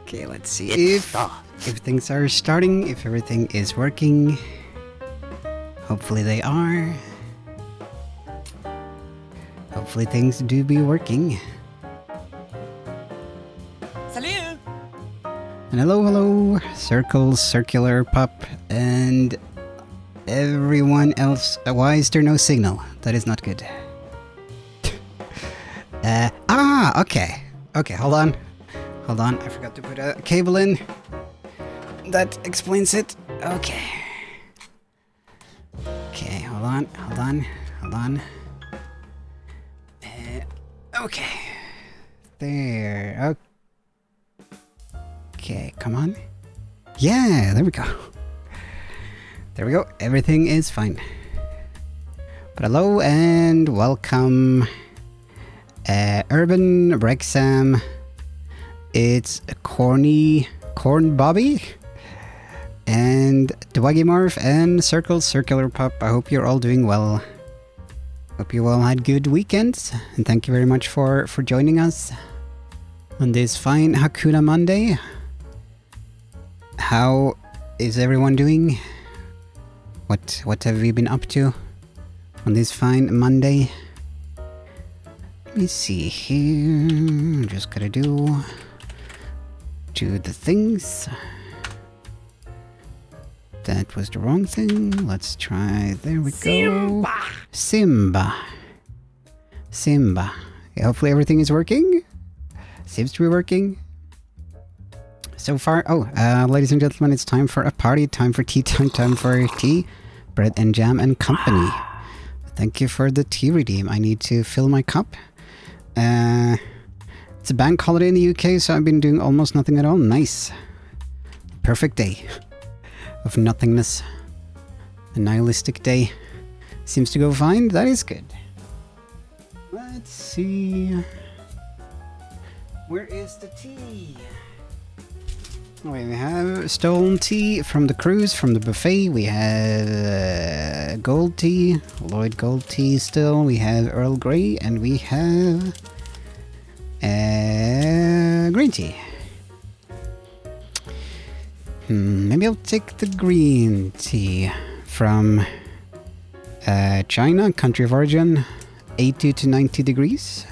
Okay, let's see if things are starting, if everything is working. Hopefully they are. Hopefully things do be working. Salut! And hello, Circle, Circular, Pup, and everyone else. Why is there no signal? That is not good. Okay. Okay, hold on. Hold on, I forgot to put a cable in. That explains it. Okay. Okay, hold on. Okay. There. Okay, come on. Yeah, there we go. There we go. Everything is fine. But hello and welcome. Urban Brexham. It's Corn Bobby and Dwaggy Morph and Circle Circular Pup. I hope you're all doing well. Hope you all had good weekends, and thank you very much for joining us on this fine Hakuna Monday. How is everyone doing? What have we been up to on this fine Monday? Let me see here. I'm just gonna do the things. That was the wrong thing. Let's try. There we go. Simba. Yeah, hopefully everything is working. Seems to be working. So far. Oh, ladies and gentlemen, it's time for a party. Time for tea time. Time for tea, bread and jam and company. Thank you for the tea redeem. I need to fill my cup. It's a bank holiday in the UK, so I've been doing almost nothing at all. Nice. Perfect day of nothingness. A nihilistic day. Seems to go fine. That is good. Let's see. Where is the tea? We have stolen tea from the cruise, from the buffet. We have gold tea, Lloyd gold tea still. We have Earl Grey, and we have green tea. Maybe I'll take the green tea from China, country of origin, 80 to 90 degrees.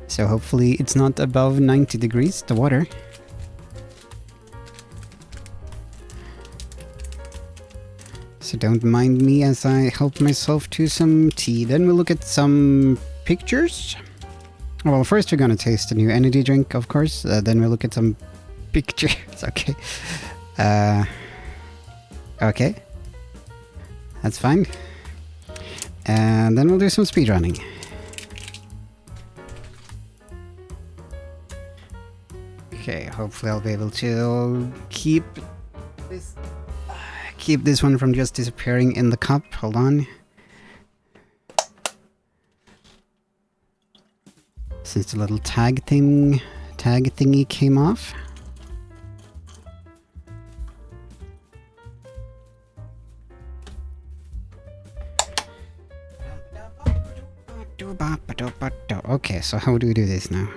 So hopefully it's not above 90 degrees, the water. So don't mind me as I help myself to some tea. Then we'll look at some pictures. Well, first we're gonna taste a new energy drink, of course. Then we'll look at some pictures. Okay. Okay. That's fine. And then we'll do some speedrunning. Okay, hopefully I'll be able to keep this one from just disappearing in the cup. Hold on. Since the little tag thingy came off. Okay, so how do we do this now?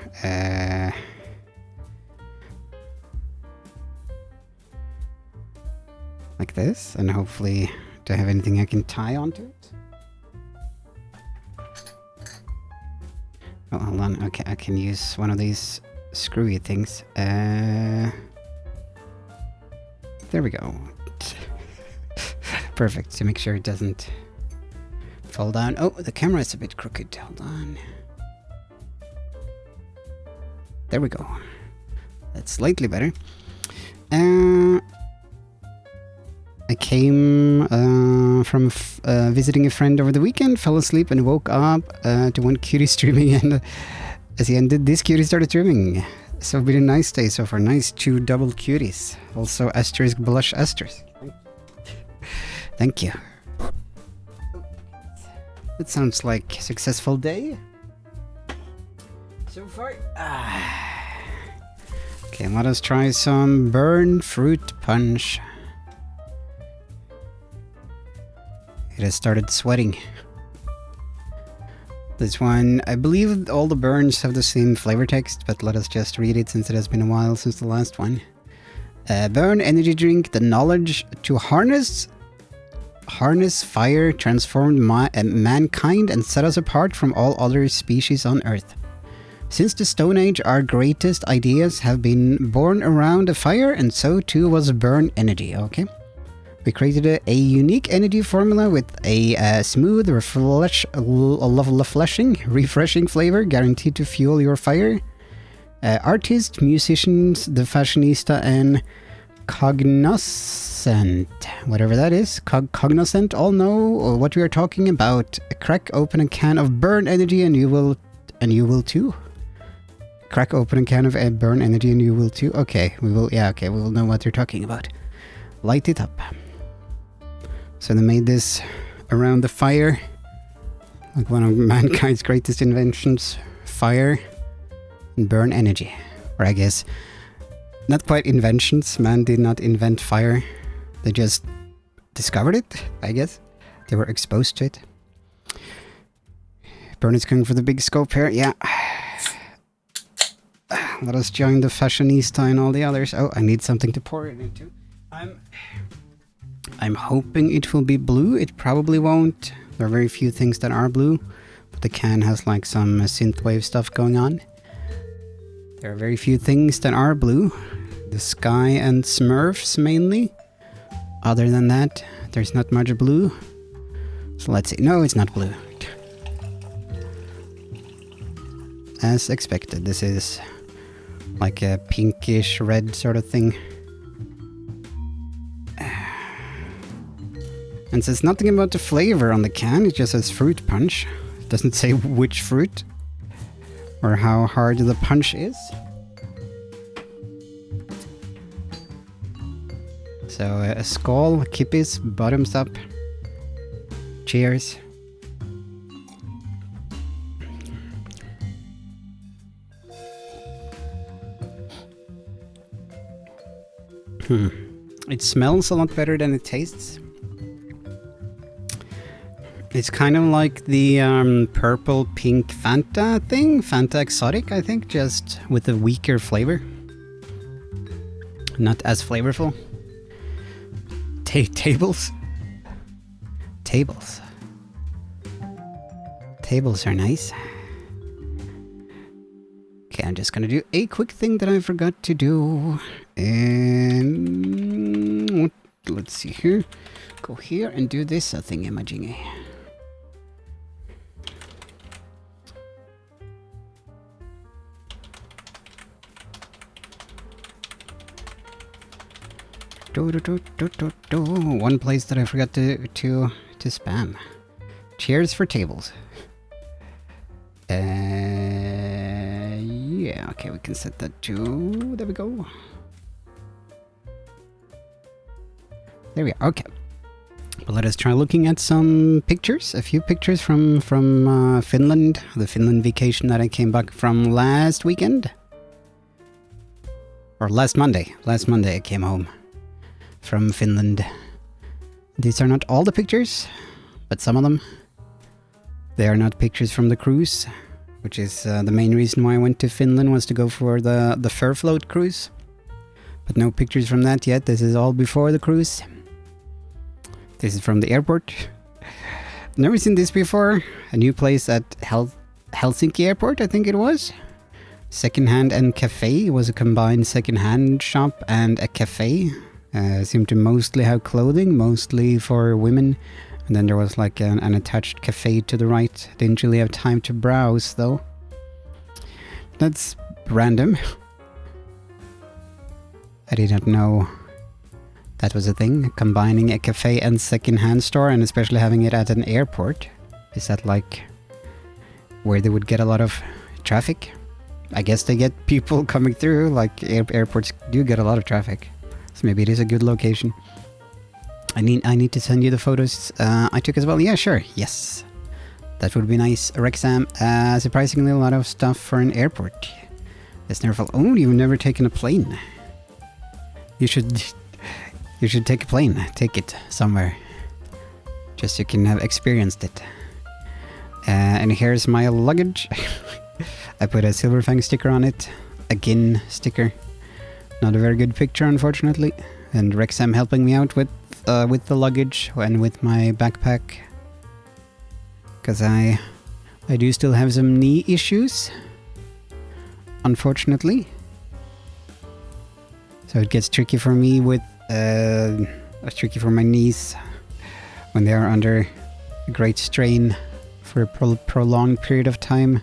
Like this, and hopefully, do I have anything I can tie onto it? Oh, hold on. Okay, I can use one of these screwy things. There we go. Perfect, to make sure it doesn't fall down. Oh, the camera is a bit crooked. Hold on. There we go. That's slightly better. I came from visiting a friend over the weekend, fell asleep and woke up to one cutie streaming, and as he ended, this cutie started streaming. So it's been a nice day so far. Nice 2 double cuties. Also asterisk blush asterisk. Thank you. That sounds like a successful day. So far. Okay, let us try some burn fruit punch. It has started sweating. This one, I believe all the burns have the same flavor text, but let us just read it since it has been a while since the last one. Burn energy drink, the knowledge to harness fire, transformed mankind and set us apart from all other species on Earth. Since the Stone Age, our greatest ideas have been born around a fire, and so too was burn energy. Okay. We created a unique energy formula with a smooth, refreshing flavor guaranteed to fuel your fire. Artists, musicians, the fashionista, and cognoscent, whatever that is, cognoscent, all know what we are talking about. Crack open a can of burn energy and you will too. Crack open a can of burn energy and you will too. Okay, we will know what they're talking about. Light it up. So they made this around the fire, like one of mankind's greatest inventions, fire and burn energy. Or I guess, not quite inventions, man did not invent fire, they just discovered it, I guess. They were exposed to it. Burn is going for the big scope here, yeah. Let us join the fashionista and all the others. Oh, I need something to pour it into. I'm hoping it will be blue. It probably won't. There are very few things that are blue, but the can has like some synthwave stuff going on. There are very few things that are blue. The sky and Smurfs mainly. Other than that, there's not much blue. So let's see. No, it's not blue. As expected, this is like a pinkish red sort of thing. And says nothing about the flavor on the can, it just says fruit punch. It doesn't say which fruit or how hard the punch is. So a skull, kippies, bottoms up. Cheers. It smells a lot better than it tastes. It's kind of like the purple pink Fanta thing, Fanta Exotic, I think, just with a weaker flavor. Not as flavorful. Tables? Tables. Tables are nice. Okay, I'm just gonna do a quick thing that I forgot to do. And let's see here. Go here and do this thingy-majingy. One place that I forgot to spam. Cheers for tables. Yeah, okay, we can set that to... There we go. There we are, okay. But let us try looking at some pictures. A few pictures from Finland. The Finland vacation that I came back from last weekend. Or last Monday. Last Monday I came home from Finland. These are not all the pictures, but some of them. They are not pictures from the cruise, which is the main reason why I went to Finland, was to go for the fur float cruise. But no pictures from that yet. This is all before the cruise. This is from the airport. Never seen this before. A new place at Helsinki airport, I think it was. Secondhand and cafe. It was a combined secondhand shop and a cafe. Seemed to mostly have clothing, mostly for women. And then there was like an attached cafe to the right. Didn't really have time to browse though. That's random. I did not know that was a thing. Combining a cafe and second-hand store, and especially having it at an airport. Is that like where they would get a lot of traffic? I guess they get people coming through, like airports do get a lot of traffic. So maybe it is a good location. I need to send you the photos I took as well. Yeah, sure. Yes. That would be nice. Rexam, surprisingly a lot of stuff for an airport. It's never felt... Oh, you've never taken a plane. You should take a plane. Take it somewhere. Just so you can have experienced it. And here's my luggage. I put a Silverfang sticker on it. A Gin sticker. Not a very good picture, unfortunately. And Rexham helping me out with the luggage and with my backpack. Because I do still have some knee issues. Unfortunately. So it gets tricky for me with... tricky for my knees. When they are under a great strain for a prolonged period of time.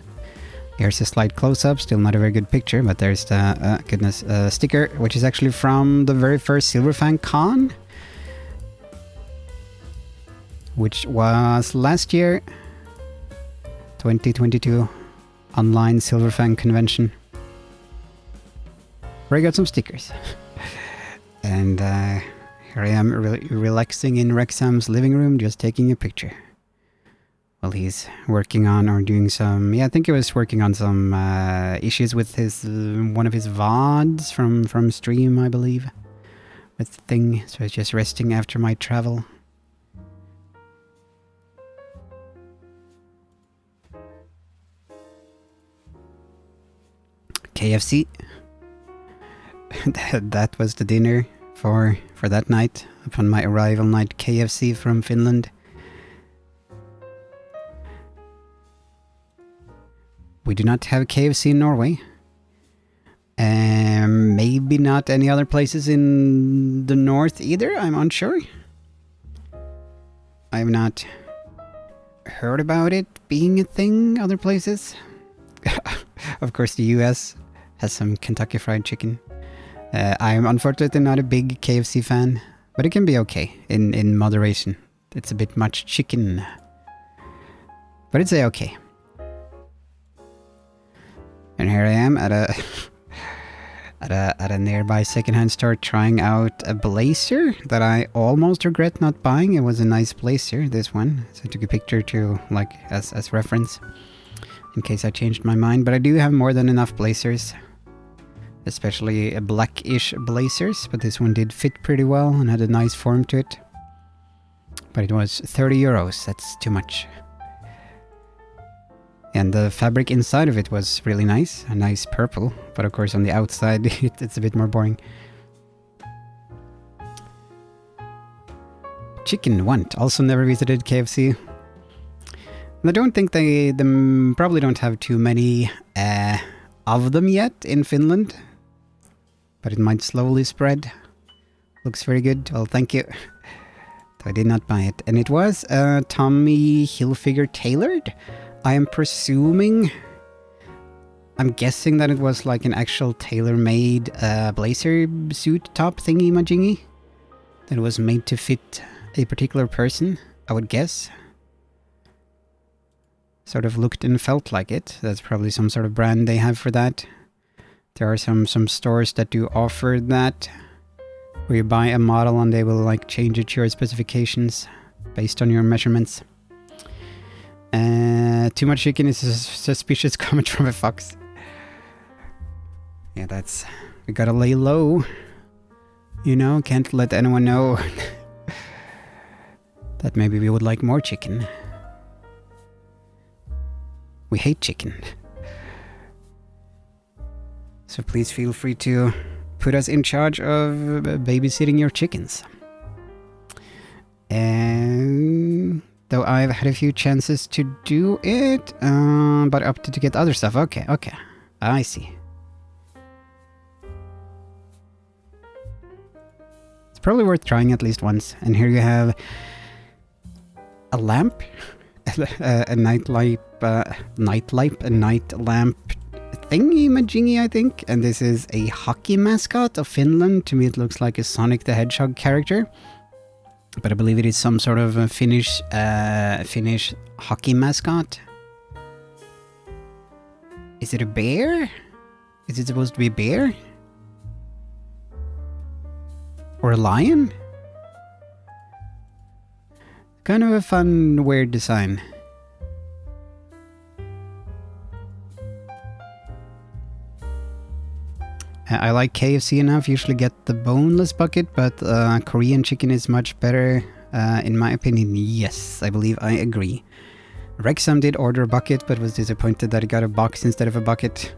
Here's a slight close-up, still not a very good picture, but there's the sticker, which is actually from the very first Silverfang Con, which was last year, 2022, online Silverfang convention, where I got some stickers. And here I am relaxing in Rexham's living room, just taking a picture. While he's working on or doing some... Yeah, I think he was working on some issues with his one of his VODs from stream, I believe. With the thing, so he's just resting after my travel. KFC. That was the dinner for that night. Upon my arrival night, KFC from Finland. We do not have KFC in Norway. Maybe not any other places in the north either, I'm unsure. I've not heard about it being a thing other places. Of course the US has some Kentucky Fried Chicken. I'm unfortunately not a big KFC fan, but it can be okay in moderation. It's a bit much chicken. But it's okay. And here I am at a at a nearby secondhand store trying out a blazer that I almost regret not buying. It was a nice blazer, this one. So I took a picture to like as reference in case I changed my mind. But I do have more than enough blazers, especially blackish blazers. But this one did fit pretty well and had a nice form to it. But it was 30 euros. That's too much. And the fabric inside of it was really nice, a nice purple, but of course on the outside it's a bit more boring. Chicken Want, also never visited KFC. And I don't think they probably don't have too many of them yet in Finland, but it might slowly spread. Looks very good, well thank you. I did not buy it, and it was Tommy Hilfiger tailored. I am presuming, I'm guessing that it was like an actual tailor-made blazer suit top thingy-majingy. That was made to fit a particular person, I would guess. Sort of looked and felt like it. That's probably some sort of brand they have for that. There are some stores that do offer that, where you buy a model and they will like change it to your specifications based on your measurements. Too much chicken is a suspicious comment from a fox. Yeah, that's... We gotta lay low. You know, can't let anyone know that maybe we would like more chicken. We hate chicken. So please feel free to put us in charge of babysitting your chickens. And... Though I've had a few chances to do it, but opted to get other stuff. Okay. I see. It's probably worth trying at least once. And here you have a lamp, a night lamp thingy-majingy, I think. And this is a hockey mascot of Finland. To me, it looks like a Sonic the Hedgehog character. But I believe it is some sort of a Finnish hockey mascot. Is it a bear? Is it supposed to be a bear? Or a lion? Kind of a fun, weird design. I like KFC enough, usually get the boneless bucket, but Korean chicken is much better, in my opinion. Yes, I believe I agree. Wrexham did order a bucket, but was disappointed that he got a box instead of a bucket.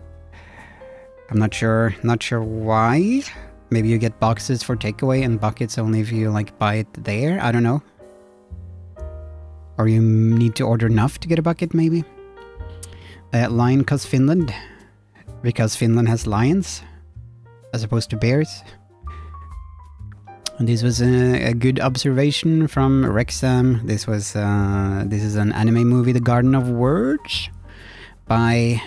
I'm not sure why. Maybe you get boxes for takeaway and buckets only if you like buy it there. I don't know. Or you need to order enough to get a bucket, maybe. Lion cause Finland, because Finland has lions as opposed to bears. And this was a good observation from Wrexham. This is an anime movie, The Garden of Words, by,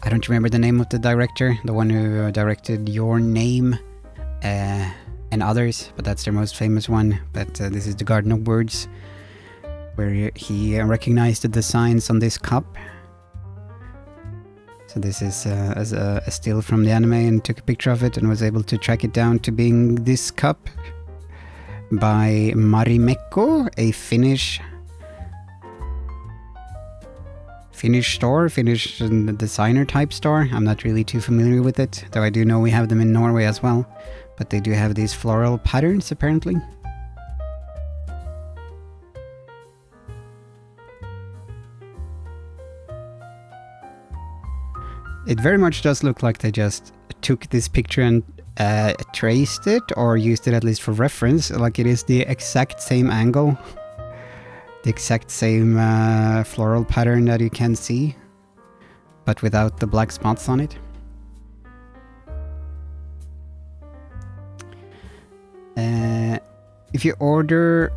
I don't remember the name of the director, the one who directed Your Name and others, but that's their most famous one. But this is The Garden of Words, where he recognized the designs on this cup. So this is as a still from the anime, and took a picture of it and was able to track it down to being this cup by Marimekko, a Finnish store, Finnish designer type store. I'm not really too familiar with it, though I do know we have them in Norway as well. But they do have these floral patterns apparently. It very much does look like they just took this picture and traced it, or used it at least for reference. Like it is the exact same angle, the exact same floral pattern that you can see, but without the black spots on it. If you order,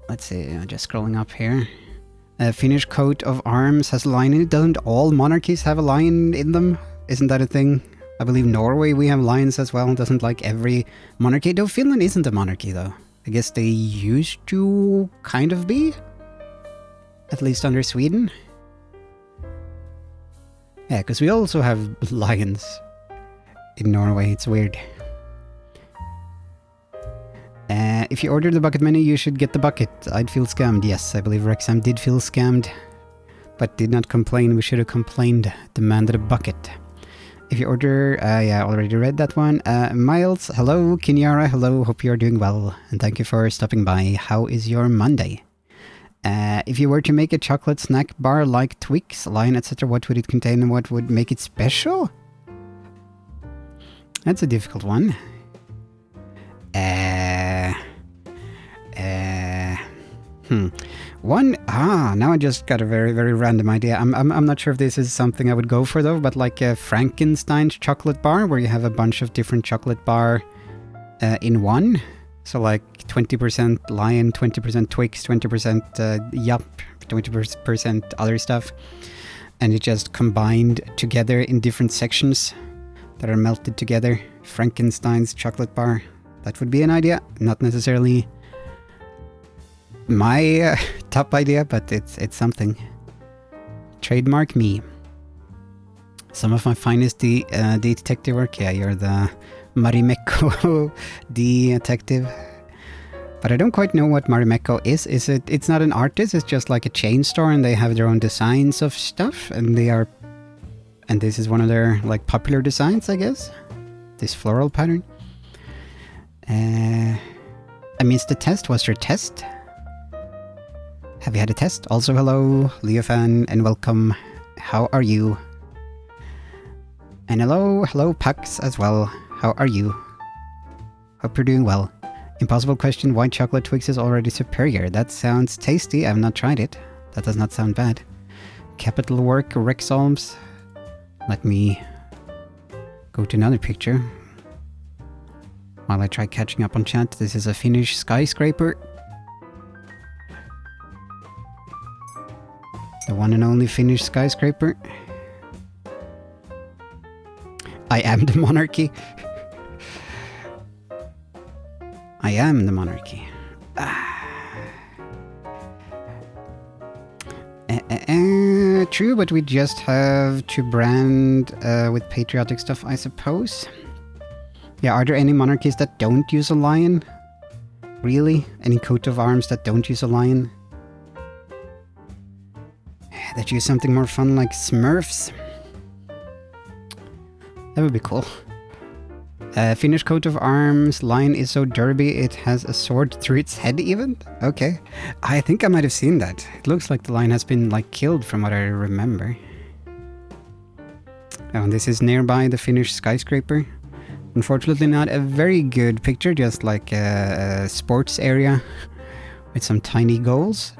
let's see, I'm just scrolling up here. A Finnish coat of arms has a lion in it. Doesn't all monarchies have a lion in them? Isn't that a thing? I believe Norway, we have lions as well. Doesn't like every monarchy. Though Finland isn't a monarchy though. I guess they used to kind of be. At least under Sweden. Yeah, because we also have lions in Norway. It's weird. If you order the bucket menu, you should get the bucket. I'd feel scammed. Yes, I believe Wrexham did feel scammed, but did not complain. We should have complained. Demanded a bucket. If you order, yeah, already read that one. Miles, hello. Kinyara, hello. Hope you're doing well, and thank you for stopping by. How is your Monday? If you were to make a chocolate snack bar like Twix, Lion, etc., what would it contain and what would make it special? That's a difficult one. Now I just got a very, very random idea. I'm not sure if this is something I would go for though, but like a Frankenstein's chocolate bar, where you have a bunch of different chocolate bar in one. So like 20% Lion, 20% Twix, 20% Yup, 20% other stuff. And it just combined together in different sections that are melted together. Frankenstein's chocolate bar. That would be an idea. Not necessarily my top idea, but it's something. Trademark me. Some of my finest detective work. Yeah, you're the Marimekko detective. But I don't quite know what Marimekko is. It's not an artist, it's just like a chain store, and they have their own designs of stuff, and this is one of their like popular designs, I guess. This floral pattern. I missed the test. What's your test? Have you had a test? Also, hello, Leofan, and welcome. How are you? And hello, Pax as well. How are you? Hope you're doing well. Impossible question, white chocolate Twix is already superior. That sounds tasty. I've not tried it. That does not sound bad. Capital work, Rexholms. Let me go to another picture while I try catching up on chat. This is a Finnish skyscraper. The one and only Finnish skyscraper. I am the monarchy. I am the monarchy. True, but we just have to brand with patriotic stuff, I suppose. Yeah, are there any monarchies that don't use a lion? Really? Any coat of arms that don't use a lion? That use something more fun like Smurfs? That would be cool. Finnish coat of arms. Lion is so derby it has a sword through its head even? Okay. I think I might have seen that. It looks like the lion has been like killed from what I remember. Oh, and this is nearby the Finnish skyscraper. Unfortunately not a very good picture, just like a sports area with some tiny goals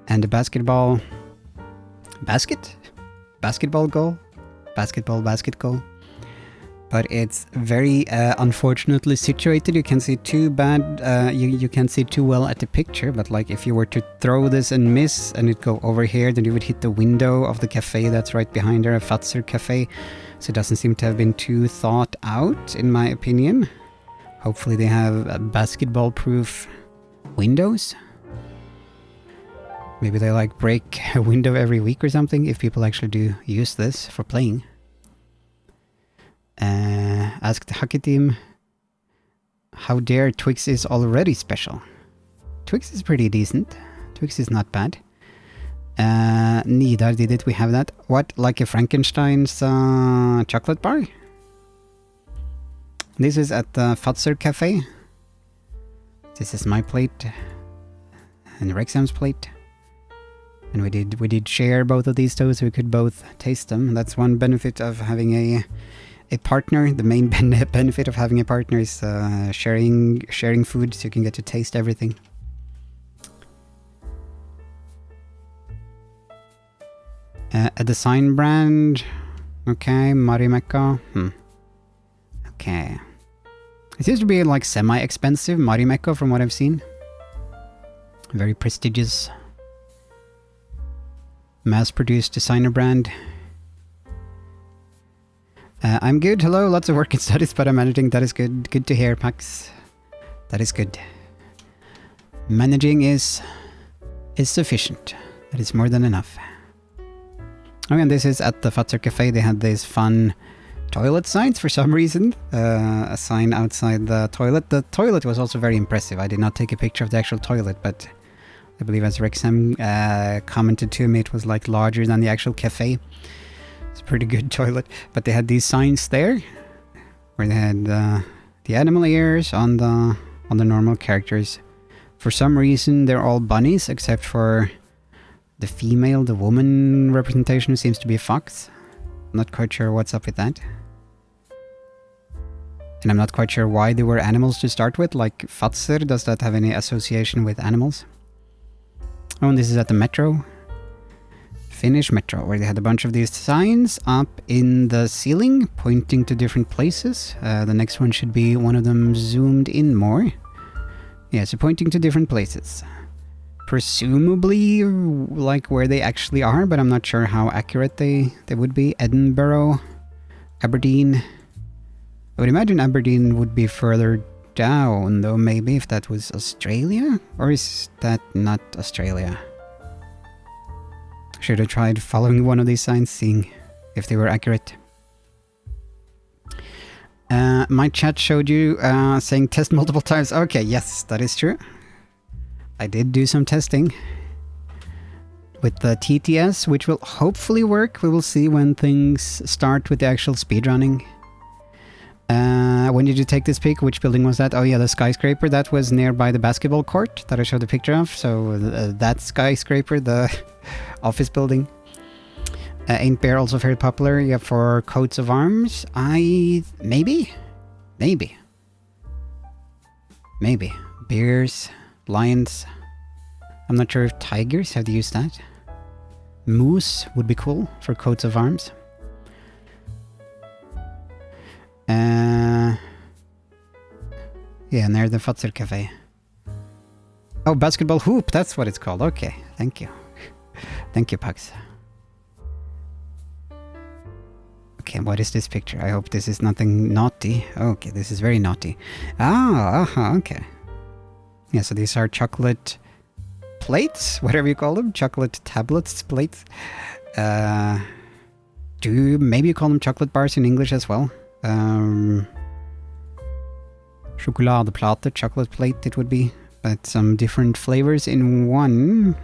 and a basketball basket? Basketball goal? Basketball basket goal. But it's very unfortunately situated. You can see too bad, you can't see too well at the picture, but like if you were to throw this and miss and it go over here, then you would hit the window of the cafe that's right behind there, a Fatser cafe. So it doesn't seem to have been too thought out, in my opinion. Hopefully they have basketball-proof windows. Maybe they like break a window every week or something, if people actually do use this for playing. Asked Hockey Team, how dare Twix is already special? Twix is pretty decent. Twix is not bad. Nidar did it, we have that. What, like a Frankenstein's chocolate bar? This is at the Fatser Cafe. This is my plate. And Rexham's plate. And we did share both of these two so we could both taste them. That's one benefit of having a partner. The main benefit of having a partner is sharing food so you can get to taste everything. A design brand. Okay, Marimekko. Okay. It seems to be like semi-expensive, Marimekko, from what I've seen. Very prestigious. Mass-produced designer brand. I'm good, hello, lots of work and studies, but I'm managing, that is good. Good to hear, Pax. That is good. Managing is sufficient. That is more than enough. Oh, and this is at the Fatser Cafe. They had these fun toilet signs for some reason. A sign outside the toilet. The toilet was also very impressive. I did not take a picture of the actual toilet, but I believe as Rexham commented to me, it was like larger than the actual cafe. It's a pretty good toilet. But they had these signs there, where they had the animal ears on the normal characters. For some reason, they're all bunnies, except for the woman representation, who seems to be a fox. I'm not quite sure what's up with that. And I'm not quite sure why they were animals to start with, like Fatser, does that have any association with animals? Oh, and this is at the metro. Finnish metro, where they had a bunch of these signs up in the ceiling, pointing to different places. The next one should be one of them zoomed in more. Yeah, so pointing to different places. Presumably, like where they actually are, but I'm not sure how accurate they would be. Edinburgh, Aberdeen. I would imagine Aberdeen would be further down, though, maybe, if that was Australia? Or is that not Australia? Should have tried following one of these signs, seeing if they were accurate. My chat showed you saying test multiple times. Okay, yes, that is true. I did do some testing with the TTS, which will hopefully work. We will see when things start with the actual speedrunning. When did you take this pic? Which building was that? Oh yeah, the skyscraper. That was nearby the basketball court that I showed a picture of. So that skyscraper, the office building. Ain't Bear also very popular? Yeah, for coats of arms? Maybe. Bears, lions. I'm not sure if tigers have used that. Moose would be cool for coats of arms. Yeah, near the Fatser Cafe. Oh, basketball hoop, that's what it's called. Okay, thank you. Thank you, Pax. Okay, what is this picture? I hope this is nothing naughty. Okay, this is very naughty. Okay. Yeah, so these are chocolate plates, whatever you call them. Chocolate tablets, plates. Maybe you call them chocolate bars in English as well. Chokoladeplate, chocolate plate it would be. But some different flavors in one.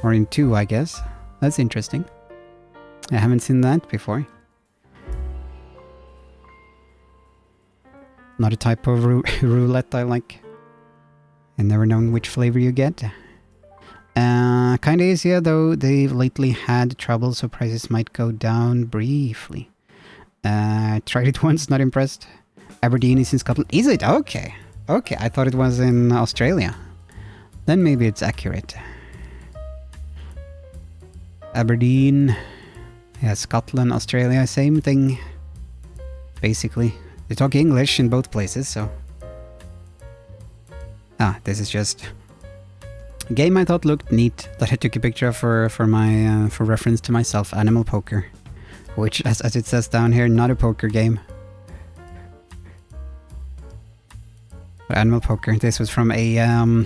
Or in two, I guess. That's interesting. I haven't seen that before. Not a type of roulette I like. And never knowing which flavor you get. Kinda easier though, they've lately had trouble, so prices might go down briefly. Tried it once, not impressed. Aberdeen is in Scotland. Is it? Okay. Okay, I thought it was in Australia. Then maybe it's accurate. Aberdeen. Yeah, Scotland, Australia, same thing. Basically. They talk English in both places, so... Ah, this is just... a game I thought looked neat, that I took a picture of for my for reference to myself, Animal Poker. Which, as it says down here, not a poker game. But Animal Poker, this was from a...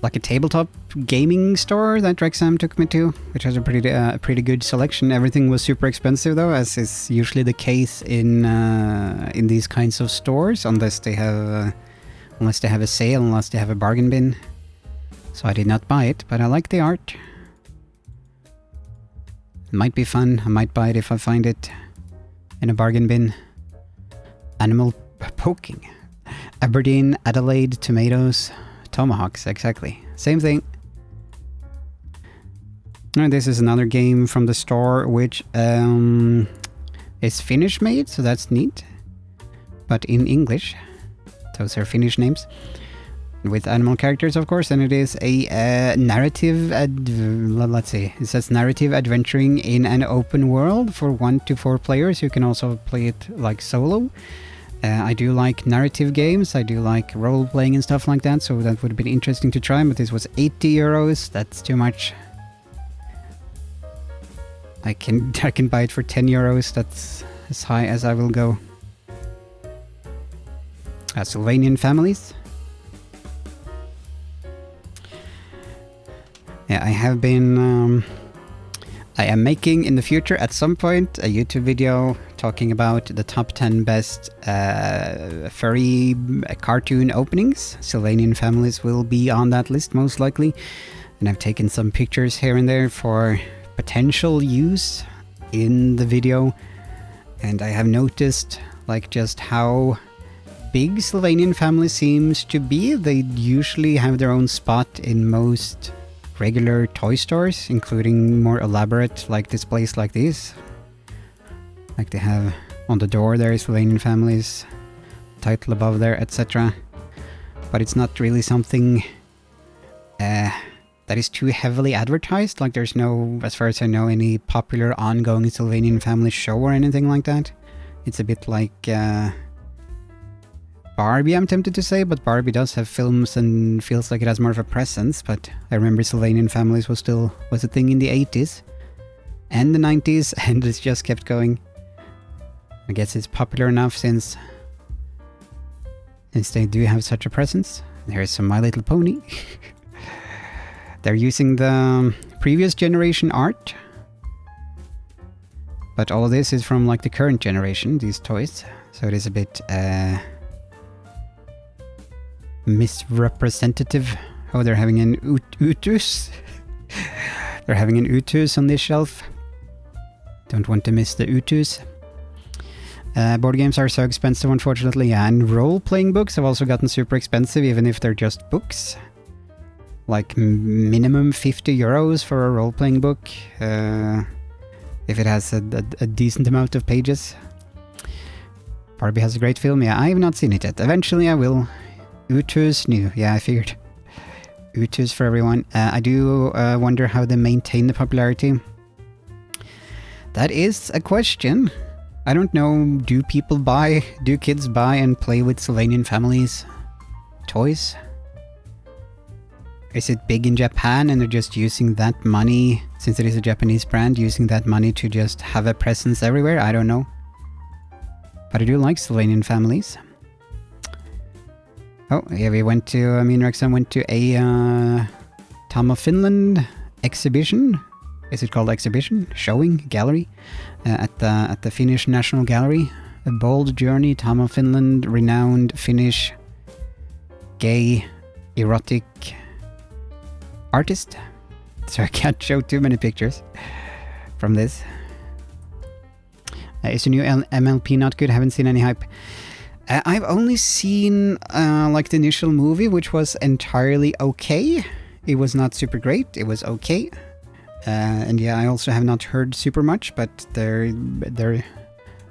like a tabletop gaming store that Rexham took me to, which has a pretty good selection. Everything was super expensive though, as is usually the case in these kinds of stores, unless they have a sale, unless they have a bargain bin. So I did not buy it, but I like the art. It might be fun. I might buy it if I find it in a bargain bin. Animal poking. Aberdeen, Adelaide, tomatoes. Tomahawks, exactly. Same thing. And this is another game from the store, which is Finnish made, so that's neat. But in English. Those are Finnish names. With animal characters, of course, and it is a narrative... let's see. It says narrative adventuring in an open world for 1 to 4 players. You can also play it like solo. I do like narrative games, I do like role-playing and stuff like that, so that would have been interesting to try, but this was 80 euros, that's too much. I can buy it for 10 euros, that's as high as I will go. Sylvanian families. Yeah, I am making in the future at some point a YouTube video talking about the top 10 best furry cartoon openings. Sylvanian families will be on that list most likely. And I've taken some pictures here and there for potential use in the video. And I have noticed like just how big Sylvanian family seems to be. They usually have their own spot in most regular toy stores, including more elaborate like displays like these. Like they have on the door there is Sylvanian families, title above there, etc. But it's not really something that is too heavily advertised. Like there's no, as far as I know, any popular ongoing Sylvanian family show or anything like that. It's a bit like Barbie, I'm tempted to say, but Barbie does have films and feels like it has more of a presence, but I remember Sylvanian families was a thing in the 80s and the 90s, and it's just kept going. I guess it's popular enough since they do have such a presence. There's some My Little Pony. They're using the previous generation art, but all of this is from like the current generation, these toys, so it is a bit misrepresentative. Oh, they're having an Utus. They're having an Utus on this shelf. Don't want to miss the Utus. Board games are so expensive, unfortunately, yeah, and role-playing books have also gotten super expensive, even if they're just books. Like minimum 50 euros for a role-playing book, if it has a decent amount of pages. Barbie has a great film, yeah, I have not seen it yet. Eventually I will. Utus new, yeah, I figured. Utus for everyone. I do wonder how they maintain the popularity. That is a question. I don't know, do kids buy and play with Sylvanian families toys? Is it big in Japan and they're just using that money, since it is a Japanese brand, using that money to just have a presence everywhere? I don't know. But I do like Sylvanian families. Oh, yeah, me and Rexham went to a Tom of Finland exhibition. Is it called exhibition? Showing? Gallery? At the Finnish National Gallery. A bold journey, Tom of Finland, renowned Finnish gay erotic artist. So I can't show too many pictures from this. Is the new MLP not good? Haven't seen any hype. I've only seen like the initial movie, which was entirely okay. It was not super great. It was okay. And yeah, I also have not heard super much, but there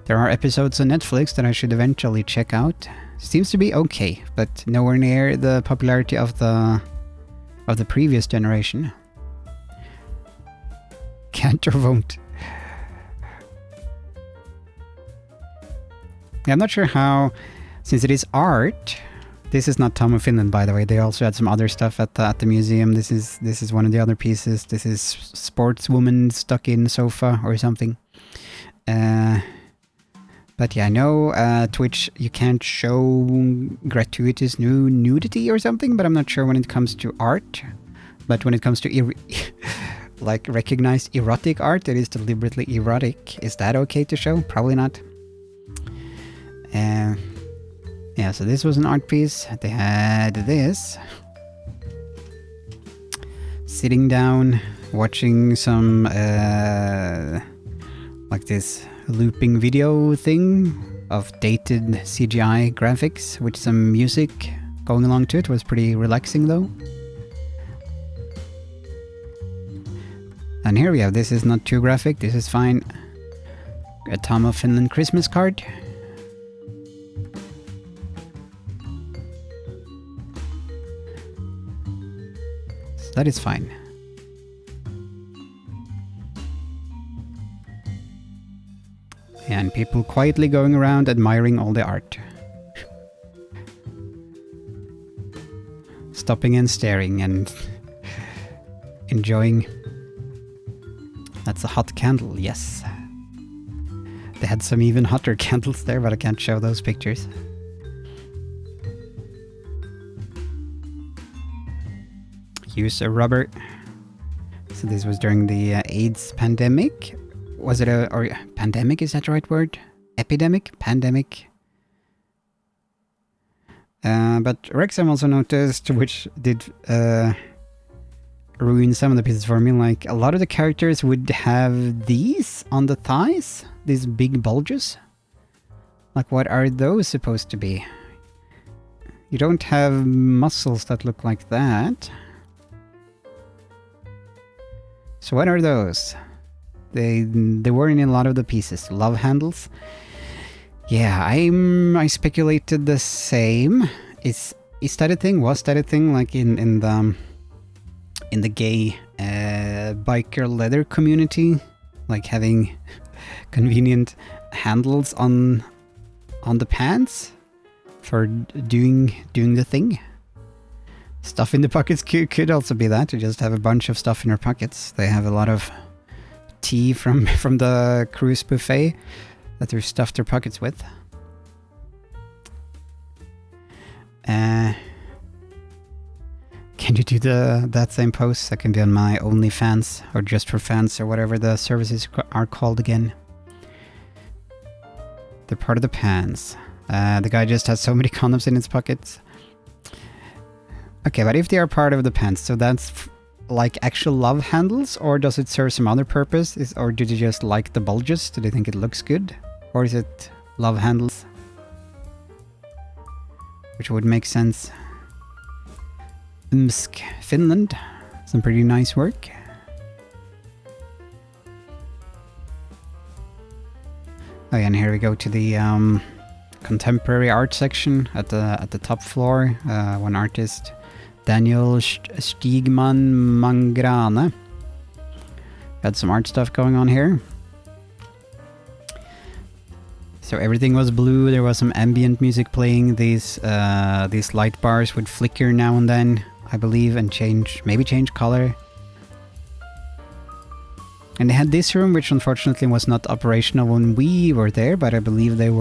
are episodes on Netflix that I should eventually check out. Seems to be okay, but nowhere near the popularity of the previous generation. Can't or won't. Yeah, I'm not sure how, since it is art. This is not Tom of Finland, by the way. They also had some other stuff at the museum. This is one of the other pieces. This is sportswoman stuck in sofa or something. But yeah, I know Twitch, you can't show gratuitous nudity or something, but I'm not sure when it comes to art. But when it comes to like recognized erotic art that is deliberately erotic, is that okay to show? Probably not. Yeah, so this was an art piece. They had this. Sitting down, watching some like this looping video thing of dated CGI graphics with some music going along to it. Was pretty relaxing though. And here we have, this is not too graphic, this is fine. A Tom of Finland Christmas card. So that is fine. And people quietly going around admiring all the art. Stopping and staring and enjoying. That's a hot candle, yes. They had some even hotter candles there, but I can't show those pictures. Use a rubber. So this was during the AIDS pandemic. Was it or pandemic, is that the right word? Epidemic? Pandemic? But Rexham also noticed, which did ruin some of the pieces for me, like a lot of the characters would have these on the thighs, these big bulges. Like, what are those supposed to be? You don't have muscles that look like that. So what are those? They were in a lot of the pieces. Love handles. Yeah, I speculated the same. Is that a thing? Was that a thing? Like in the gay biker leather community, like having convenient handles on the pants for doing the thing. Stuff in the pockets could also be that, to just have a bunch of stuff in your pockets. They have a lot of tea from the cruise buffet that they stuffed their pockets with. Can you do that same pose? That can be on my OnlyFans, or just for fans, or whatever the services are called again. They're part of the pants. The guy just has so many condoms in his pockets. Okay, but if they are part of the pants, so that's like actual love handles, or does it serve some other purpose? Or do they just like the bulges? Do they think it looks good? Or is it love handles? Which would make sense. Finland. Some pretty nice work. Oh yeah, and here we go to the contemporary art section at the top floor. One artist, Daniel Stigman Mangrane. Got some art stuff going on here. So everything was blue. There was some ambient music playing. These light bars would flicker now and then, I believe, and maybe change color. And they had this room, which unfortunately was not operational when we were there, but I believe they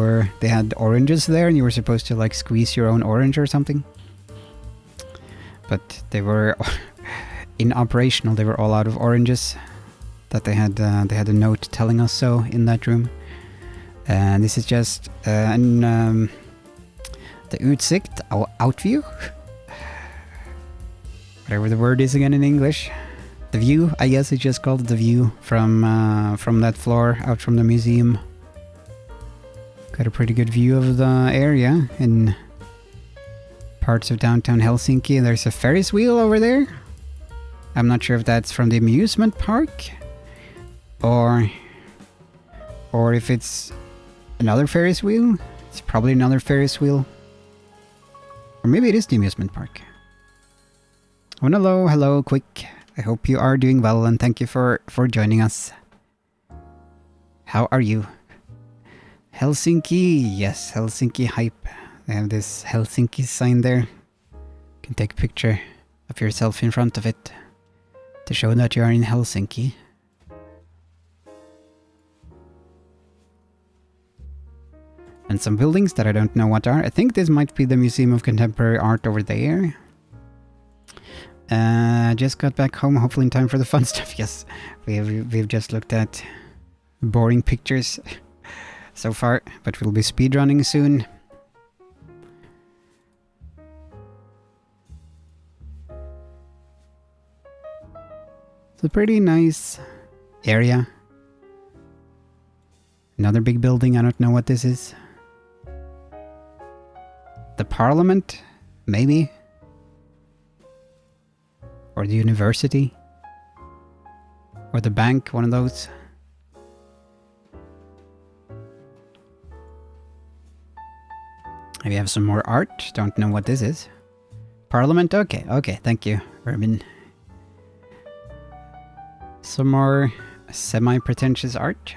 had oranges there, and you were supposed to like squeeze your own orange or something. But they were inoperational. They were all out of oranges. That they had a note telling us so in that room. And this is just the utsikt, outview. Whatever the word is again in English. The view, I guess it's just called the view from that floor out from the museum. Got a pretty good view of the area in parts of downtown Helsinki. There's a Ferris wheel over there. I'm not sure if that's from the amusement park or if it's another Ferris wheel. It's probably another Ferris wheel. Or maybe it is the amusement park. Oh, hello, quick. I hope you are doing well and thank you for joining us. How are you? Helsinki, yes, Helsinki hype. They have this Helsinki sign there. You can take a picture of yourself in front of it to show that you are in Helsinki. And some buildings that I don't know what are. I think this might be the Museum of Contemporary Art over there. Just got back home, hopefully in time for the fun stuff. Yes, we've just looked at boring pictures so far, but we'll be speedrunning soon. It's a pretty nice area. Another big building, I don't know what this is. The Parliament, maybe? Or the university? Or the bank, one of those. Maybe have some more art, don't know what this is. Parliament, okay, thank you, Urban. Some more semi-pretentious art.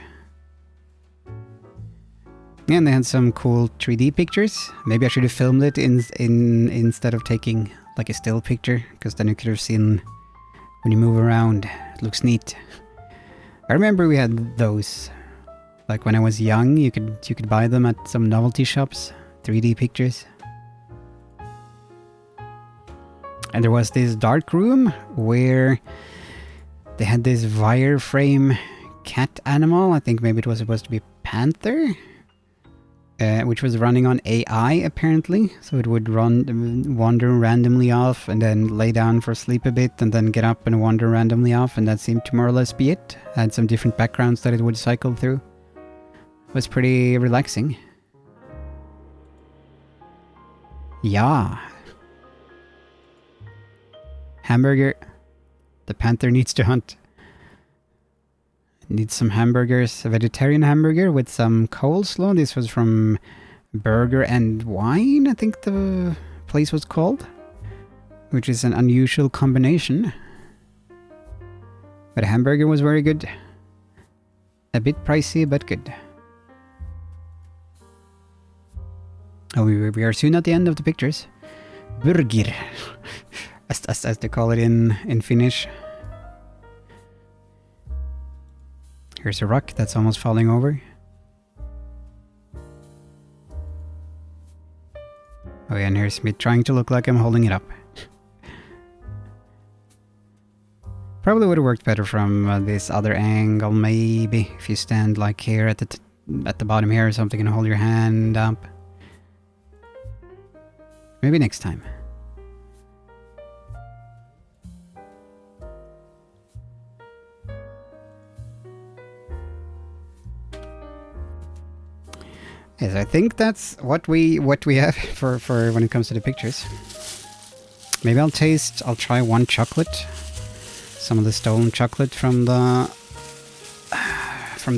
And they had some cool 3D pictures. Maybe I should have filmed it instead of taking like a still picture, because then you could have seen when you move around. It looks neat. I remember we had those. Like when I was young, you could buy them at some novelty shops. 3D pictures. And there was this dark room where they had this wireframe cat animal. I think maybe it was supposed to be panther. Which was running on AI apparently, so it would wander randomly off and then lay down for sleep a bit and then get up and wander randomly off, and that seemed to more or less be it. Had some different backgrounds that it would cycle through. It was pretty relaxing. Yeah. Hamburger. The panther needs to hunt. Need some hamburgers, a vegetarian hamburger with some coleslaw. This was from Burger and Wine, I think the place was called, which is an unusual combination. But a hamburger was very good. A bit pricey, but good. Oh, we are soon at the end of the pictures. Burger, as they call it in Finnish. Here's a rock that's almost falling over. Oh yeah, and here's me trying to look like I'm holding it up. Probably would have worked better from this other angle, maybe. If you stand like here at the bottom here or something and hold your hand up. Maybe next time. Yes, I think that's what we have for when it comes to the pictures. Maybe I'll try one chocolate. Some of the stolen chocolate from the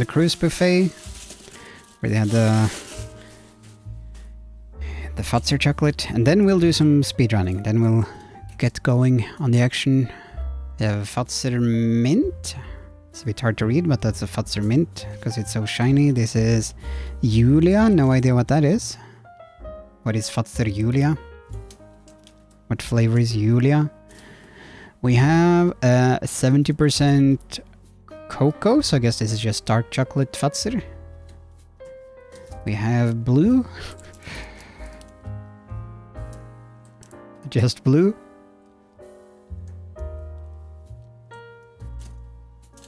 cruise buffet, where they had the Fatser chocolate, and then we'll do some speedrunning. Then we'll get going on the action. They have Fatser mint. It's a bit hard to read, but that's a Fatser mint because it's so shiny. This is Julia. No idea what that is. What is Fatser Julia? What flavor is Julia? We have 70% cocoa, so I guess this is just dark chocolate Fatser. We have blue. Just blue.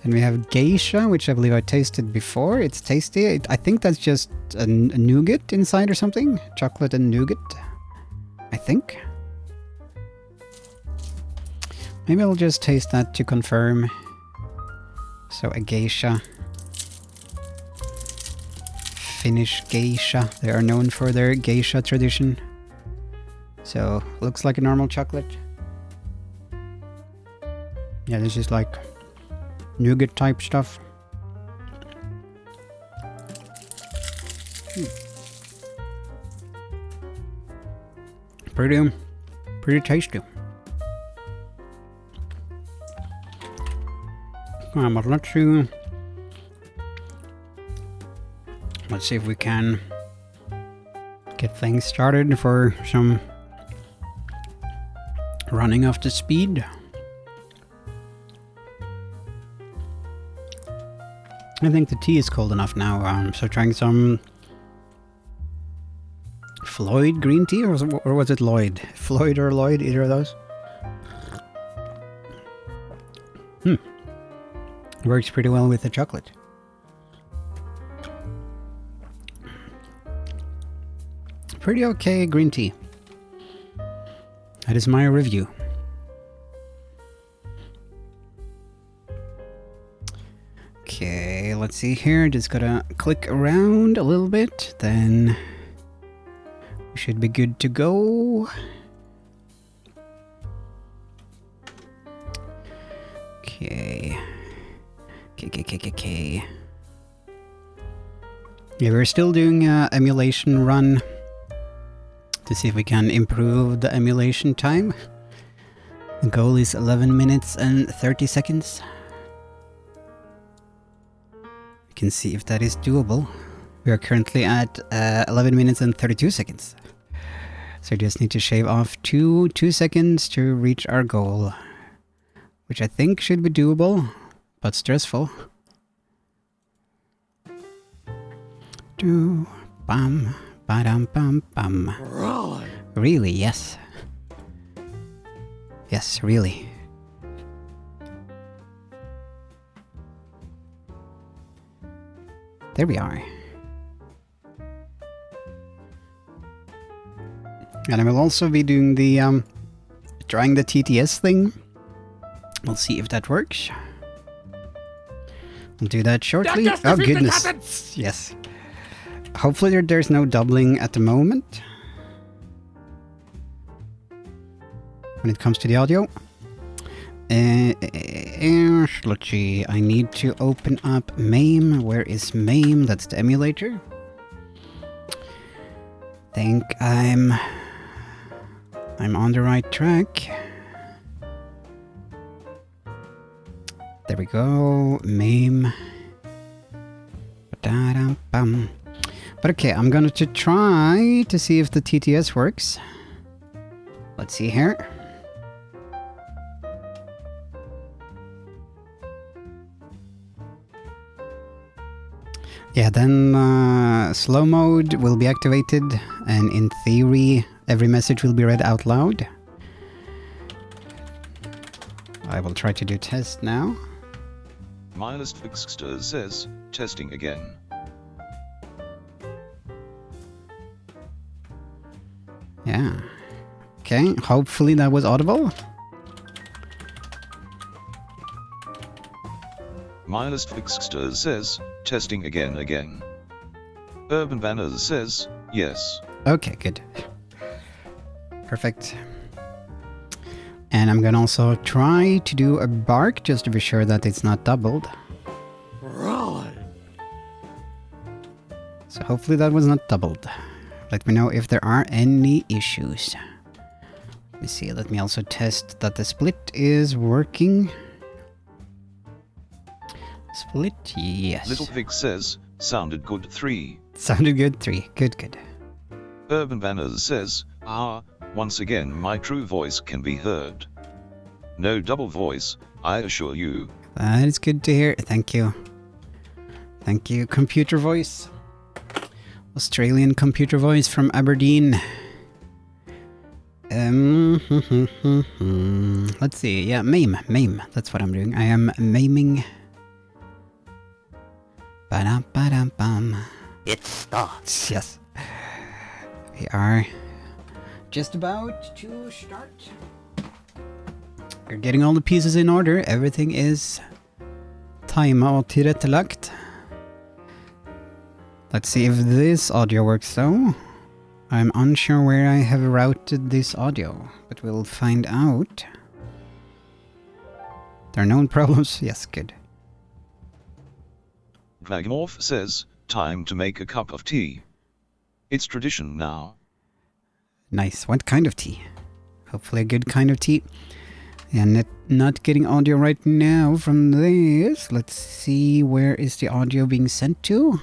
And we have geisha, which I believe I tasted before. It's tasty. I think that's just a nougat inside or something. Chocolate and nougat, I think. Maybe I'll just taste that to confirm. So a geisha. Finnish geisha. They are known for their geisha tradition. So, looks like a normal chocolate. Yeah, this is like nougat type stuff. Pretty tasty. But let's see if we can get things started for some running off the speed. I think the tea is cold enough now, so trying some Floyd green tea, or was it Lloyd? Floyd or Lloyd, either of those. Works pretty well with the chocolate. Pretty okay green tea. That is my review. Okay, let's see here. Just gotta click around a little bit, then we should be good to go. Okay. Okay. Yeah, we're still doing an emulation run to see if we can improve the emulation time. The goal is 11 minutes and 30 seconds. We can see if that is doable. We are currently at 11 minutes and 32 seconds. So we just need to shave off 2 seconds to reach our goal, which I think should be doable, but stressful. Do bam badam bam bam. Really, yes. Yes, really. There we are. And I will also be doing the trying the TTS thing. We'll see if that works. I'll do that shortly. Oh goodness. Yes. Hopefully there's no doubling at the moment when it comes to the audio. Let's see. I need to open up MAME. Where is MAME? That's the emulator. Think I'm on the right track. There we go. MAME. Ba-da-dum-bum. But okay, I'm going to try to see if the TTS works. Let's see here. Yeah, then slow mode will be activated, and in theory, every message will be read out loud. I will try to do test now. Milest Fixster says, testing again. Yeah. Okay, hopefully that was audible. Milest Fixster says, testing again. Urban Banners says, yes. Okay, good. Perfect. And I'm gonna also try to do a bark just to be sure that it's not doubled. Right. So hopefully that was not doubled. Let me know if there are any issues. Let me see, let me also test that the split is working. Split, yes. Little Vic says, sounded good 3. Sounded good 3. Good. Urban Banners says, once again my true voice can be heard. No double voice, I assure you. That is good to hear. Thank you. Thank you, computer voice. Australian computer voice from Aberdeen. Let's see. Yeah, MAME. That's what I'm doing. I am MAMing. Ba-dum-ba-dum-bum. It starts. Yes. We are just about to start. We're getting all the pieces in order. Everything is timet og tilrettelagt. Let's see if this audio works though. I'm unsure where I have routed this audio, but we'll find out. There are known problems. Yes, good. Dragomorph says, time to make a cup of tea. It's tradition now. Nice. What kind of tea? Hopefully a good kind of tea. And not getting audio right now from this. Let's see, where is the audio being sent to?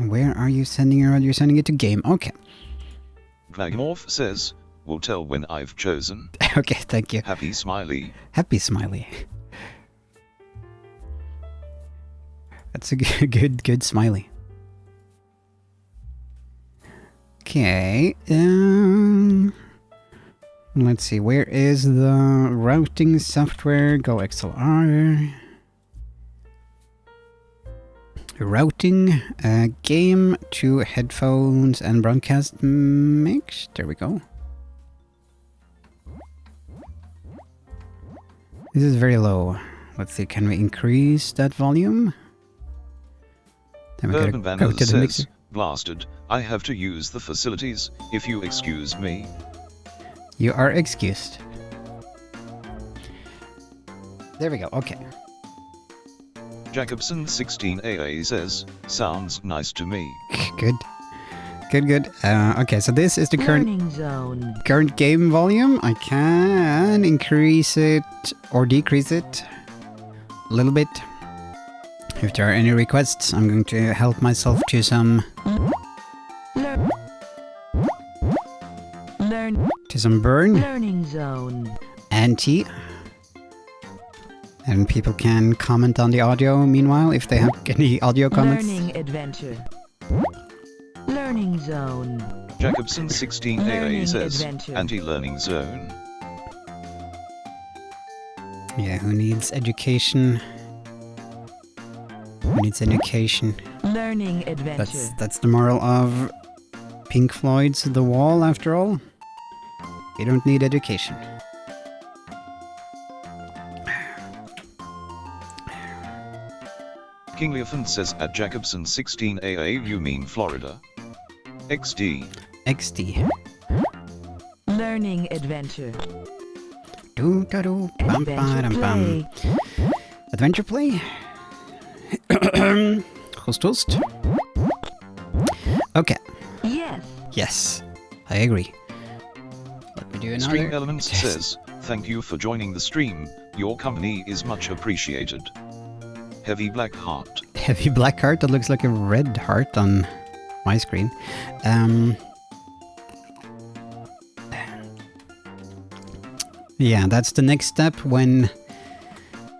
Where are you sending your audio? You're sending it to game. Okay. Dragomorph says, we'll tell when I've chosen. Okay, thank you. Happy Smiley. Happy Smiley. That's a good smiley. Okay, let's see, where is the routing software? Go XLR. Routing, game to headphones and broadcast mix. There we go. This is very low. Let's see, can we increase that volume? Then we Urban gotta go Vanna to the says, mixer. blasted, I have to use the facilities, if you excuse me. You are excused. There we go, okay. Jacobson16AA says, sounds nice to me. Good. Good. Okay, so this is the Learning zone. current game volume. I can increase it or decrease it a little bit. If there are any requests, I'm going to help myself to some burn Learning zone. and tea. And people can comment on the audio meanwhile if they have any audio comments. Learning adventure. Learning zone. Jacobson16AA Learning says, adventure. anti-learning zone. Yeah, who needs education? Who needs education? Learning adventure. That's the moral of Pink Floyd's The Wall, after all. You don't need education. King Leofant says at Jacobson16AA you mean Florida. XD. XD. Learning adventure. Do da do bum ba dum bum. Adventure play. Host host. Okay. Yes. Yes, I agree. Let me do another. Stream Elements test. says, thank you for joining the stream, your company is much appreciated. Heavy black heart. Heavy black heart that looks like a red heart on my screen. Yeah, that's the next step when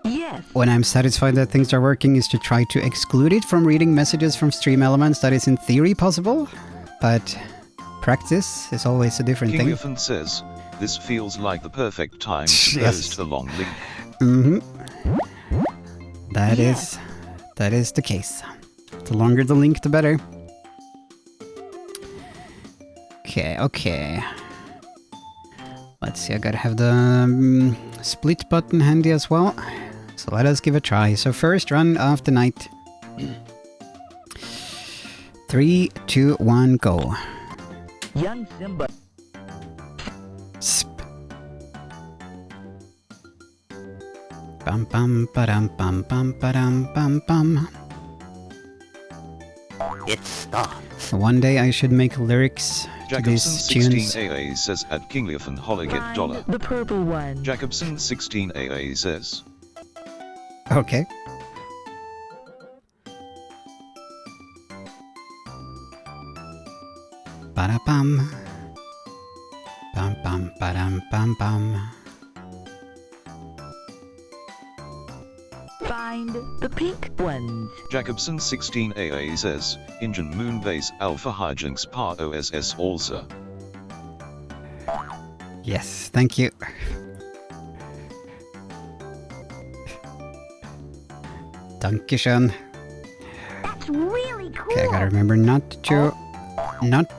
Yes. I'm satisfied that things are working, is to try to exclude it from reading messages from stream elements. That is in theory possible, but practice is always a different King thing. Leofant says, this feels like the perfect time to Yes. post the long link. Mm-hmm. That Yes. is the case. The longer the link, the better. Okay. Let's see, I gotta have the split button handy as well. So let us give a try. So first run of the night. 3, 2, 1, go. Young Simba. Sp. Bum bum ba-dum bum bum ba-dum bum bum. It starts. One day I should make lyrics to these tunes. Jacobson16AA says at King Leofant Holly get Find dollar. the purple one. Jacobson16AA says, Okay. Ba-da-bum. Bum bum ba-dum bum bum. Find the pink ones. Jacobson16AA says, Engine Moonbase Alpha Hijinks Par OSS also. Yes, thank you. Dankeschön. That's really cool. Okay, I gotta remember not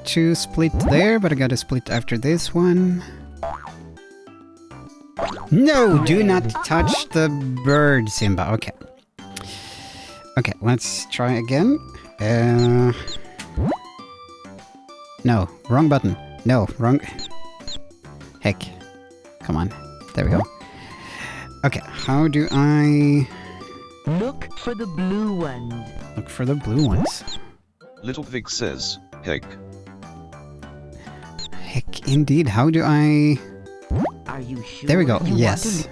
to split there, but I gotta split after this one. No, do not touch the bird, Simba. Okay. Okay, let's try again. No, wrong button. No, wrong. Heck. Come on. There we go. Okay, how do I Look for the blue ones. look for the blue ones? Little Vic says, heck. Heck, indeed. How do I... Are you sure? There we go. you want Yes. to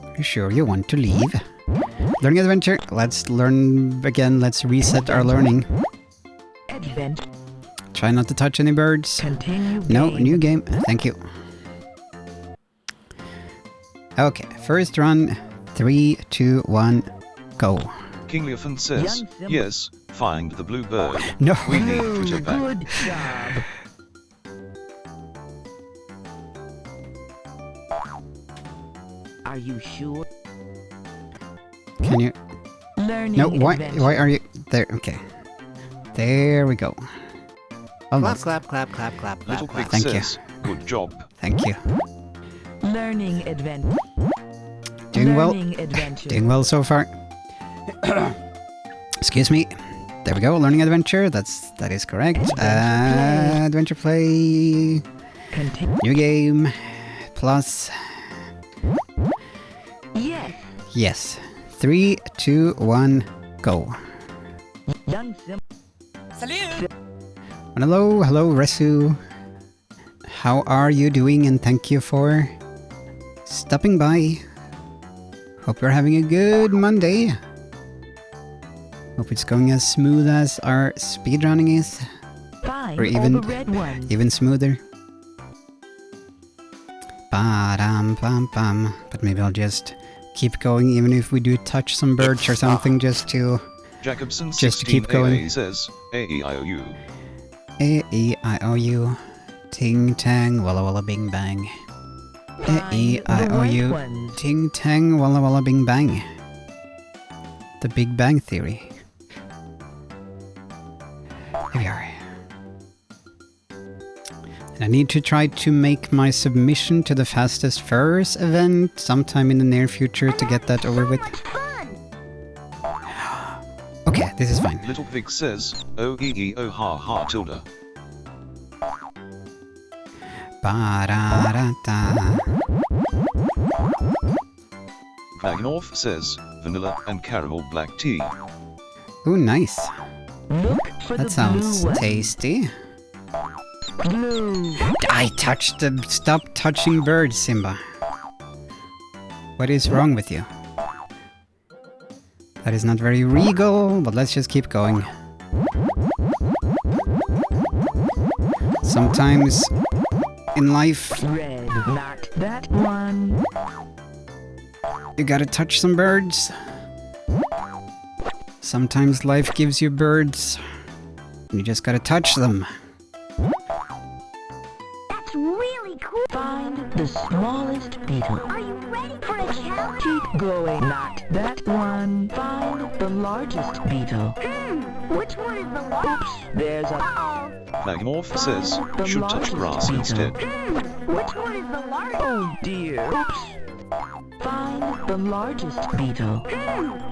Are you sure you want to leave? Learning adventure. Let's learn again. Let's reset our learning. Adventure. Try not to touch any birds. Continue. No, game. new game. Thank you. Okay, first run. 3, 2, 1, go. King Leofant says, Young Simba. yes, find the blue bird. No. We need Twitter back. Good job. Are you sure? Can you... Learning No, why adventure. are you... There, okay. There we go. Almost. Clap, clap, clap, clap, clap, Little clap, Vic clap. Thank you. says, good job. Thank you. Learning adventure. Doing well. Learning adventure. Doing well so far. Excuse me. There we go. Learning adventure. That is correct. Adventure play. Adventure play. Continue. New game. Plus. Yes. Yes. 3, 2, 1, go. Young Simba. And hello, Resu. How are you doing? And thank you for stopping by. Hope you're having a good Monday. Hope it's going as smooth as our speedrunning is. Find Or even- all the red ones. Even smoother. Ba-dum-bum-bum. But maybe I'll just keep going even if we do touch some birds or something just to... Jacobson Just to keep 16 going. AA says, A-E-I-O-U. A-E-I-O-U. Ting tang, walla walla bing bang. Find the A-E-I-O-U. right ones. Ting tang, walla walla bing bang. The Big Bang Theory. Here we are. And I need to try to make my submission to the Fastest Furs event sometime in the near future to get that over with. Okay, this is fine. Little Vic says, O-E-E-O ha ha tilde. Ba-da-da-da. Magnorf says, vanilla and caramel black tea. Ooh, nice. Look for That the sounds blue ones. tasty. Blue. I touched the... Stop touching birds, Simba. What is wrong with you? That is not very regal, but let's just keep going. Sometimes in life, Red. Not that one. you gotta touch some birds. Sometimes life gives you birds. You just gotta touch them. That's really cool. Find the smallest beetle. Are you ready for a challenge? Keep going. Not that one. Find the largest beetle. Which one is the largest? There's a... Uh-oh. Magnorf says, should touch grass instead. Which one is the largest? Oh dear. Oops. Find the largest beetle.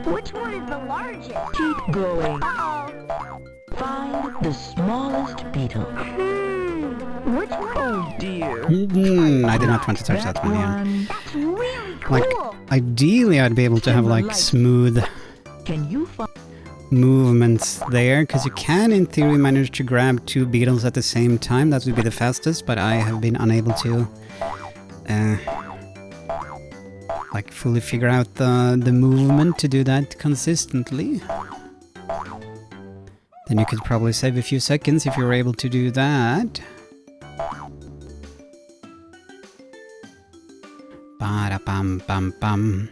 Which one is the largest? Keep going. Uh-oh. Find the smallest beetle. Which one? Oh dear. I did not want to touch that one, yeah. That's really cool. Like, ideally I'd be able to have like smooth Can you find... movements there, because you can in theory manage to grab two beetles at the same time. That would be the fastest, but I have been unable to like fully figure out the movement to do that consistently. Then you could probably save a few seconds if you were able to do that. Ba-da-bum-bum-bum.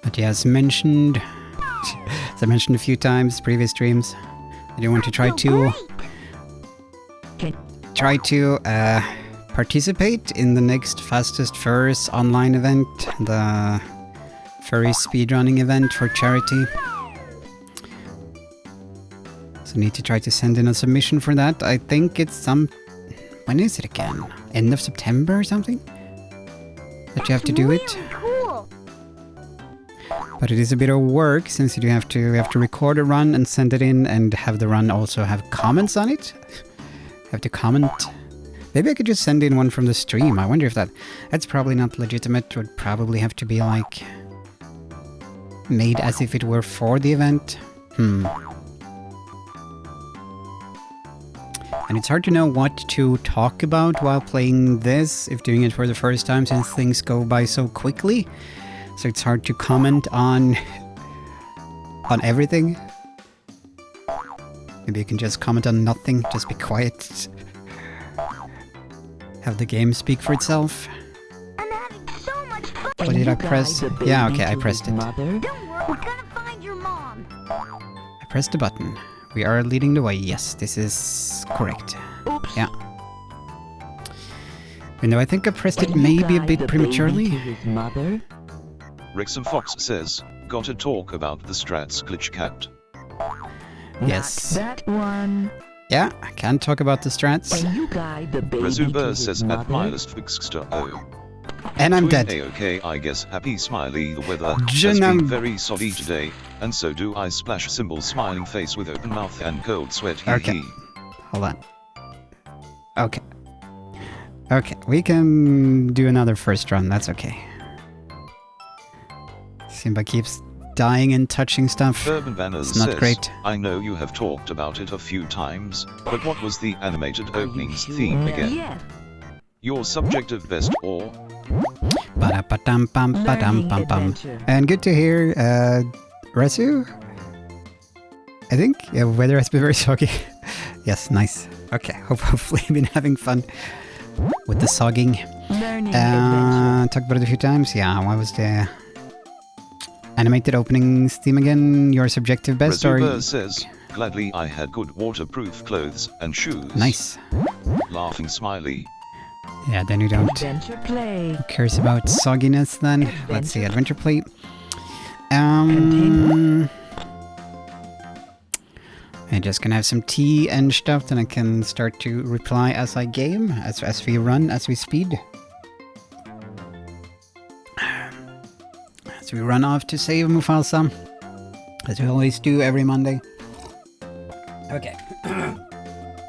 But yeah, as I mentioned a few times, previous streams, I do want to try to participate in the next Fastest Furs online event, the furry speedrunning event for charity. So I need to try to send in a submission for that. I think it's When is it again? End of September or something? That you have to do it? Really cool. But it is a bit of work since you have to record a run and send it in and have the run also have comments on it. Have to comment. Maybe I could just send in one from the stream. I wonder if that's probably not legitimate. It would probably have to be like made as if it were for the event. And it's hard to know what to talk about while playing this, if doing it for the first time, since things go by so quickly. So it's hard to comment on everything. Maybe you can just comment on nothing, just be quiet. Have the game speak for itself. I'm having so much fun. What did I press? Yeah, okay, I pressed it. Don't worry, we're gonna find your mom. I pressed the button. We are leading the way. Yes, this is correct. Oops. Yeah. You know, I think I pressed it maybe a bit prematurely. His mother? Rixum Fox says, gotta talk about the strats glitch cat. Yes. Not that one. Yeah, I can talk about the strats. And you guide the baby to Rezuber his says at mother? -fixster. And I'm dead. Okay, I guess happy smiley. The weather has Janam. been very soggy today, and so do I. Splash symbol smiling face with open mouth and cold sweat. Hee Okay. hee. Hold on. Okay. Okay, we can do another first run, that's okay. Simba keeps dying and touching stuff. Urban Banners It's not says, great. I know you have talked about it a few times, but what was the animated openings theme again? Yes. Your subjective best or? Ba-da-ba-dum-bum-ba-dum-bum-bum. And good to hear, Resu? I think? Yeah, weather has been very soggy. Yes, nice. Okay, hopefully you've been having fun with the sogging. Learning adventure. Talked about it a few times. Yeah, what was the animated openings theme again? Your subjective best or... Resuber says, gladly I had good waterproof clothes and shoes. Nice. Laughing smiley. Yeah, then you don't... Adventure play. Who cares about sogginess then? Let's see, adventure play. Continue. I'm just gonna have some tea and stuff, then I can start to reply as I game, as we run, as we speed. As we run off to save Mufasa, as we always do every Monday. Okay.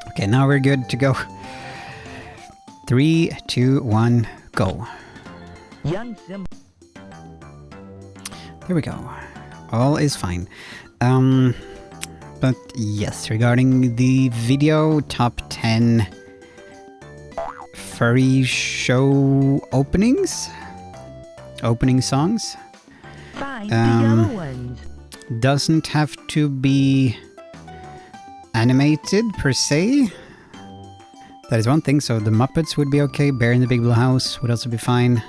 Okay, now we're good to go. 3, 2, 1, go. Young Simba. There we go. All is fine. But yes, regarding the video top 10 furry show openings, opening songs, Find the yellow ones. doesn't have to be animated per se. That is one thing, so the Muppets would be okay, Bear in the Big Blue House would also be fine.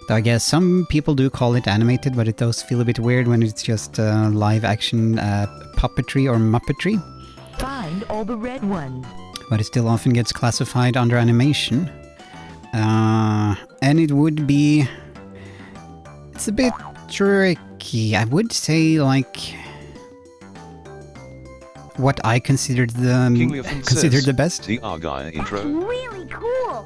Though I guess some people do call it animated, but it does feel a bit weird when it's just live action puppetry or muppetry. Find all the red ones. But it still often gets classified under animation. And it would be... It's a bit tricky. I would say, like... what I considered the best. The Argyle intro. Really cool.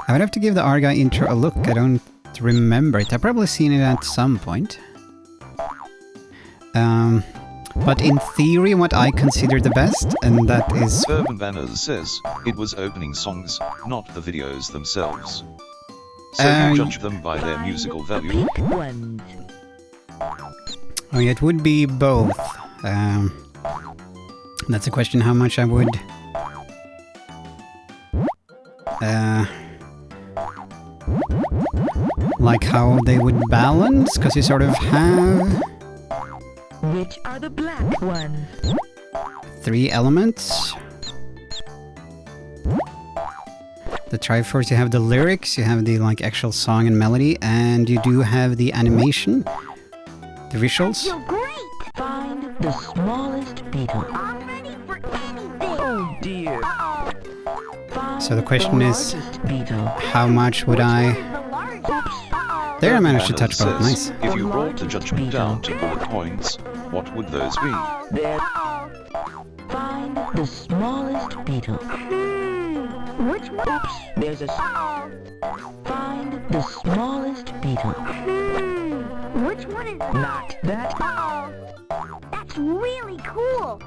I would have to give the Argyle intro a look. I don't remember it. I've probably seen it at some point. But in theory, what I consider the best, and that is... Urban Banners says, it was opening songs, not the videos themselves. So you judge them by their musical value. Pink ones. Oh yeah, it would be both. That's a question how much I would... like how they would balance, because you sort of have... Which are the black ones? 3 elements. The Triforce, you have the lyrics, you have the like actual song and melody, and you do have the animation, the visuals. Feel great. Find the smallest beetle. I'm ready for anything. Oh dear. Uh-oh. Find So the question is, largest beetle. how much would I... The largest. Uh-oh. There I managed to touch both, Banners nice. says, if you brought the judgment down to bullet points, what would those be? There. Uh-oh. Find the smallest beetle. Which one? Oops, there's a... Uh-oh. Find the smallest beetle. Which one is Not that. Uh-oh. That's really cool.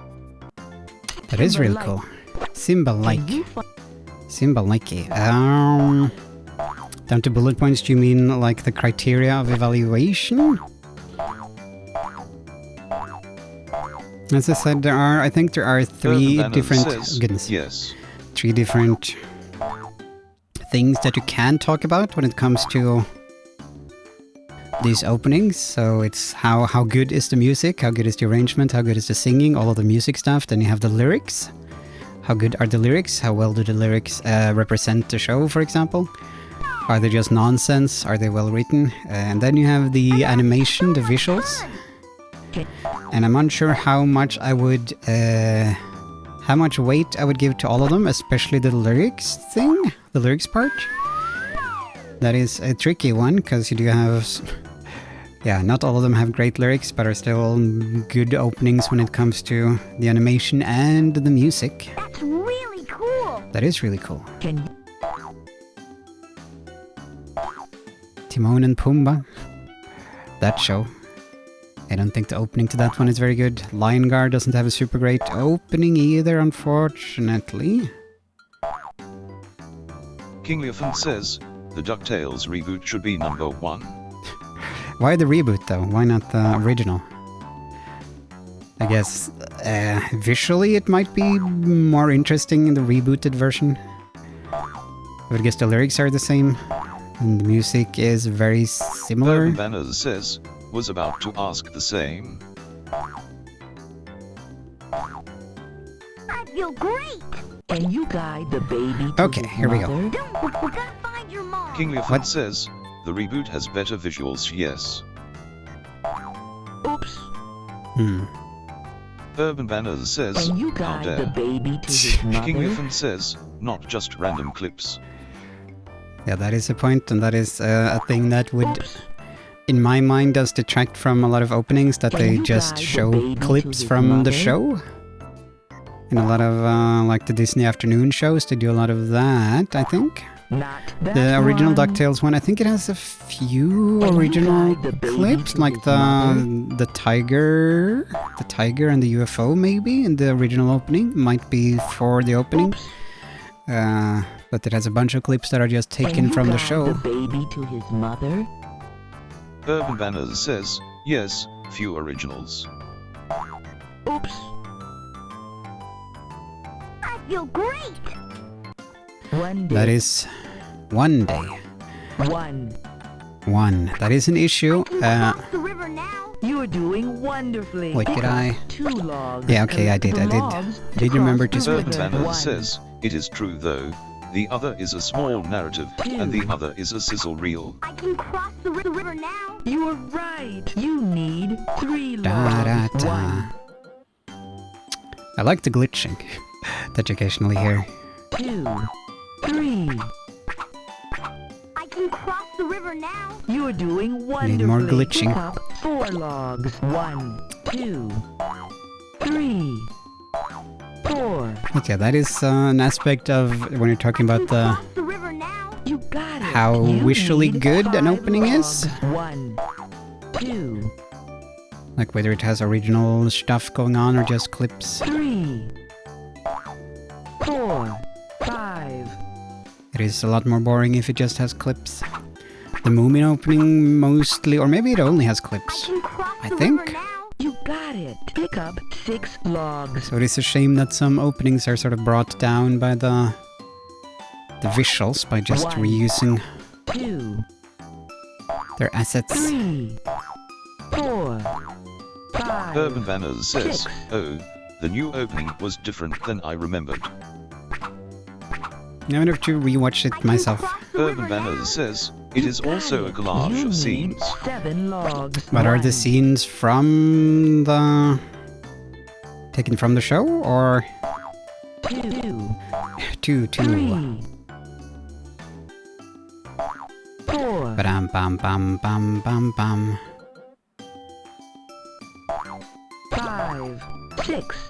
That is really Simba-like. cool. Simba-like. Can you find... Simba-like. Down to bullet points, do you mean like the criteria of evaluation? As I said, I think there are three Urban different... Banner says, goodness. yes. 3 different things that you can talk about when it comes to these openings. So it's how good is the music, how good is the arrangement, how good is the singing, all of the music stuff. Then you have the lyrics. How good are the lyrics? How well do the lyrics represent the show, for example? Are they just nonsense? Are they well written? And then you have the animation, the visuals. And I'm unsure how much I would... how much weight I would give to all of them, especially the lyrics thing, the lyrics part. That is a tricky one, because you do have... Yeah, not all of them have great lyrics, but are still good openings when it comes to the animation and the music. That's really cool. That is really cool. Can you... Timon and Pumbaa. That show. I don't think the opening to that one is very good. Lion Guard doesn't have a super great opening either, unfortunately. King Leofan says, the DuckTales reboot should be number 1. Why the reboot though? Why not the original? I guess visually it might be more interesting in the rebooted version. But I guess the lyrics are the same. And the music is very similar. Urban Banners says, was about to ask the same. I feel great. Can you guide the baby to Okay, his here we go. mother? Don't. We're gonna find your mom. King Leofan What? says, the reboot has better visuals, yes. Oops. Urban Banners says, Can you how guide the dare. baby to his King mother? Leofan says, not just random clips. Yeah, that is a point, and that is a thing that would, Oops. in my mind, does detract from a lot of openings, that Can they you just guide the show baby to clips his from mother? the show. In a lot of, like the Disney afternoon shows, they do a lot of that, I think. Not that The original one. DuckTales one, I think it has a few Can you original guide the baby clips, to like his mother? the tiger and the UFO maybe in the original opening, might be for the opening. Oops. But it has a bunch of clips that are just Can taken you from the guide show. the baby to his mother? Urban Banners says, yes, few originals. Oops. I feel great. One day. That is one day. One. That is an issue. Cross the river now. You're doing wonderfully. Wait, Pick did up I? 2 logs. Yeah, okay, I did. Collect I the did. logs I did remember cross to the split. Urban river. Banners One, says, it is true though. The other is a small narrative, and the other is a sizzle reel. I can cross the river now. You are right. You need 3 Da, da, logs. da. One, I like the glitching that you occasionally hear. 2, 3. I can cross the river now. You're doing wonderfully. Need more glitching. Pick up 4 logs. 1, 2, 3, 4. But yeah, that is an aspect of when you're talking I about can the cross the river now. You got it. how You visually need good an 5 opening is. logs. 1, 2, Like whether it has original stuff going on or just clips. 3, 4, 5. It is a lot more boring if it just has clips. The Moomin opening mostly, or maybe it only has I clips. can cross I the think. river now. You got it. Pick up 6 logs. So it is a shame that some openings are sort of brought down by the visuals, by just One. reusing 2, their assets. 3, 4, 5. Urban Banners says, 6. oh, the new opening was different than I remembered. I would have to rewatch I it can myself. cross the river Urban now. Banners says, it is Got also a it. collage You of need scenes. 7 logs. But are the 1, scenes from the... taken from the show, or 2, two? 3, 4, Ba-dam, bam, bam, bam, bam, bam. 5, 6,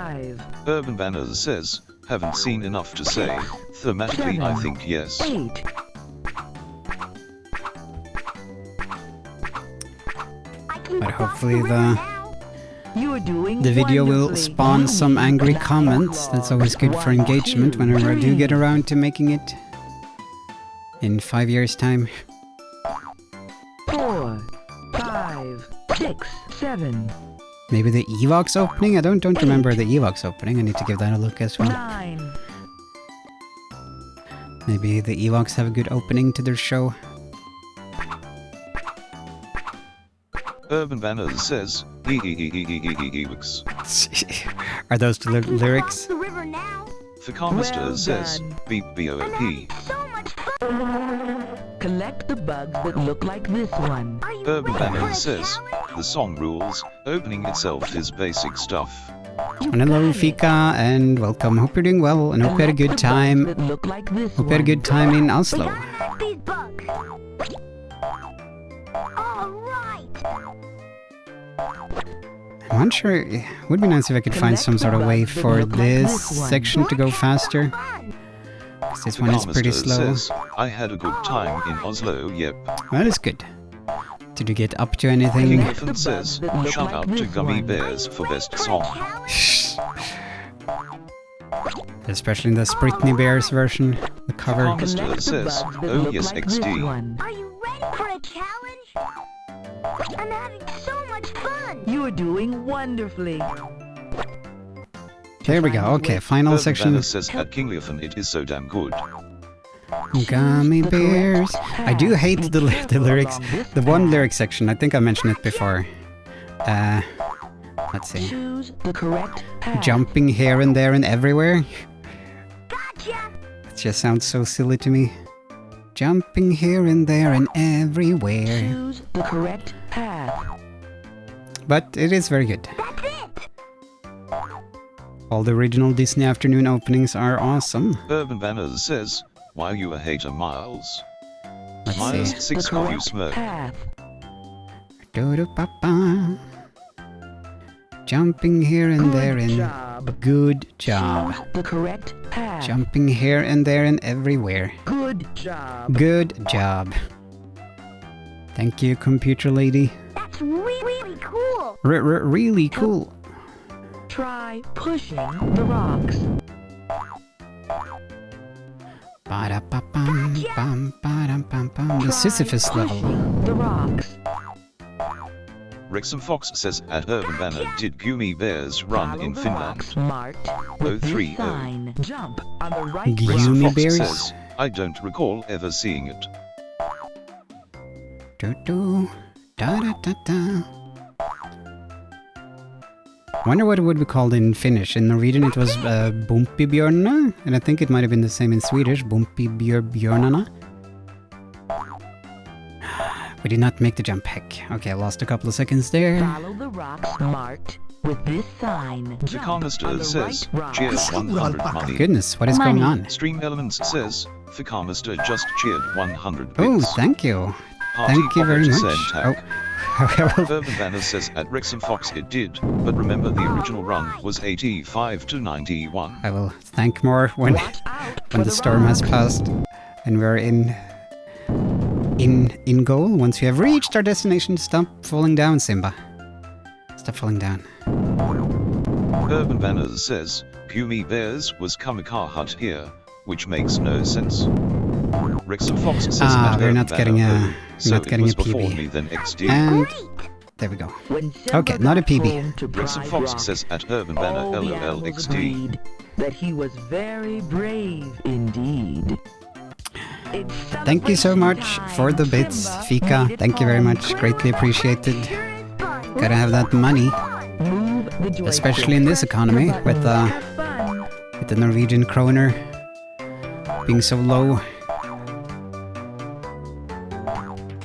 5, Urban Banners says, haven't seen enough to say. Thematically, I think yes. 8, I can But cross hopefully the river the- now. you are doing The video will wonderfully. spawn some angry Black comments. That's always good for 1, engagement 2, whenever I do 3. get around to making it. In 5 years' time. 4, 5, 6, 7, Maybe the Evox opening? I don't remember the Evox opening. I need to give that a look as well. 9, Maybe the Evox have a good opening to their show. Urban Banners says, Ewoks. Are those the I can lyrics? cross the river now. Fakamister Well says, done. Beep I'm BOOP. having so much fun. collect the bugs that look like this one. Are you Urban ready for a Banners says, challenge? the song rules, opening itself is basic stuff. You And hello, got it. Fika, and welcome. Hope you're doing well, and hope you had a Collect good the bugs time. that look like this Hope you had a one. good time in We Oslo. gotta knock these bugs. All right. I'm not sure. It would be nice if I could find some sort of way for this section to go Let's have faster. some fun. 'Cause this one is pretty Fakamister slow. says, I had a good time in Oslo, yep. That is good. Did you get up to anything? King Collect the Elephant says, bugs that look shout like out to this Gummy one. Bears for best song. Especially in the Spritney Bears version, the cover. Fakamister Collect the says, bugs that oh look yes like this XD. one. Are you ready for a challenge? I'm having so much fun. You are doing wonderfully. There we go. Okay, final Urban section. Banner says at King Elephant it is so damn good. Gummy The correct bears. I do path. hate Be the careful lyrics. along this The one path. lyric section. I think I mentioned it before. Let's see. Choose the correct path. Jumping here and there and everywhere. Gotcha. It just sounds so silly to me. Jumping here and there and everywhere. Choose the correct path. But it is very good. That's it. All the original Disney afternoon openings are awesome. Urban Banners says, why you a hater Miles? Let's Minus see. 6 the of you correct smirk. path. Do-do-pa-pa. Jumping here and there Good and job. good job. Choose the correct path. Jumping here and there and everywhere. Good job. Good job. Thank you, computer lady. That's really cool. Really cool. Try pushing the rocks. Ba-da-pa-pam, bam, ba-dam-pam-pam. The Try Sisyphus level. pushing the rocks. Wrexham Fox says at Urban Banner did Gummy Bears run Follow in the Finland? rocks marked with 030. this sign. Jump on the right Gummy rock. Wrexham Fox Bears? says, I don't recall ever seeing it. Do-do, da-da-da-da. Wonder what it would be called in Finnish. In Norwegian it was Bumpibjörnarna, and I think it might have been the same in Swedish, Bumpibjörnarna. We did not make the jump, heck. Okay, I lost a couple of seconds there. Follow the rocks marked with this sign. The Jump on Carnister the says, right rock. cheers 100 money. Goodness, what is going on? Stream Elements says, the Carnister just cheered 100 Oh, bits. thank you. Party Thank you very popper to much. send Oh, tack. well, Urban Banner says at Wrexham Fox it did, but remember the original run was 85 to 91. I will thank more when Watch out for when the storm has rocks. passed and we're in goal. Once we have reached our destination, stop falling down, Simba. Stop falling down. Urban Banners says, Gummy Bears was Kamikaze Hut here, which makes no sense. Wrexham Fox says Ah, at we're Urban not getting Banner, a- "Oh, we're so not it getting was a before PB. me then XD. And Great. there we go. When Simba Okay, not a got PB. home to Wrexham Pride Fox Rock, says at Urban Banner all the LOL animals XD. agreed that he was very brave indeed. It's Thank you so celebration much time. for the bits, Simba Fika. made it Thank you very home. much. Greatly appreciated. Sure is fun. Gotta have that money, Move the joystick. especially in this Press economy your with buttons. Have fun. the Norwegian kroner being so low.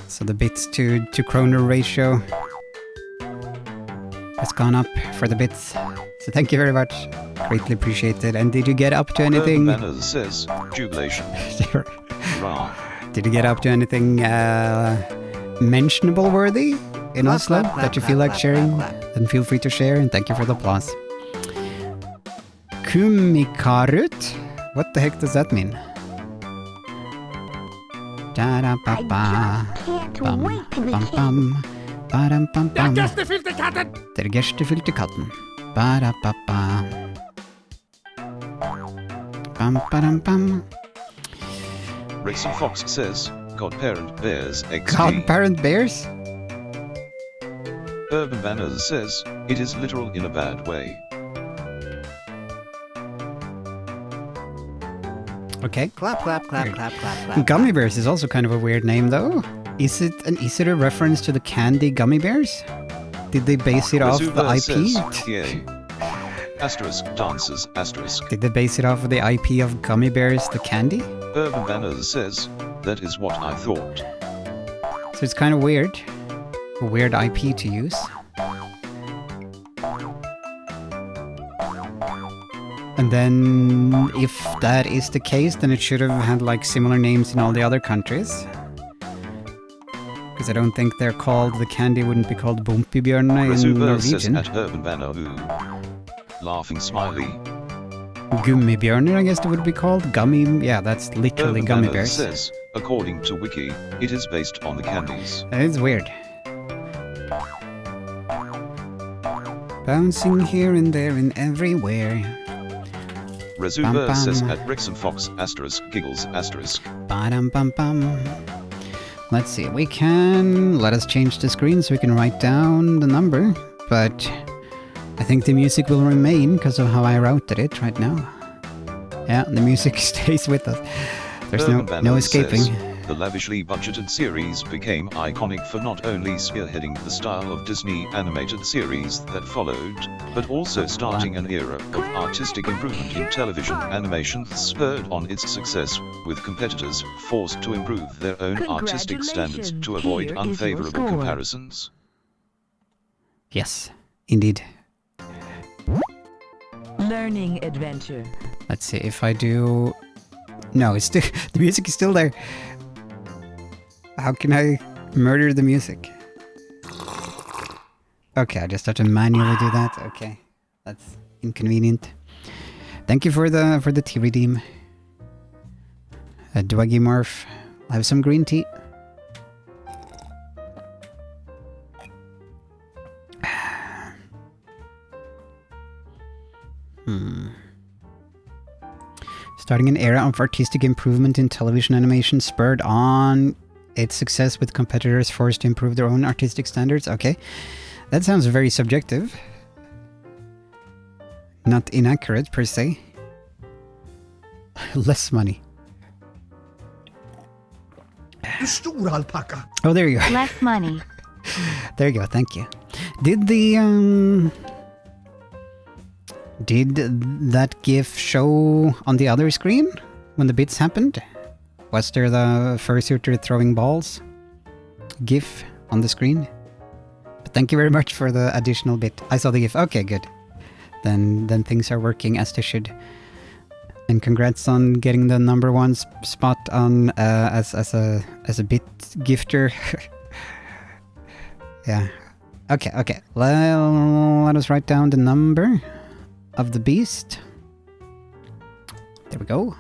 So the bits to kroner ratio has gone up for the bits. So thank you very much. Greatly appreciated. And did you get up to anything? Urban Banners says, jubilation. Hurrah. Did you get up to anything mentionable worthy in Oslo that you feel like sharing? Then feel free to share, and thank you for the applause. Kumikarut? What the heck does that mean? I can't wait to be king. Der gästefylte katten! Der gästefylte katten. Ba-da-ba-ba. Bam-ba-dam-bam. Rixon Fox says, Godparent Bears XD. Godparent bears? Urban Banners says, it is literal in a bad way. Okay. Clap, clap, clap, clap, clap, clap. Gummy bears is also kind of a weird name, though. Is it a reference to the candy gummy bears? Did they base it off the Resuva IP? says, yay. Asterisk dances, asterisk. Did they base it off of the IP of gummy bears, the candy? Urban Banners says, that is what I thought. So it's kind of weird. A weird IP to use. And then, if that is the case, then it should have had like similar names in all the other countries. Because I don't think they're called, the candy wouldn't be called Bumpibjørne in Resuva says Norwegian. at Urban Banner ooh. Laughing smiley. Gummibjørner, I guess it would be called. Gummy, yeah, that's literally Urban gummy Banner bears. says, according to Wiki, it is based on the candies. It's weird. Bouncing here and there and everywhere. Resuva Bam, says bam. at Rixon Fox asterisk giggles asterisk. Ba-dum bum bum. Let's see, we can... Let us change the screen so we can write down the number. But I think the music will remain because of how I routed it right now. Yeah, the music stays with us. There's Urban no Banner escaping. says, the lavishly budgeted series became iconic for not only spearheading the style of Disney animated series that followed, but also starting an era of artistic improvement in television animation spurred on its success, with competitors forced to improve their own artistic standards to avoid Here is your unfavorable score. comparisons. Yes, indeed. Learning adventure. Let's see if I do... No, it's still... The music is still there. How can I murder the music? Okay, I just have to manually do that. Okay, that's inconvenient. Thank you for the tea redeem. Dwaggy Morph, I'll have some green tea. Starting an era of artistic improvement in television animation spurred on its success with competitors forced to improve their own artistic standards. Okay, that sounds very subjective. Not inaccurate per se. Less money. Oh, there you go. Less money. There you go, thank you. Did that GIF show on the other screen when the bits happened? Was there the fursuiter throwing balls GIF on the screen? But thank you very much for the additional bit. I saw the GIF. Okay, good. Then things are working as they should. And congrats on getting the number one spot on as a bit gifter. Yeah. Okay. Let us write down the number of the beast. There we go.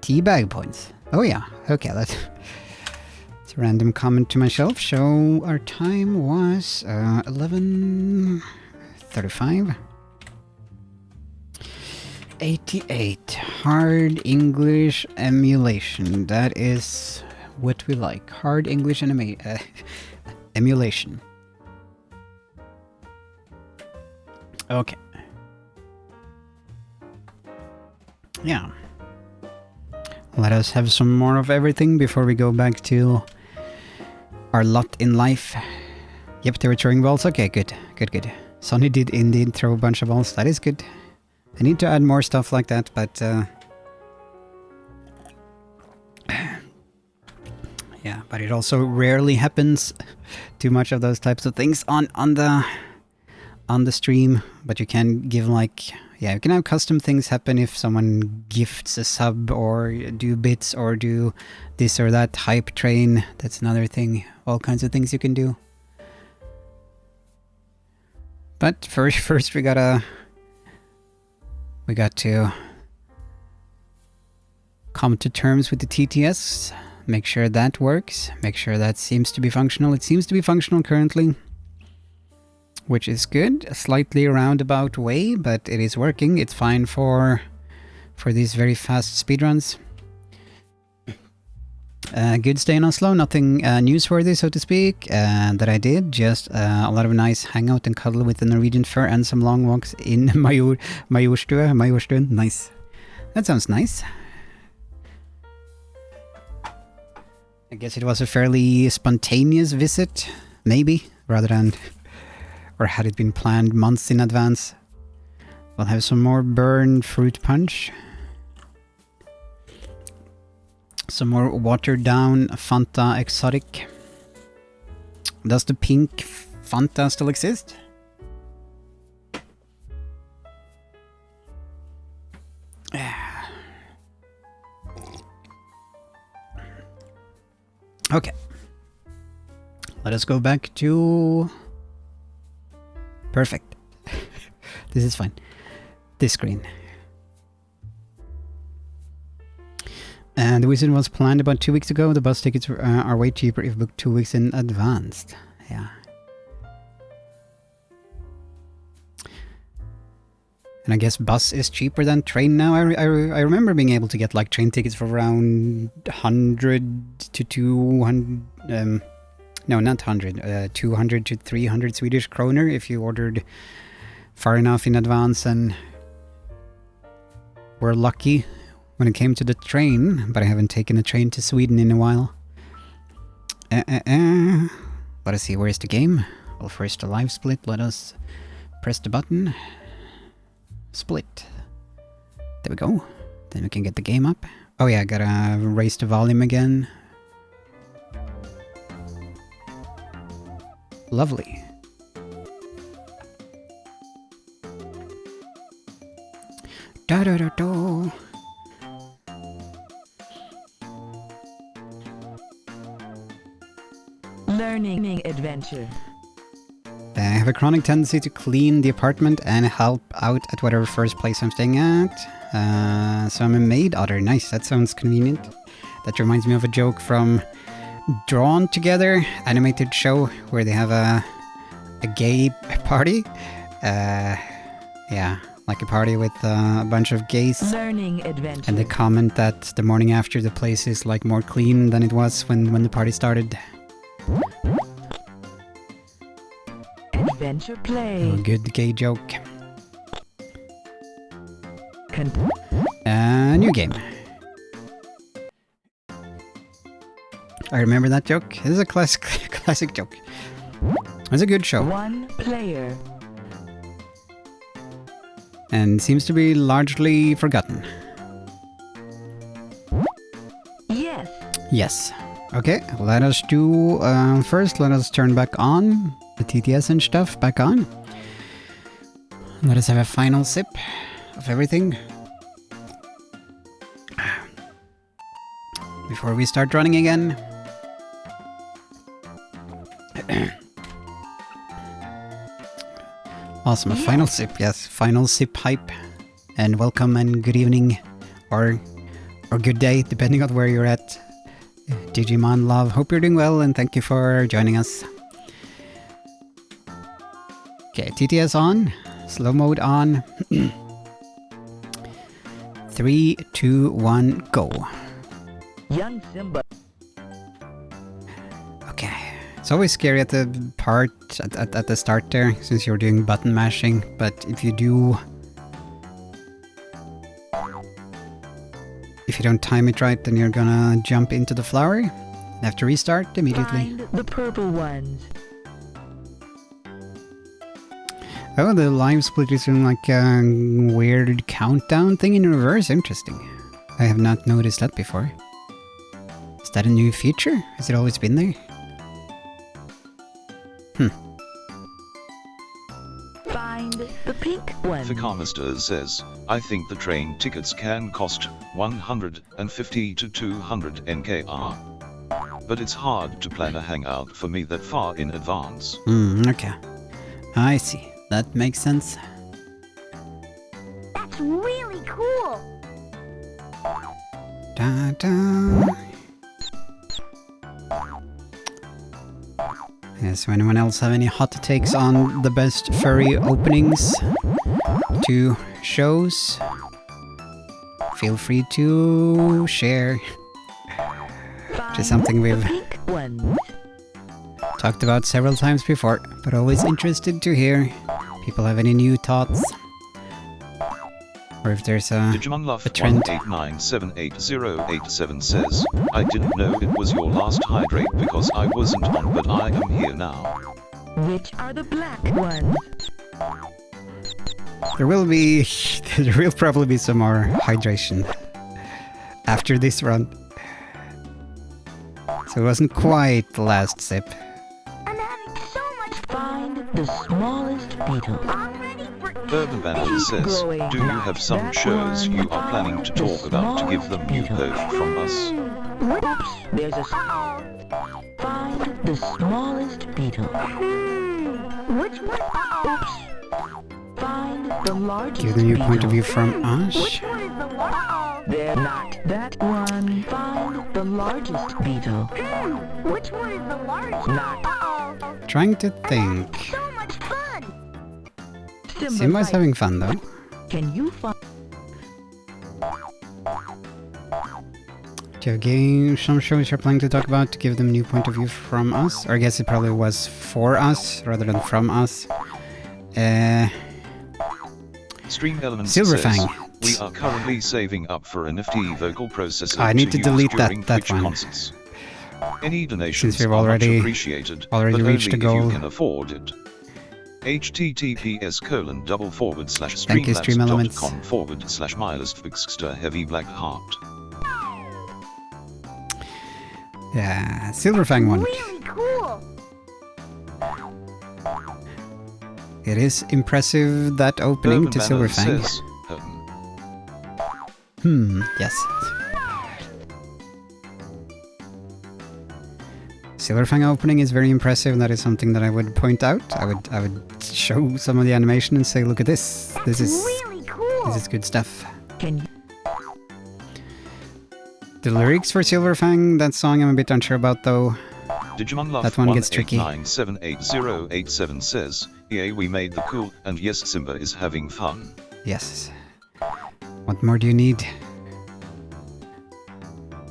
Teabag points. Oh yeah. Okay, it's a random comment to myself. So our time was 11:35. 88. Hard English emulation. That is what we like. Hard English emulation. Okay. Yeah. Let us have some more of everything before we go back to our lot in life. Yep, they were throwing balls. Okay, good. Sonny did indeed throw a bunch of balls. That is good. I need to add more stuff like that, but... Yeah, but it also rarely happens too much of those types of things on the stream. But you can give like, yeah, you can have custom things happen if someone gifts a sub or do bits or do this or that hype train. That's another thing. All kinds of things you can do. But first we got to come to terms with the TTS. Make sure that works. Make sure that seems to be functional. It seems to be functional currently, which is good. A slightly roundabout way, but it is working. It's fine for these very fast speedruns. Good stay in Oslo. Nothing newsworthy, so to speak, that I did. Just a lot of nice hangout and cuddle with the Norwegian fur and some long walks in Majorstuen. Nice. That sounds nice. I guess it was a fairly spontaneous visit, maybe, rather than... or had it been planned months in advance. We'll have some more burned fruit punch. Some more watered down Fanta Exotic. Does the pink Fanta still exist? Okay. Let us go back to... Perfect. This is fine. This screen. And the visit was planned about 2 weeks ago. The bus tickets are way cheaper if booked 2 weeks in advance. Yeah. And I guess bus is cheaper than train now. I remember being able to get like train tickets for around 100 to 200... no, not 100. 200 to 300 Swedish kroner if you ordered far enough in advance and were lucky when it came to the train. But I haven't taken a train to Sweden in a while. Let us see, where's the game? Well, first the live split. Let us press the button. Split. There we go. Then we can get the game up. Oh yeah, I gotta raise the volume again. Lovely. Da da da da. Learning adventure. I have a chronic tendency to clean the apartment and help out at whatever first place I'm staying at. So I'm a maid otter. Nice, that sounds convenient. That reminds me of a joke from Drawn Together, animated show where they have a gay party. Yeah, like a party with a bunch of gays. Learning adventure. And they comment that the morning after the place is like more clean than it was when the party started. Adventure play. Oh, good gay joke. New game. I remember that joke. This is a classic joke. It's a good show. One player. And seems to be largely forgotten. Yes. Yes. Okay, let us do... first, let us turn back on the TTS and stuff back on. Let us have a final sip of everything. Before we start running again. Awesome, a final sip, yes. Final sip hype. And welcome and good evening. Or good day, depending on where you're at. Digimon Love, hope you're doing well and thank you for joining us. Okay, TTS on. Slow mode on. 3, 2, 1, go. Young Simba. Okay. It's always scary at the part at the start there, since you're doing button mashing, but if you don't time it right, then you're gonna jump into the flower. Have to restart immediately. Find the purple ones. Oh, the live split is in like a weird countdown thing in reverse. Interesting. I have not noticed that before. Is that a new feature? Has it always been there? Find the pink one. Ficamaster says, I think the train tickets can cost 150 to 200 NKR. But it's hard to plan a hangout for me that far in advance. Okay. I see. That makes sense. That's really cool. Da da. Yes, so anyone else have any hot takes on the best furry openings to shows? Feel free to share. Just something we've Pink one. talked about several times before, but always interested to hear people have any new thoughts. Or if there's a Digimon Luff trend. 189788087 says, I didn't know it was your last hydrate because I wasn't on, but I am here now. Which are the black ones? There will probably be some more hydration after this run. So it wasn't quite the last sip. I'm having so much fun. Find the smallest beetle. I'm ready for Urban Banner says, do you have some shows you are planning to talk about to give them new hope from us? Oops, there's a... Uh-oh. Find the smallest beetle. Which one? Uh-oh. Find the largest Give the new point of view beetle. from Ash. Which one is the one? Uh-oh. They're not that one. Find the largest beetle. Which one is the largest? Not. Uh-oh. Trying to think. So much fun. Simba's like, having fun though. Can you find... Do you have some shows you're planning to talk about to give them a new point of view from us? Or I guess it probably was for us rather than from us. Stream Elements Silverfang. says, we are currently saving up for a nifty vocal processor I need to use delete during that Twitch one. concerts. Any donations Since we've are much already appreciated, but reached only a goal. if you can afford it. Thank you, Stream Elements. https://streamlabs.com/milestfixster heavy black heart. Yeah, Silverfang one. Really cool. It is impressive, that opening Urban to Banner Silverfang. says, Yes. Silverfang opening is very impressive, and that is something that I would point out. I would show some of the animation and say, look at this. This is Really cool. this is good stuff. Can you... The lyrics for Silverfang, that song I'm a bit unsure about though. Digimon Love That one gets tricky. 189788087 says, EA, we made the cool, and yes, Simba is having fun. Yes. What more do you need?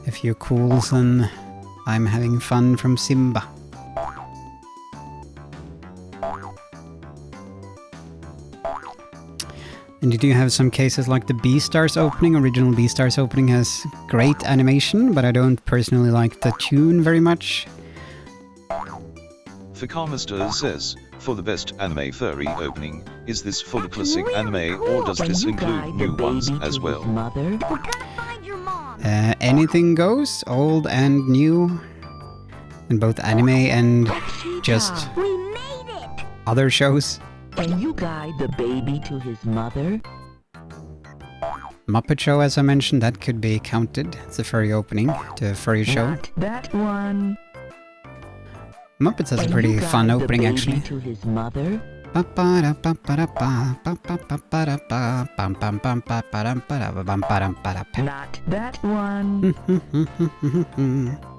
A few cools and I'm having fun from Simba. And you do have some cases like the Beastars opening. Original Beastars opening has great animation, but I don't personally like the tune very much. Ficamaster says, for the best anime furry opening, is this for the classic really anime cool. or does Can this you include guide the new ones baby as to well? his mother? We gotta find your mom. Anything goes, old and new. In both anime and just We made it. other shows. Can you guide the baby to his mother? Muppet Show, as I mentioned, that could be counted. It's a furry opening to a furry show. Not that one. Muppets has a Can pretty you fun guide the opening, baby actually. to his mother? Not Not that one.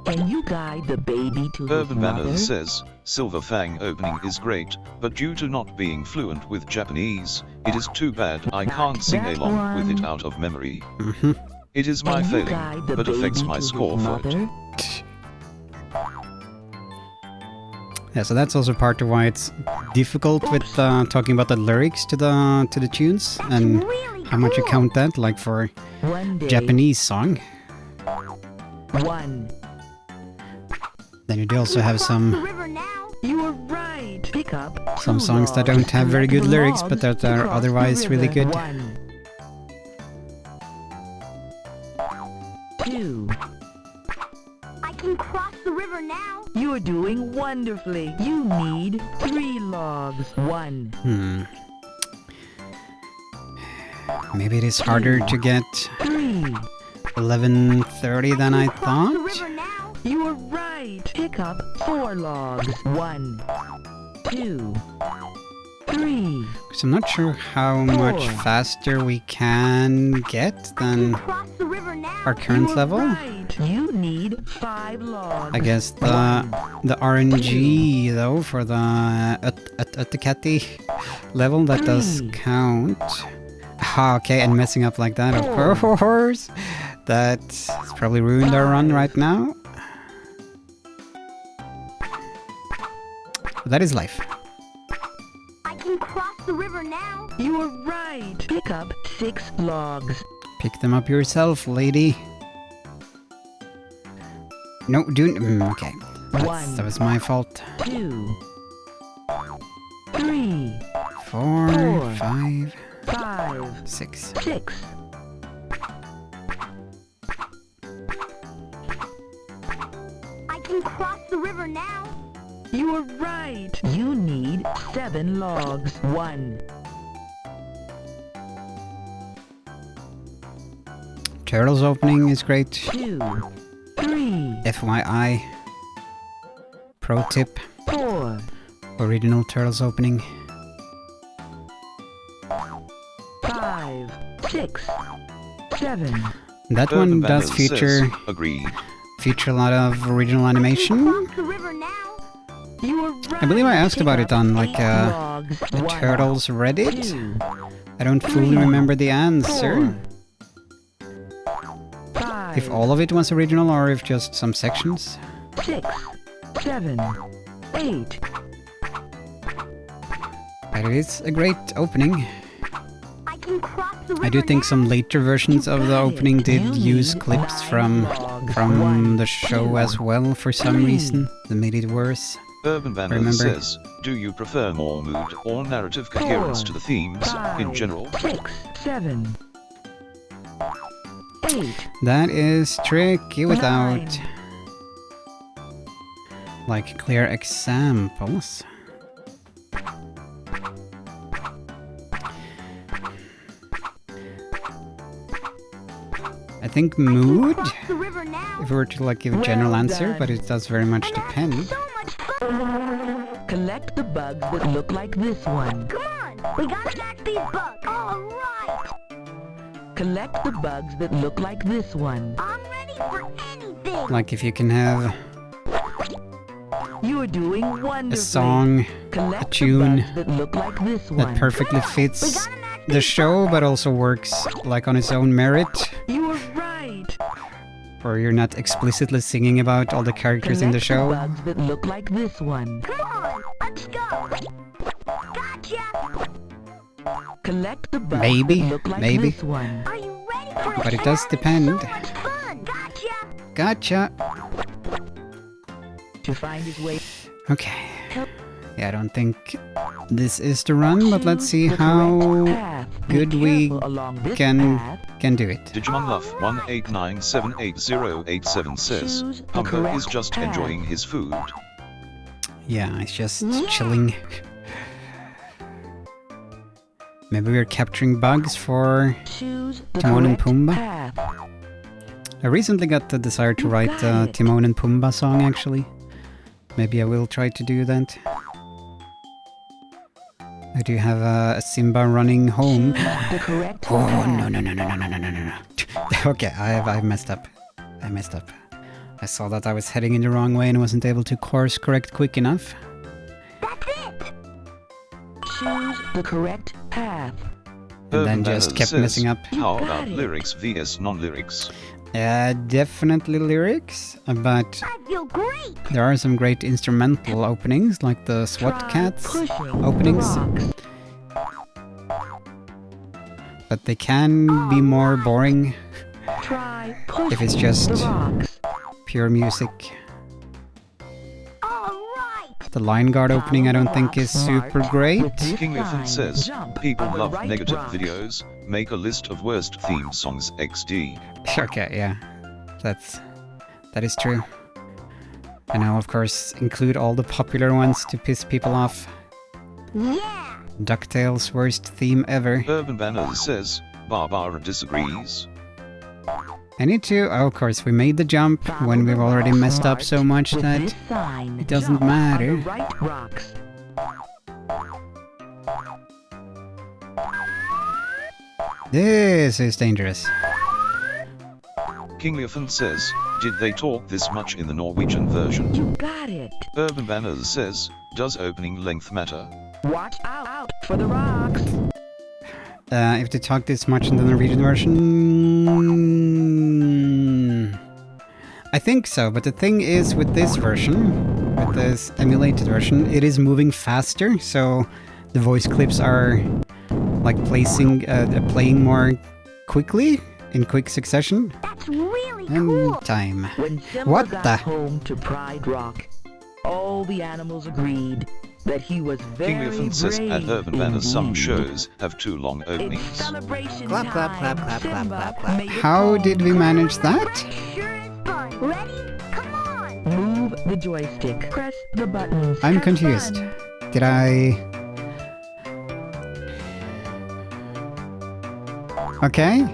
Can you guide the baby to his Urban Banner mother? says, Silver Fang opening is great, but due to not being fluent with Japanese, it is too bad I can't sing that along with it one. out of memory. It is my Can you failing, guide the but affects baby my to his score for it. mother? Yeah, so that's also part of why it's difficult with talking about the lyrics to the tunes and Really how much you cool. count that, like for One day. Japanese song. One. Then you do also have The some river now. You were right. Pick up some two songs that logs don't have and very let good the lyrics, but logs that are cross the otherwise really river. good. 1, 2. I can't You're doing wonderfully. You need 3 logs. 1, Maybe it is harder to get 3. 11:30 than I Cross the thought. river now. You're right. Pick up 4 logs. 1, 2, 3. Because I'm not sure how much Four. faster we can get than Cross the river now. our current You're level. right. You need 5 logs. I guess the RNG though for the Utikati level that does count. Ah, okay, and messing up like that, of course. That's probably ruined our run right now. That is life. I can cross the river now. You're right. Pick up 6 logs. Pick them up yourself, lady. No, okay. That was my fault. 2, 3, 4, Four. 5, 5, 6. 6. I can cross the river now. You're right. You need 7 logs. 1, Turtles opening is great. 2, 3, FYI. Pro tip. 4, Original Turtles opening. 5, 6, 7. That Urban one does Vandal feature says, agreed. a lot of original animation. Cross the river now. You're right. I believe I asked Pick about it up on like 8 logs. the 1, Turtles Reddit. 2, I don't fully 3, remember the answer. 4, 5, If all of it was original or if just some sections. 6, 7, 8. But it is a great opening. I can cross the river I do think now. some later versions of the got it. opening did You use need clips 9 from logs. from 1, the show 2, as well for some 3. reason that made it worse. Urban Vandal Remember. says, do you prefer more mood or narrative coherence to the themes, in 5, general? 6, 7, 8. That is tricky without 9. like clear examples. I think mood, Cross the river now. if we were to like give a general Well answer, done. but it does very much I'm depend. having so much fun. Collect the bugs that look like this one. Come on, we gotta catch these bugs. All right, Collect the bugs that look like this one. I'm ready for anything. Like if you can have You're doing wonderfully. a song Collect tune the bugs that look like this one. that perfectly We fits gotta match the these show, bugs. but also works like on its own merit, You were right. or you're not explicitly singing about all the characters in the Collect show. bugs that look like this one. Come on, let's go. Gotcha. Collect the bugs Maybe, that look like maybe. this one. Are you ready for But it I'm does having depend. So much fun. Gotcha. Gotcha. To find his way. Okay. Yeah, I don't think this is the run, but let's see Choose the how correct path. Be good we careful along this can path. do it. Digimon Luff 189788087 says, Choose the Humber correct is just path. enjoying his food. Yeah, it's just Yeah. chilling. Maybe we're capturing bugs for... Choose the Timon and correct Pumbaa? path. I recently got the desire to You write got a it. Timon and Pumbaa song, actually. Maybe I will try to do that. I do have a Simba running home. Choose the correct Oh, path. no. Okay, I've messed up. I messed up. I saw that I was heading in the wrong way and wasn't able to course correct quick enough. That's it. Choose the correct path. And then Urban just Vandal kept says, messing up. How got about it. lyrics vs non-lyrics? Definitely lyrics, but I feel great. there are some great instrumental openings, like the SWAT Try Cats pushing openings. the rocks. But they can be more boring, Try pushing If it's just- the rocks. pure music. All right. The Line Guard opening I don't think is super great. With this King Lithan sign, says, jump people on the love right negative rock. videos, make a list of worst theme songs XD. Okay, yeah. That is true. And I'll of course include all the popular ones to piss people off. Yeah. DuckTales worst theme ever. Urban Banners says, Barbara disagrees. I need to... Oh, of course, we made the jump when we've already messed up so much With that this sign, it doesn't jump on matter. the right rocks. This is dangerous. King Leofant says, did they talk this much in the Norwegian version? You got it. Urban Banners says, does opening length matter? Watch out for the rocks. If they talk this much in the Norwegian version... I think so, but the thing is with this version, with this emulated version, it is moving faster, so the voice clips are like playing more quickly, in quick succession, That's really and cool. time. When Simba What got the- home to Pride Rock, all the animals agreed that he was very King Leofant says, at brave Urban Banners some indeed. shows have too long It's openings. celebration Clap, clap, time. clap, clap, clap, Simba clap, clap. made it How home. did we manage that? Sure is fun. Ready? Come on. Move the joystick. Press the buttons. I'm Have confused. fun. Did I... Okay.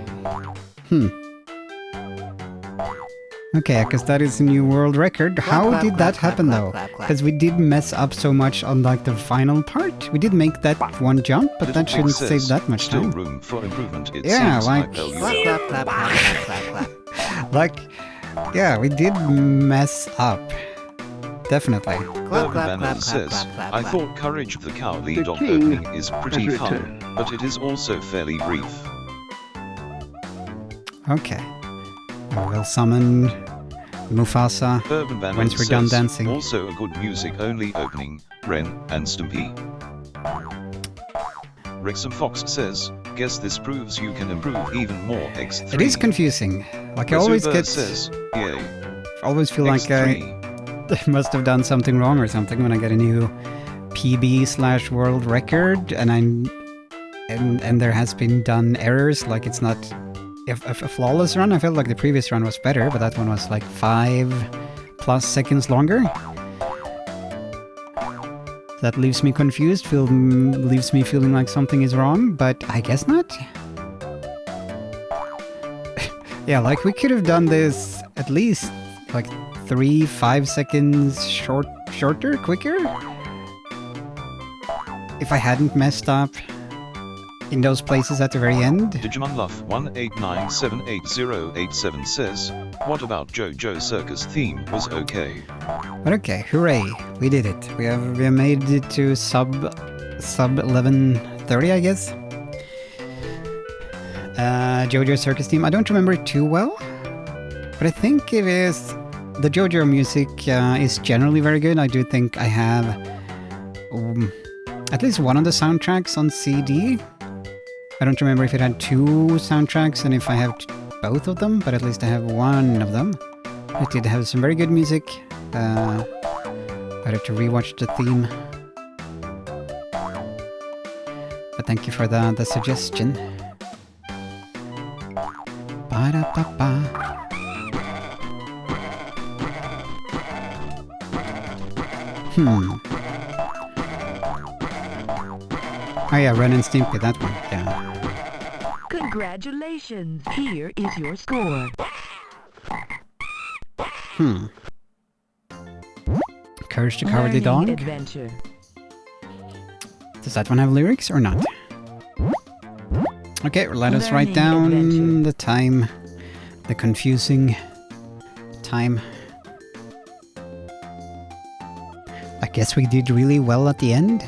Okay, because that is a new world record. How clap, did clap, that clap, happen clap, though? clap, clap. Because we did mess up so much on like the final part. We did make that one jump, but Little that shouldn't Pig save says, that much still time. room for improvement, it Yeah, seems like- LUL. Clap, clap, clap, clap, clap, clap, clap. Like, yeah, we did mess up. Definitely. Clap, Urban clap, clap, Banners clap, says, clap, clap, I clap. thought Courage the Cowardly The Dog king opening is pretty has fun, returned. but it is also fairly brief. Okay. I will summon Mufasa. Urban Banners Once we're done says, dancing. also a good music-only opening, Ren and Stimpy. Wrexham Fox says, guess this proves you can improve even more X3. It is confusing. Like I always Resuber get, says, yay, always feel like I X3. must have done something wrong or something when I get a new PB/world record, and there has been done errors. Like it's not a flawless run. I felt like the previous run was better, but that one was like 5+ seconds longer. That leaves me confused. Leaves me feeling like something is wrong, but I guess not. Yeah, like we could have done this at least like 3-5 seconds shorter, quicker. If I hadn't messed up in those places at the very end. Digimon Luff 189788087 says, what about JoJo Circus theme was okay. But okay, hooray, we did it. We have made it to sub 11:30, I guess. JoJo Circus theme. I don't remember it too well, but I think it is. The JoJo music is generally very good. I do think I have at least one of the soundtracks on CD. I don't remember if it had 2 soundtracks and if I have both of them, but at least I have one of them. It did have some very good music. I had to rewatch the theme. But thank you for the suggestion. Ba-da-ba-ba. Oh yeah, Ren and Stimpy, that one, yeah. Congratulations. Here is your score. Courage the Cowardly Learning Dog. Adventure. Does that one have lyrics or not? Okay, let us write Learning down adventure. the time. The confusing time. I guess we did really well at the end.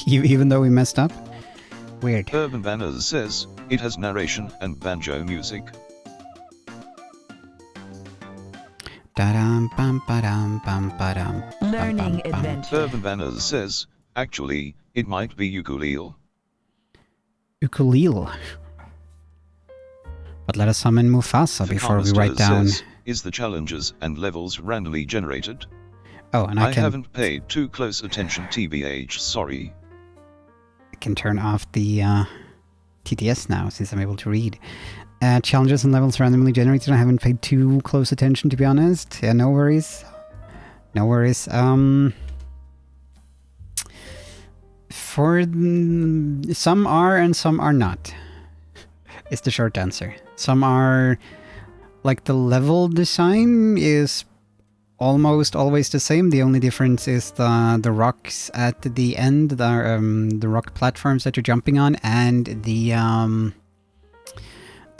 Even though we messed up. Weird. Urban Banners says, it has narration and banjo music. Da-dum, bum, ba-dum, bum, ba-dum, bum, Learning bum, bum. Adventure. Urban Banners says, actually, it might be ukulele. Ukulele. But let us summon Mufasa before we write down... Says, is the challenges and levels randomly generated? Oh, and I I can haven't paid too close attention TBH, sorry. turn off the TTS now, since I'm able to read. Challenges and levels randomly generated. I haven't paid too close attention, to be honest. Yeah, no worries. No worries. Some are and some are not. Is the short answer. Some are like the level design is almost always the same. The only difference is the rocks at the end, the rock platforms that you're jumping on, and the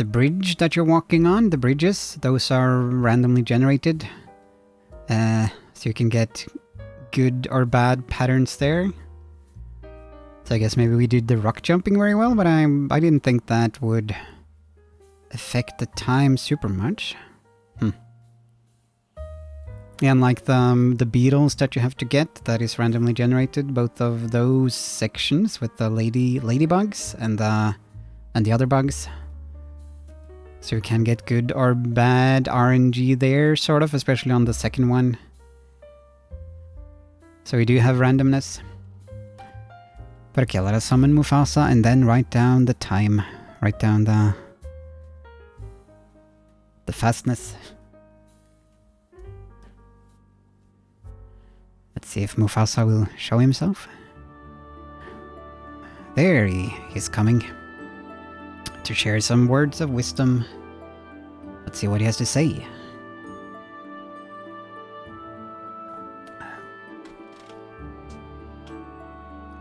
bridge that you're walking on. The bridges, those are randomly generated, so you can get good or bad patterns there. So I guess maybe we did the rock jumping very well, but I didn't think that would affect the time super much. Yeah, and like the beetles that you have to get, that is randomly generated. Both of those sections with the ladybugs and the other bugs. So you can get good or bad RNG there, sort of, especially on the second one. So we do have randomness. But okay, let us summon Mufasa and then write down the time. Write down the fastness. Let's see if Mufasa will show himself. There he's coming to share some words of wisdom. Let's see what he has to say.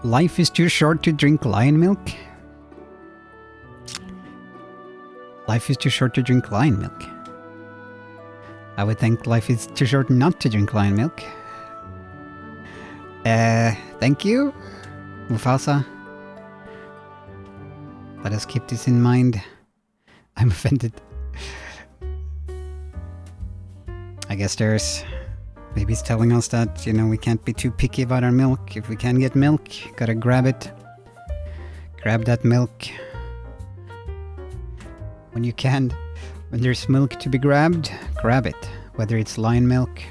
Life is too short to drink lion milk. Life is too short to drink lion milk. I would think life is too short not to drink lion milk. Thank you, Mufasa. Let us keep this in mind. I'm offended. I guess maybe it's telling us that, you know, we can't be too picky about our milk. If we can get milk, gotta grab it. Grab that milk. When you can. When there's milk to be grabbed, grab it. Whether it's lion milk,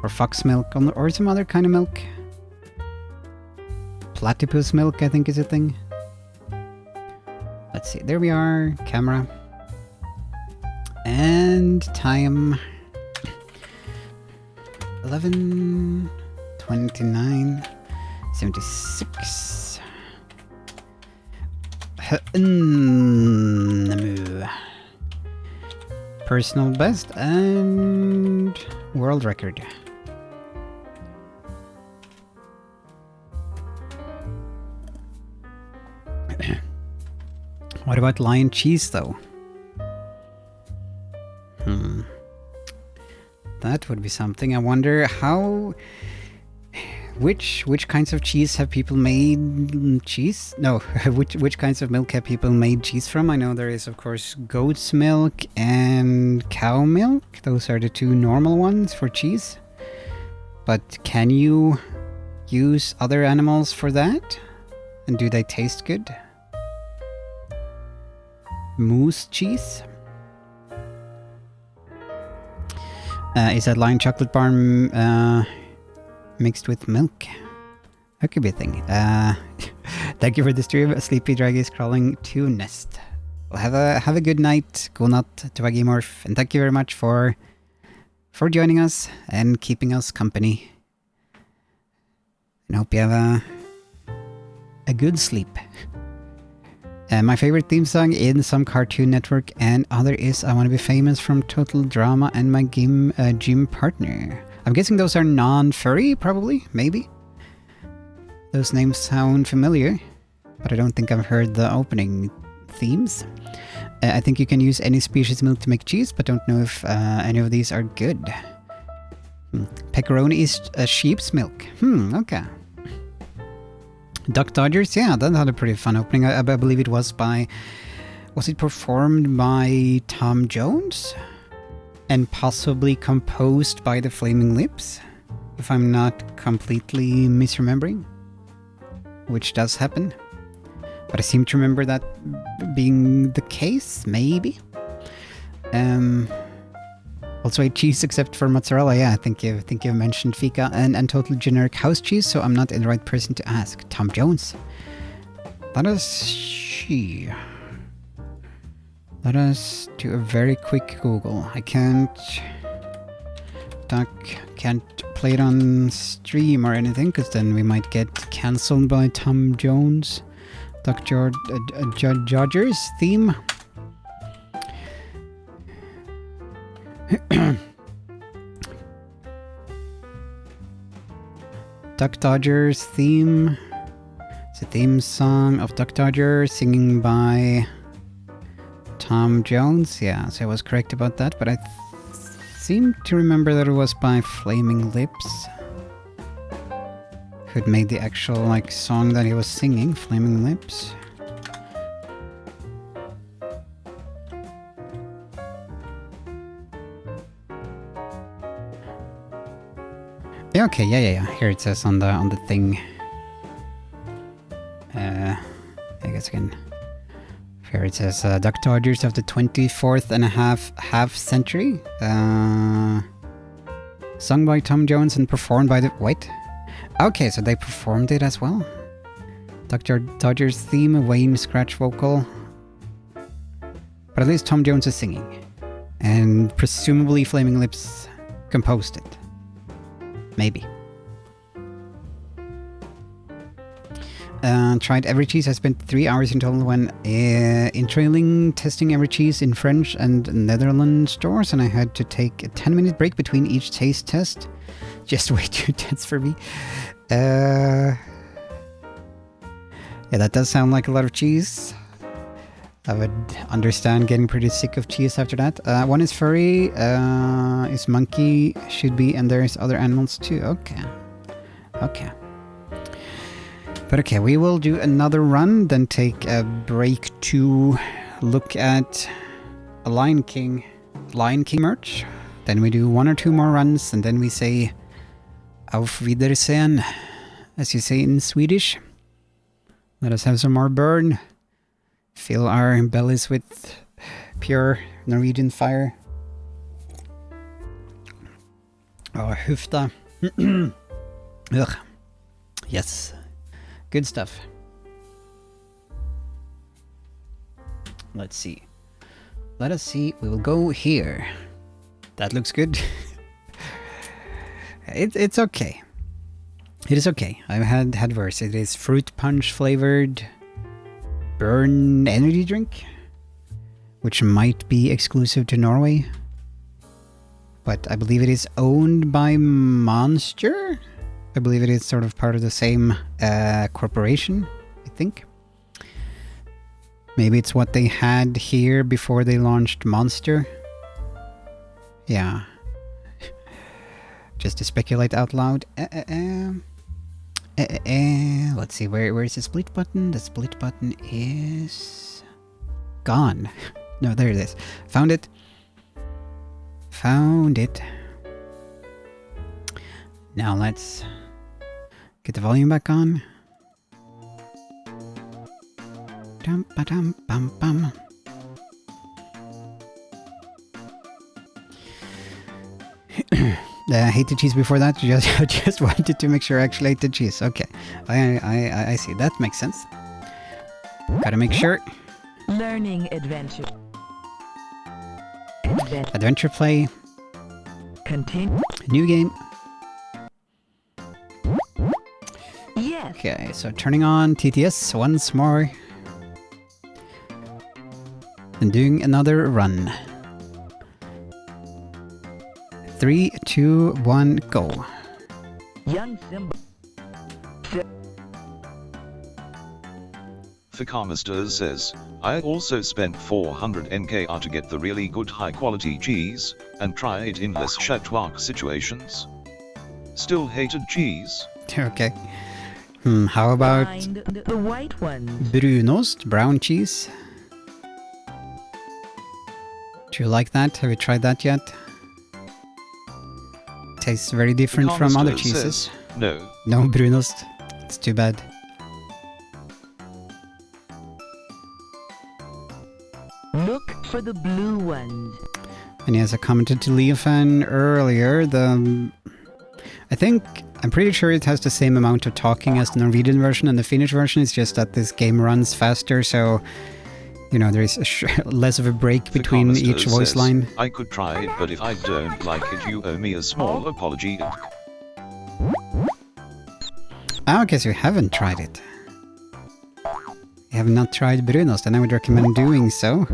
or fox milk, or some other kind of milk. Platypus milk, I think, is a thing. Let's see, there we are, camera. And time. 11:29 76. Personal best and world record. What about lion cheese, though? That would be something. I wonder how... Which kinds of cheese have people made cheese? No, which kinds of milk have people made cheese from? I know there is, of course, goat's milk and cow milk. Those are the two normal ones for cheese. But can you use other animals for that? And do they taste good? Moose cheese? Is that lion chocolate bar mixed with milk? That could be a thing. Thank you for the stream. Sleepy Drag is crawling to nest. Well, have a good night. Good night, Twaggy Morph, and thank you very much for joining us and keeping us company. And hope you have a good sleep. My favorite theme song in some Cartoon Network and other is I Want to Be Famous from Total Drama and my gym partner. I'm guessing those are non-furry, probably, maybe. Those names sound familiar, but I don't think I've heard the opening themes. I think you can use any species milk to make cheese, but don't know if any of these are good. Pepperoni is sheep's milk. Okay. Duck Dodgers, yeah, that had a pretty fun opening. I believe it was was it performed by Tom Jones? And possibly composed by the Flaming Lips? If I'm not completely misremembering. Which does happen. But I seem to remember that being the case, maybe. Also ate cheese except for mozzarella. Yeah, I think you mentioned fika and totally generic house cheese, so I'm not the right person to ask. Tom Jones. Let us do a very quick Google. I can't Duck can't play it on stream or anything, because then we might get cancelled by Tom Jones. Duck Dodgers theme. Duck Dodgers theme. It's a theme song of Duck Dodgers singing by Tom Jones. Yeah, so I was correct about that, but I seem to remember that it was by Flaming Lips, who'd made the actual like song that he was singing, Flaming Lips. Yeah, okay, yeah. Here it says on the thing. I guess I can. Here it says Duck Dodgers of the 24th and a half century. Sung by Tom Jones and performed by the... Wait. Okay, so they performed it as well. Duck Dodgers theme, Wayne scratch vocal. But at least Tom Jones is singing. And presumably Flaming Lips composed it. Maybe. Tried every cheese. I spent 3 hours in total when in testing every cheese in French and Netherlands stores, and I had to take a 10-minute break between each taste test. Just way too tense for me. Yeah, that does sound like a lot of cheese. I would understand getting pretty sick of cheese after that. One is furry, is monkey, should be, and there's other animals too. Okay. But okay, we will do another run, then take a break to look at a Lion King merch. Then we do 1 or 2 more runs, and then we say Auf Wiedersehen, as you say in Swedish. Let us have some more burn. Fill our bellies with pure Norwegian fire. Oh, hufta. Ugh. Yes. Good stuff. Let's see. Let us see. We will go here. That looks good. It's okay. It is okay. I've had worse. It is fruit punch flavored burn energy drink, which might be exclusive to Norway. But I believe it is owned by Monster. I believe it is sort of part of the same corporation, I think. Maybe it's what they had here before they launched Monster. Yeah. Just to speculate out loud. Let's see, where is the split button? The split button is gone. No, there it is. Found it. Now let's get the volume back on. Dum ba dum bum bum. I hate the cheese before that. I just wanted to make sure I actually ate the cheese. Okay, I see. That makes sense. Gotta make sure. Learning adventure. Adventure play. Continue. New game. Yes. Okay, so turning on TTS once more. And doing another run. 3, 2, 1, go. Young Simba. Fakamister says, I also spent 400 NKR to get the really good high quality cheese, and try it in less Shatwak situations. Still hated cheese. Okay. How about Find the white ones. Brunost, brown cheese? Do you like that? Have you tried that yet? Tastes very different from other Fakamister cheeses. says, no. No Brunost. It's too bad. Look for the blue ones. And as I commented to Leofan earlier, I'm pretty sure it has the same amount of talking as the Norwegian version, and the Finnish version is just that this game runs faster, so you know, there is less of a break between Hakuna each voice says, line. I could try it, but if I don't like it, you owe me a small apology. Ah, okay, so you haven't tried it. You have not tried Brunost, and I would recommend doing so.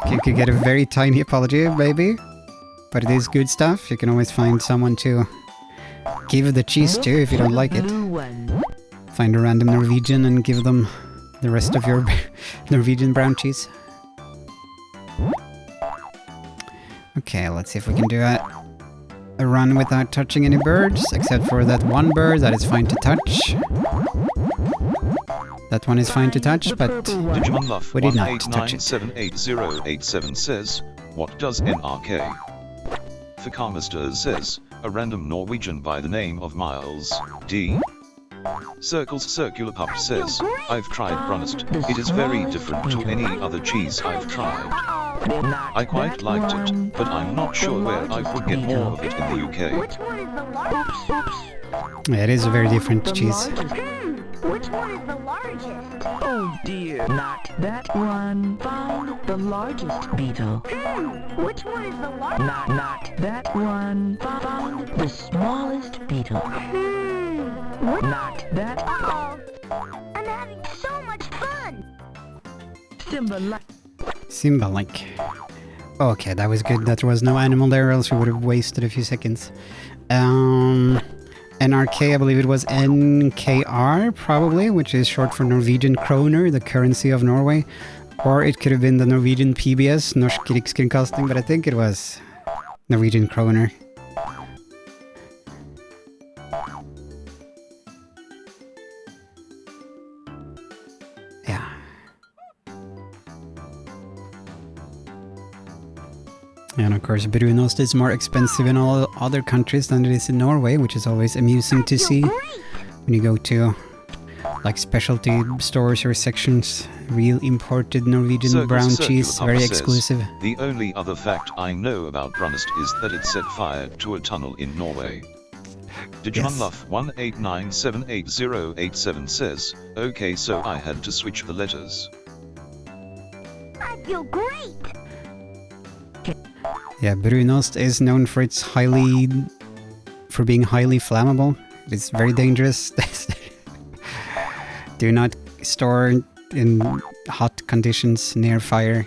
You could get a very tiny apology, maybe. But it is good stuff. You can always find someone to give the cheese to if you don't like it. Find a random Norwegian and give them the rest of your Norwegian brown cheese. Okay, let's see if we can do a run without touching any birds, except for that one bird that is fine to touch. That one is fine to touch, but Digimonluff we did not touch it. 189788087 says, what does NRK? Fakamister says, a random Norwegian by the name of Miles D. Circles Circular Pup says, I've tried Brunost. It is very different to any other cheese I've tried. I quite liked it, but I'm not sure where I could get more of it in the UK. Which one is the largest? Yeah, it is a very different cheese. Which one is the largest? Oh dear, not that one. Find the largest beetle. Which one is the largest? Not that one. Find the smallest beetle. Not that. Uh-oh. I'm having so much fun. Simba Simba like. Okay, that was good that there was no animal there, else we would have wasted a few seconds. NRK, I believe it was NKR, probably, which is short for Norwegian kroner, the currency of Norway. Or it could have been the Norwegian PBS, Norsk Rikskringkasting, but I think it was Norwegian kroner. Yeah. And of course, Brunost is more expensive in all other countries than it is in Norway, which is always amusing to see when you go to like specialty stores or sections. Real imported Norwegian brown cheese, very exclusive. The only other fact I know about Brunost is that it set fire to a tunnel in Norway. Digimonluff 189788087 says, okay, so I had to switch the letters. I feel great. Yeah, Brunost is known for being highly flammable. It is very dangerous. Do not store in hot conditions near fire.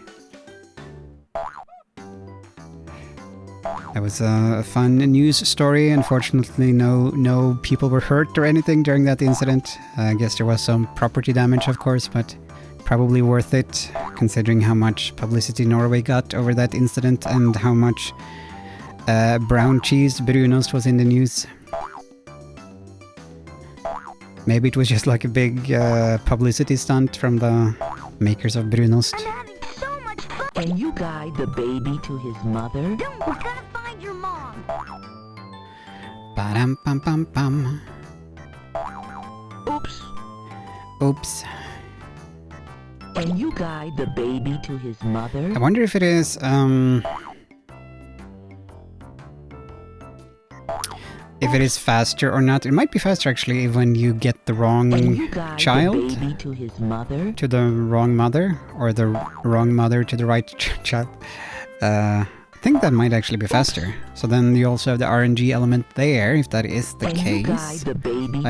That was a fun news story. Unfortunately, no people were hurt or anything during that incident. I guess there was some property damage, of course, but probably worth it, considering how much publicity Norway got over that incident and how much brown cheese, Brunost, was in the news. Maybe it was just like a big publicity stunt from the makers of Brunost. I'm having so much fun. Can you guide the baby to his mother? We're gonna find your mom. Ba-dum pam pam pam. Oops. Oops. Can you guide the baby to his mother? I wonder if it is faster or not. It might be faster actually when you get the wrong child the baby to his mother? to the wrong mother, or the wrong mother to the right child. I think that might actually be faster. So then you also have the RNG element there, if that is the case. The baby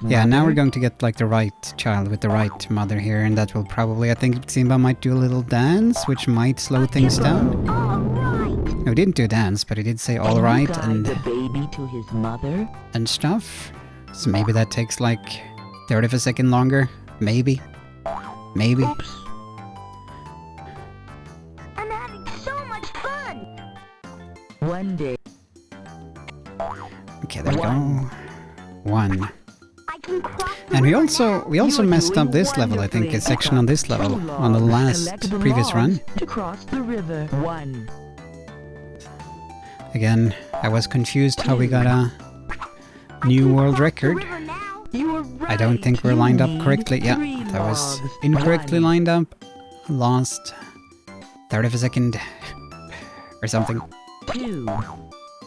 Yeah, now we're going to get like the right child with the right mother here, and that will probably, I think Simba might do a little dance, which might slow things down. All right. No, he didn't do a dance, but he did say all right and the baby to his mother? and stuff. So maybe that takes like 30 of a second longer. Maybe. Maybe. Oops. I'm having so much fun. One day. Okay, there we go. One. I can cross the And we river also messed up this level, I think, a section on this level, on the last previous run. To cross the river. One. Again, I was confused how we got a new world record. river now. You were right. I don't think we're lined up correctly. Yeah, Three that was logs. incorrectly One. lined up. Lost 30 of a second or something. 2,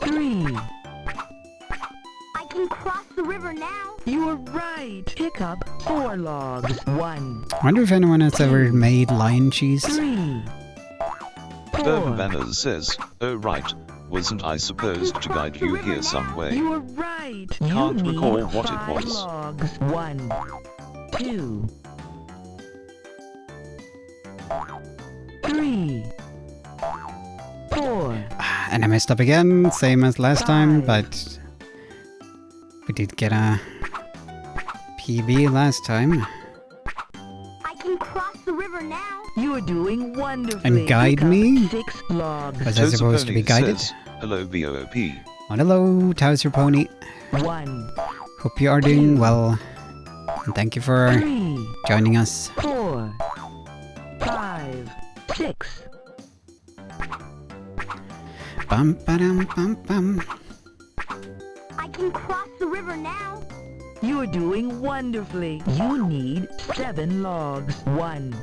3. I can cross the the river now. You were right. Pick up 4 logs. 1, I wonder if anyone has ever made lion cheese. 3, Urban 4. Banners says, oh right, wasn't I supposed to guide you here some way? You were right. Can't you recall need what it 5 was. logs. 1, 2, 3, 4. And I messed up again, same as last time, but we did get a PB last time. I can cross the river now. You are doing wonderfully. And guide Pick up me? 6 logs. Was I supposed to be Tozapony guided? says, hello VOOP. Oh, hello, Towser Pony. 1, Hope you are doing well. And thank you for 3, joining us. 4, 5, 6. Bum ba-dum bum bum. I can cross the river now. You are doing wonderfully. You need 7 logs. 1,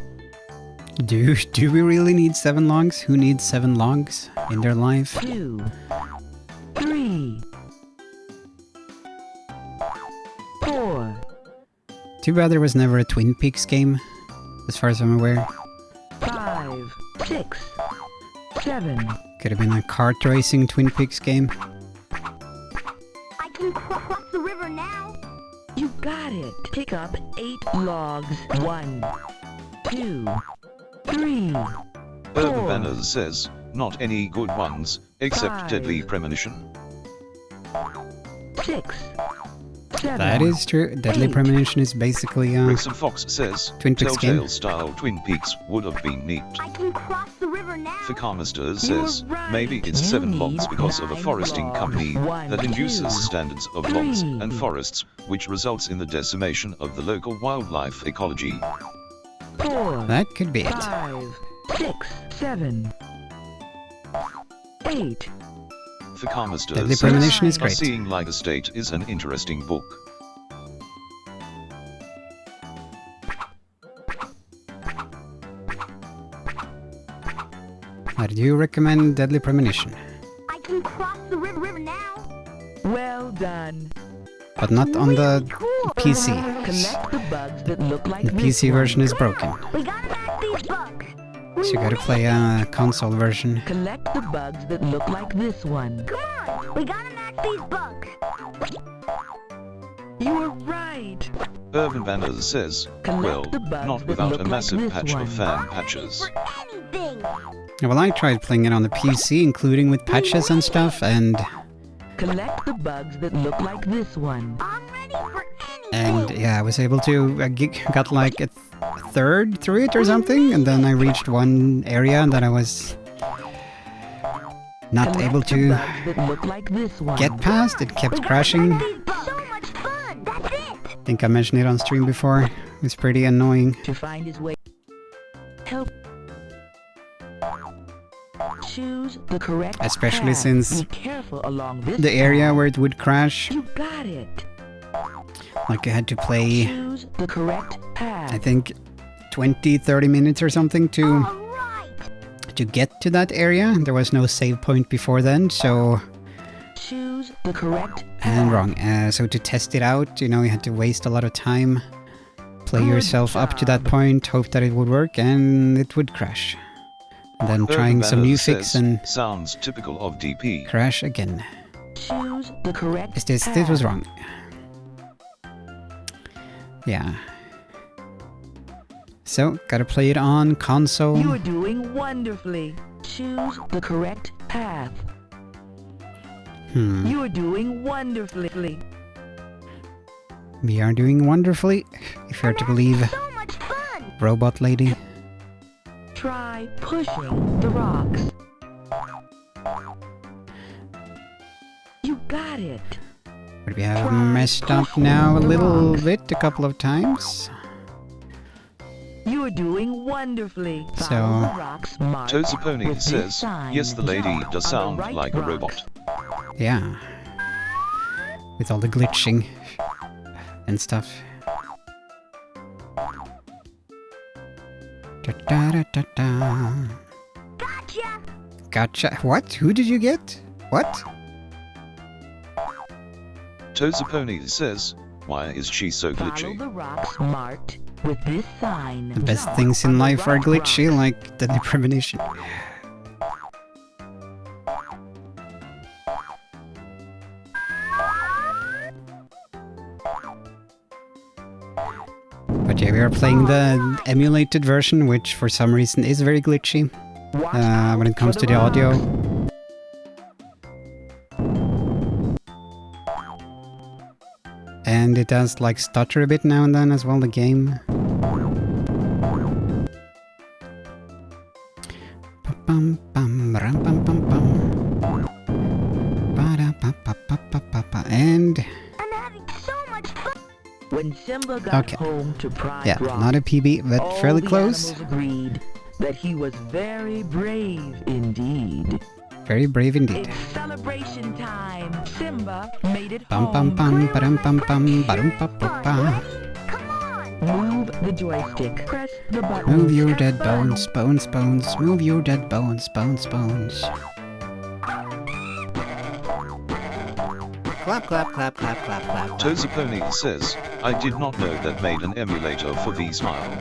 Do we really need 7 logs? Who needs 7 logs in their life? 2, 3, 4, Too bad there was never a Twin Peaks game, as far as I'm aware. 5, 6, 7. Could have been a kart racing Twin Peaks game. I can cross the river now. You got it. Pick up 8 logs. 1, 2, 3, Urban Banners says, not any good ones, except 5. Deadly Premonition. 6, 7. That is true. Deadly 8. Premonition is basically Rixon Fox says, Twin Peaks game. Telltale-style Twin Peaks would have been neat. I can cross the river now. Fakamister You says, were right. maybe it's You 7 need logs because of a 9 foresting logs. company 1, that induces 2, standards of logs 3. and forests, which results in the decimation of the local wildlife ecology. 4, that could be it. 5, 6, 7, 8. Fakamister Deadly says, Premonition is A great. Seeing Like a State is an interesting book. I do recommend Deadly Premonition, I can cross the river now. Well done. but not on the Cool. PC. Collect the bugs that look like The this PC one. version is broken, We gotta match these bugs. so you gotta play a console version. Collect the bugs that look like this one. Come on. We gotta match these bugs. You were right. Urban Banners says, Collect well, the bugs not that without look a like massive this patch one. of fan patches. For anything. Yeah, well, I tried playing it on the PC, including with patches and stuff, and Collect the bugs that look like this one. I'm ready for anything. yeah, I was able to got like a third through it or something, and then I reached one area that I was not Collect able the to bugs that look like this one. get past. It We kept gotta crashing. match these bugs. So much fun. That's it. I think I mentioned it on stream before. It was pretty annoying. To find his way. Help. Choose the correct Especially path. since Be careful along this The area path. where it would crash, You got it. like I had to play, Choose the correct path. I think, 20-30 minutes or something to All right. get to that area. There was no save point before then, so... Choose the correct And path. wrong. So to test it out, you know, you had to waste a lot of time, play Good yourself up to that job. point, hope that it would work, and it would crash. And then trying Urban some new Banners fix says, and sounds typical of DP. crash again. Choose the correct This path. was wrong. Yeah. So, gotta play it on console. You are doing wonderfully. Choose the correct path. You are doing wonderfully. We are doing wonderfully, if you're to believe So much fun. Robot Lady. Try pushing the rocks. You got it. But we have Try messed up pushing now a the little rocks. bit, a couple of times. You are doing wonderfully. So- Follow the rocks marked Tozapony with this says, sign. yes the lady Jump does on the sound right like a rock. robot. Yeah. With all the glitching and stuff. Da da da da da. Gotcha. Gotcha. What? Who did you get? What? Toesapony says, why is she so Follow glitchy? the rocks marked with this sign. The best Jump things on in the life are rock glitchy, rock. like the premonition. But yeah, we are playing the emulated version, which for some reason is very glitchy Watch out when it comes for to the rocks. audio. And it does like stutter a bit now and then as well, the game. Ba-bum, bum, ram, bum, bum, bum. Ba-da-ba-ba-ba-ba-ba. And I'm having so much fun. When Simba got Okay. home to Pride yeah, Rock, not a PB, but all fairly the close. animals agreed that he was very brave indeed. Very brave indeed. It's celebration time. Simba made it Bum bum home. bum ba-dum bum bum ba-dum ba ba Fun, ba. right? Come on. Move the joystick. Press the button. Move your Have dead fun. bones, bones, bones. Move your dead bones, bones, bones. Clap, clap, clap, clap, clap, clap. Toesapony says, I did not know that made an emulator for V.Smile.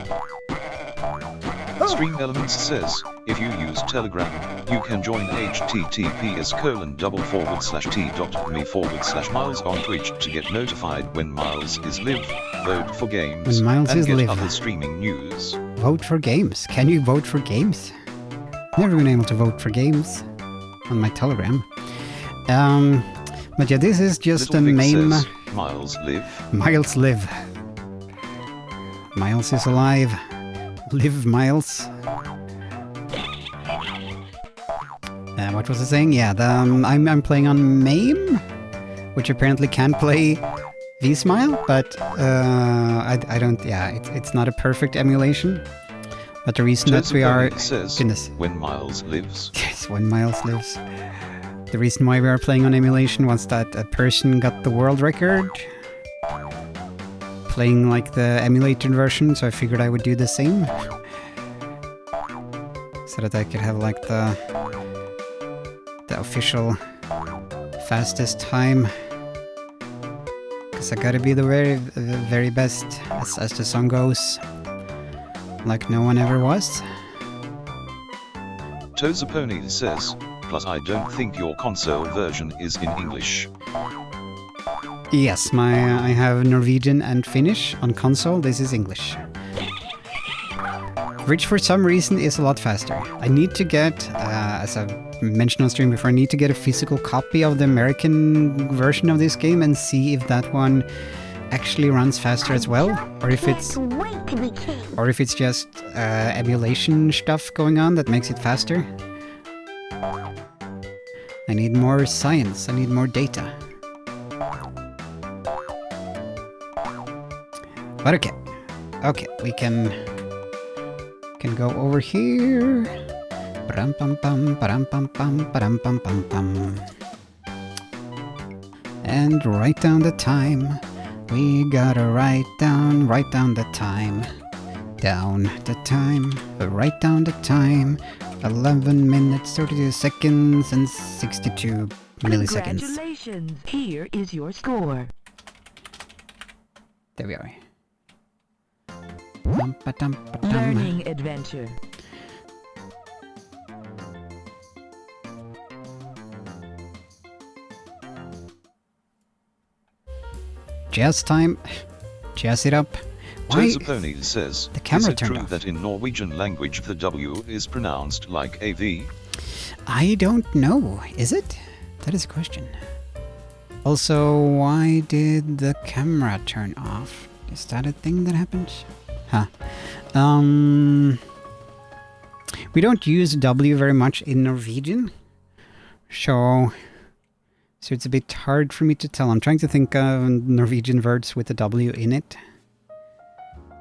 Stream Elements says, if you use Telegram, you can join https:/t.me/miles on Twitch to get notified when Miles is live, vote for games, When Miles and is get live. other streaming news. Vote for games. Can you vote for games? Never been able to vote for games on my Telegram. But yeah, this is just Little a Vic main. says, Miles live. Miles live. Miles is alive. Live Miles. What was I saying? Yeah, I'm playing on MAME, which apparently can play V.Smile, but I don't. Yeah, it's not a perfect emulation. But the reason that we are says, goodness, when Miles lives. yes, when Miles lives. The reason why we are playing on emulation was that a person got the world record playing like the emulated version, so I figured I would do the same. So that I could have like the official fastest time. Because I gotta be the very best as the song goes. Like no one ever was. Toesapony says, plus I don't think your console version is in English. Yes, I have Norwegian and Finnish on console. This is English. Which for some reason is a lot faster. I need to get, as I've mentioned on stream before, I need to get a physical copy of the American version of this game and see if that one actually runs faster as well, or if it's Can't wait to be king. or if it's just emulation stuff going on that makes it faster. I need more science. I need more data. But okay, we can go over here. Ba-dum pum pum, ba-dum pum pum, ba-dum pum pum pum. And write down the time. We gotta write down the time. Down the time, write down the time. 11 minutes, 32 seconds, and 62 milliseconds. Congratulations. Here is your score. There we are. Dum-ba-dum-ba-dum. Learning adventure. Jazz time. Jazz it up. Why? Toesapony says, The camera is it turned true off. that in Norwegian language the W is pronounced like a V? I don't know. Is it? That is a question. Also, why did the camera turn off? Is that a thing that happens? Huh. We don't use W very much in Norwegian. So it's a bit hard for me to tell. I'm trying to think of Norwegian words with a W in it.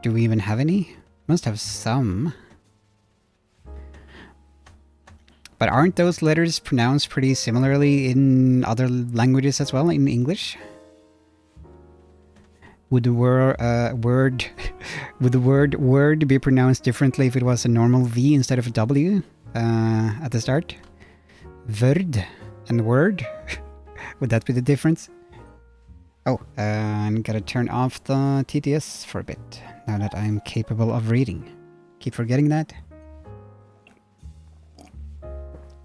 Do we even have any? Must have some. But aren't those letters pronounced pretty similarly in other languages as well, in English? Would the word would the word word be pronounced differently if it was a normal V instead of a W at the start? Word and word? Would that be the difference? Oh, I'm gonna turn off the TTS for a bit, now that I'm capable of reading. Keep forgetting that.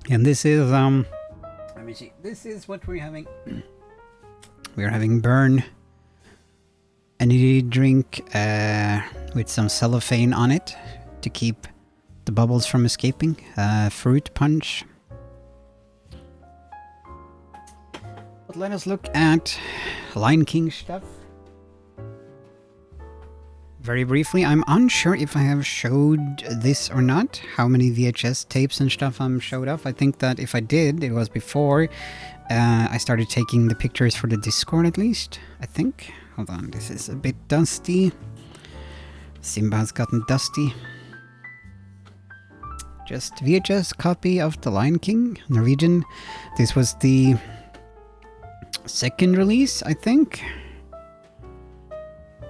And this is, let me see, this is what we're having. We're having Burn energy drink with some cellophane on it to keep the bubbles from escaping. Fruit punch. But let us look at Lion King stuff. Very briefly, I'm unsure if I have showed this or not, how many VHS tapes and stuff I'm showed off. I think that if I did, it was before I started taking the pictures for the Discord at least, I think. Hold on, this is a bit dusty. Simba has gotten dusty. Just VHS copy of The Lion King, Norwegian. This was the second release, I think.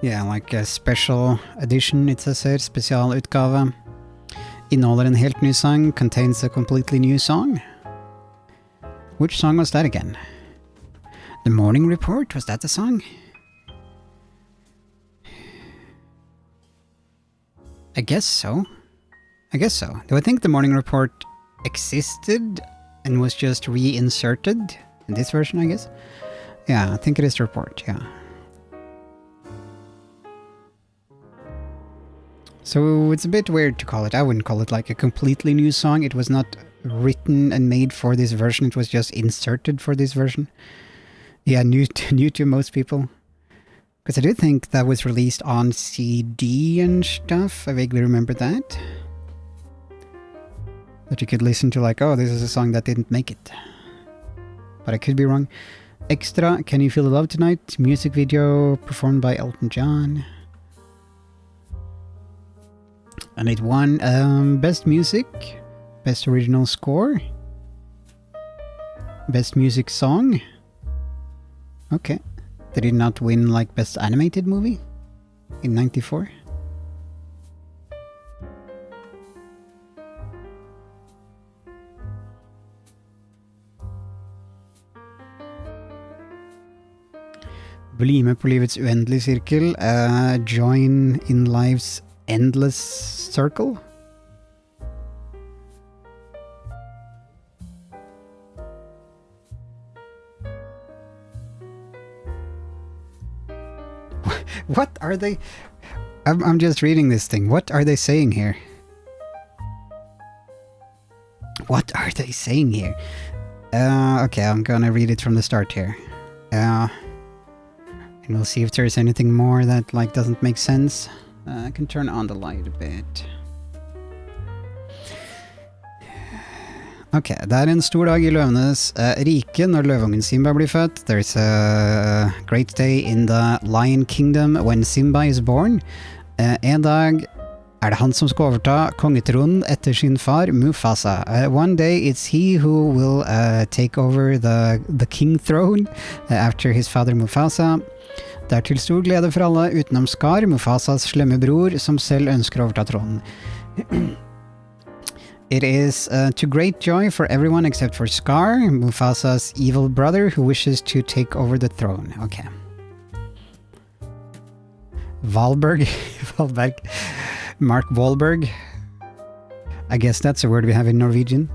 Yeah, like a special edition, it says her, spesialutgave. Inneholder en helt ny sang, contains a completely new song. Which song was that again? The Morning Report, was that the song? I guess so. I guess so. Do I think the Morning Report existed and was just reinserted in this version, I guess? Yeah, I think it is the report, yeah. So it's a bit weird to call it. I wouldn't call it like a completely new song. It was not written and made for this version. It was just inserted for this version. Yeah, new to most people. Because I do think that was released on CD and stuff. I vaguely remember that. That you could listen to like, oh, this is a song that didn't make it. But I could be wrong. Extra, Can You Feel the Love Tonight? Music video performed by Elton John. And it won Best Music, Best Original Score, Best Music Song. Okay. Did it not win like Best Animated Movie in '94? Bli med på livets uendelige sirkel. Join in life's endless circle. What are they? I'm just reading this thing. What are they saying here? What are they saying here? Okay, I'm gonna read it from the start here. And we'll see if there's anything more that like doesn't make sense. I can turn on the light a bit. Ok, det er en stor dag I løvenes rike når løveungen Simba blir født. There's a great day in the Lion Kingdom when Simba is born. En dag er det han som skal overta kongetronen etter sin far Mufasa. One day it's he who will take over the king throne after his father Mufasa. Det er til stor glede for alle utenom Scar, Mufasas slemme bror, som selv ønsker å overta tronen. It is to great joy for everyone except for Scar, Mufasa's evil brother, who wishes to take over the throne. Okay. Wahlberg. Mark Wahlberg. I guess that's a word we have in Norwegian.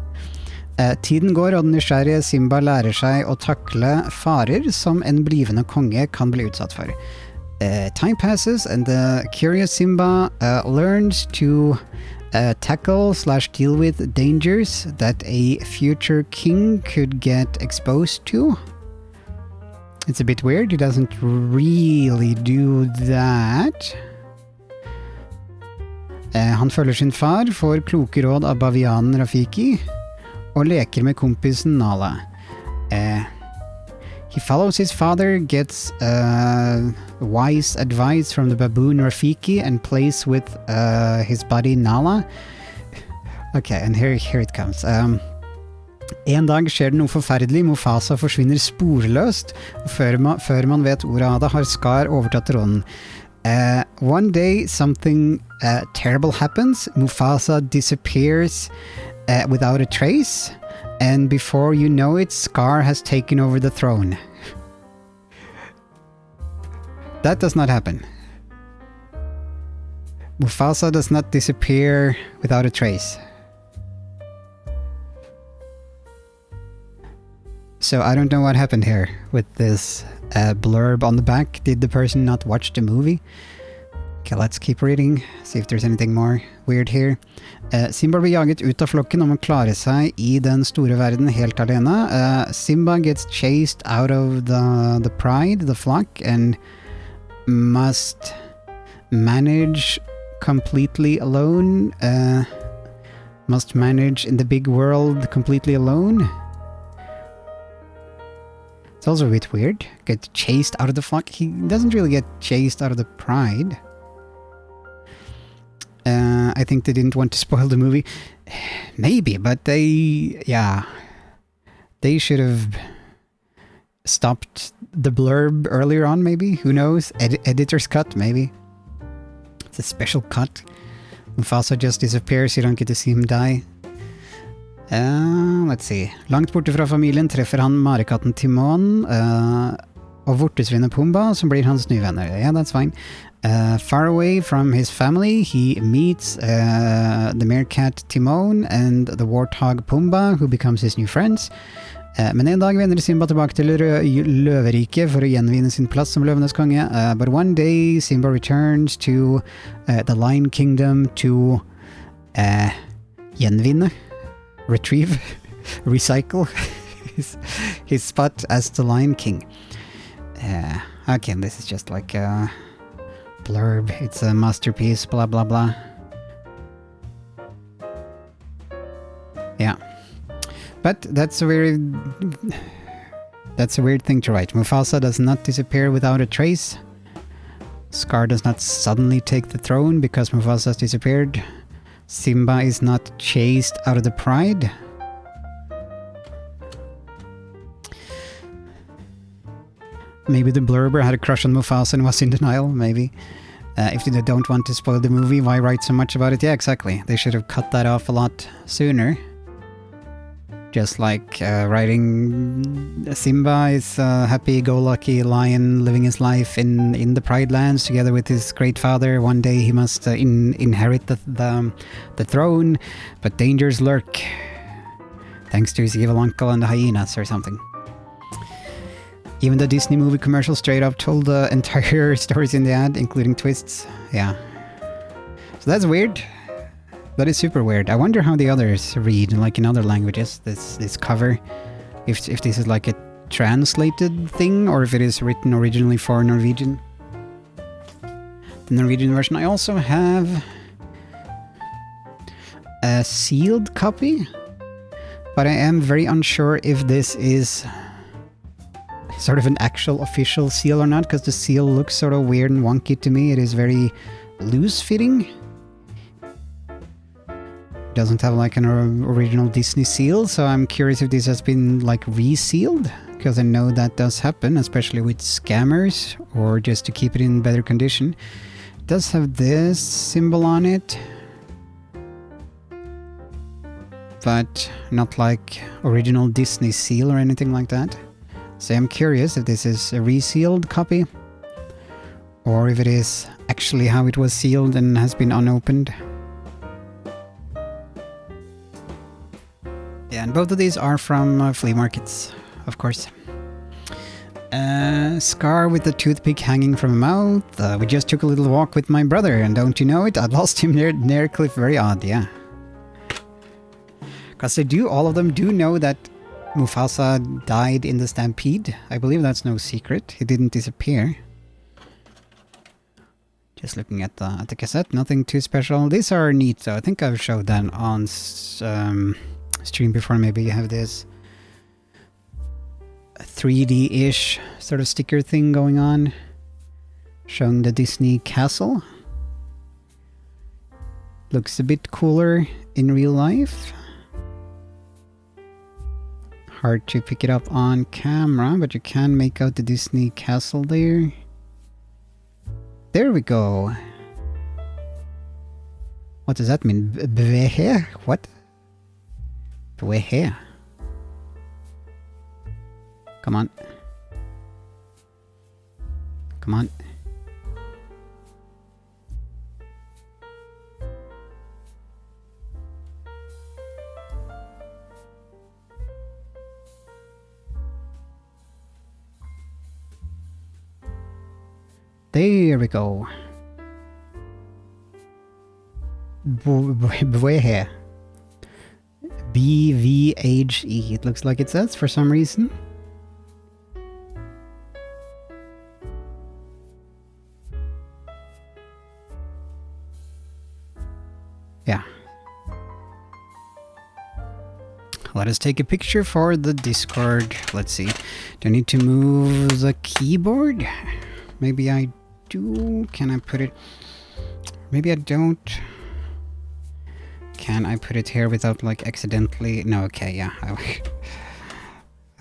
Tiden går, og den nysgjerrige Simba lærer seg å takle farer som en blivende konge kan bli utsatt for. Time passes, and the curious Simba learns to tackle/deal with dangers that a future king could get exposed to. It's a bit weird, he doesn't really do that. Han følger sin far, får kloke råd av bavianen Rafiki, og leker med kompisen Nala. He follows his father, gets wise advice from the baboon Rafiki, and plays with his buddy Nala. Okay, and here it comes. En dag skjer det noe forferdelig. Mufasa forsvinner sporløst. Før man vet ordet av det, har Scar overtatt tronen. One day, something terrible happens. Mufasa disappears without a trace. And before you know it, Scar has taken over the throne. That does not happen. Mufasa does not disappear without a trace. So I don't know what happened here with this blurb on the back. Did the person not watch the movie? Okay, let's keep reading. See if there's anything more weird here. Simba blir jaget ut av flokken om å klare seg I den store verden helt alene. Simba gets chased out of the pride, the flock, and must manage completely alone. Must manage in the big world completely alone. It's also a bit weird. Get chased out of the flock. He doesn't really get chased out of the pride. I think they didn't want to spoil the movie. Maybe, but they should have stopped the blurb earlier on, maybe? Who knows? Editor's cut, maybe. It's a special cut. Mufasa just disappears, you don't get to see him die. Let's see. Langt borte fra familien treffer han marekatten Timon og vortesvinet Pumba, som blir hans nye venner. Yeah, that's fine. Far away from his family, he meets the meerkat Timon and the warthog Pumba, who becomes his new friends. Men en dag vender Simba tilbake til løveriket for å gjenvinne sin plass som løvenes konge. But one day Simba returns to the Lion Kingdom to gjenvinne, retrieve, recycle his spot as the Lion King. Okay, this is just like a blurb. It's a masterpiece, blah blah blah. Yeah. But that's a weird thing to write. Mufasa does not disappear without a trace. Scar does not suddenly take the throne because Mufasa has disappeared. Simba is not chased out of the pride. Maybe the blurber had a crush on Mufasa and was in denial, maybe. If they don't want to spoil the movie, why write so much about it? Yeah, exactly. They should have cut that off a lot sooner. Just like writing Simba is a happy-go-lucky lion living his life in the Pride Lands together with his great father. One day he must inherit the throne, but dangers lurk thanks to his evil uncle and the hyenas or something. Even the Disney movie commercial straight up told the entire stories in the ad, including twists. Yeah. So that's weird. That is super weird. I wonder how the others read, like in other languages, this cover. If this is like a translated thing, or if it is written originally for Norwegian. The Norwegian version. I also have a sealed copy, but I am very unsure if this is sort of an actual official seal or not, because the seal looks sort of weird and wonky to me. It is very loose-fitting. Doesn't have like an original Disney seal, so I'm curious if this has been like resealed, because I know that does happen, especially with scammers, or just to keep it in better condition. It does have this symbol on it, but not like original Disney seal or anything like that. So I'm curious if this is a resealed copy, or if it is actually how it was sealed and has been unopened. Yeah, and both of these are from flea markets, of course. Scar with the toothpick hanging from a mouth. We just took a little walk with my brother, and don't you know it? I lost him near a cliff. Very odd, yeah. Because all of them do know that Mufasa died in the stampede. I believe that's no secret. He didn't disappear. Just looking at the cassette, nothing too special. These are neat though. I think I've showed that on stream before. Maybe you have this 3D-ish sort of sticker thing going on, showing the Disney castle. Looks a bit cooler in real life. Hard to pick it up on camera, but you can make out the Disney castle there. There we go. What does that mean? Bwehe? What? Bwehe. Come on. Come on. There we go. Bweh. BVHE. It looks like it says for some reason. Yeah. Let us take a picture for the Discord. Let's see. Do I need to move the keyboard? Maybe I do. Can I put it? Maybe I don't. Can I put it here without like accidentally? No, okay, yeah.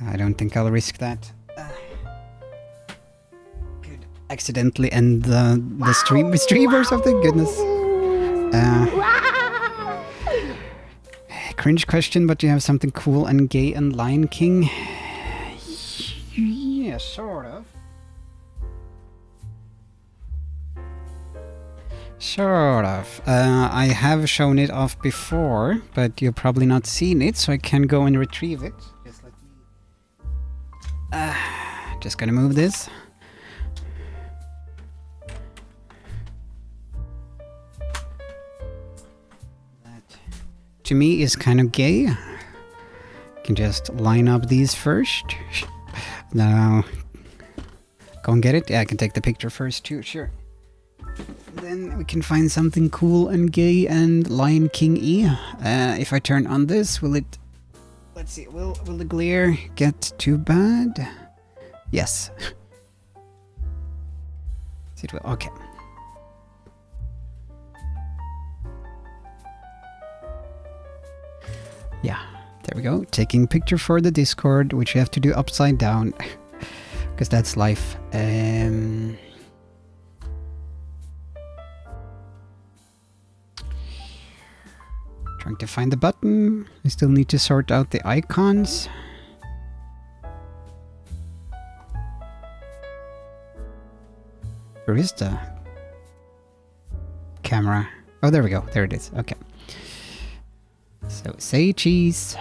I don't think I'll risk that. Could accidentally end the stream or something. Goodness. Cringe question, but you have something cool and gay and Lion King? Yeah, sort of. Sort of. I have shown it off before, but you've probably not seen it, so I can go and retrieve it. Just let me... just gonna move this. To me is kind of gay. Can just line up these first. Now, go and get it. Yeah, I can take the picture first too. Sure. Then we can find something cool and gay and Lion King-y. If I turn on this, will it? Let's see. Will the glare get too bad? Yes. It will. Okay. Yeah, there we go. Taking picture for the Discord, which you have to do upside down, because that's life. Trying to find the button. I still need to sort out the icons. Where is the camera? Oh, there we go. There it is. Okay. So, say cheese.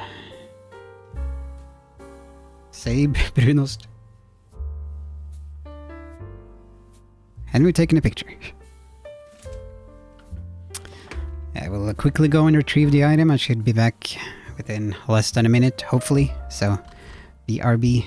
Say brunost. And we're taking a picture. I will quickly go and retrieve the item. I should be back within less than a minute, hopefully. So, BRB.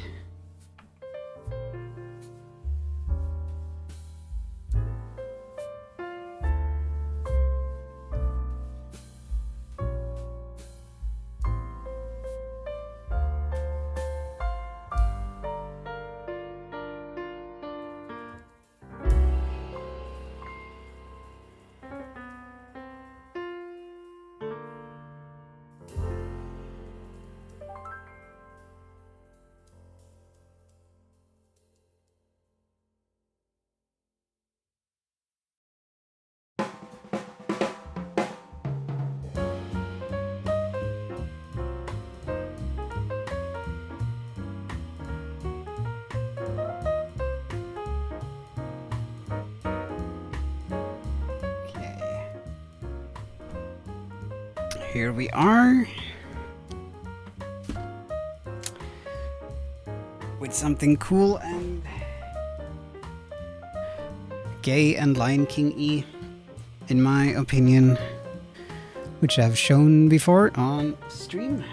Here we are with something cool and gay and Lion King-y, in my opinion, which I've shown before on stream.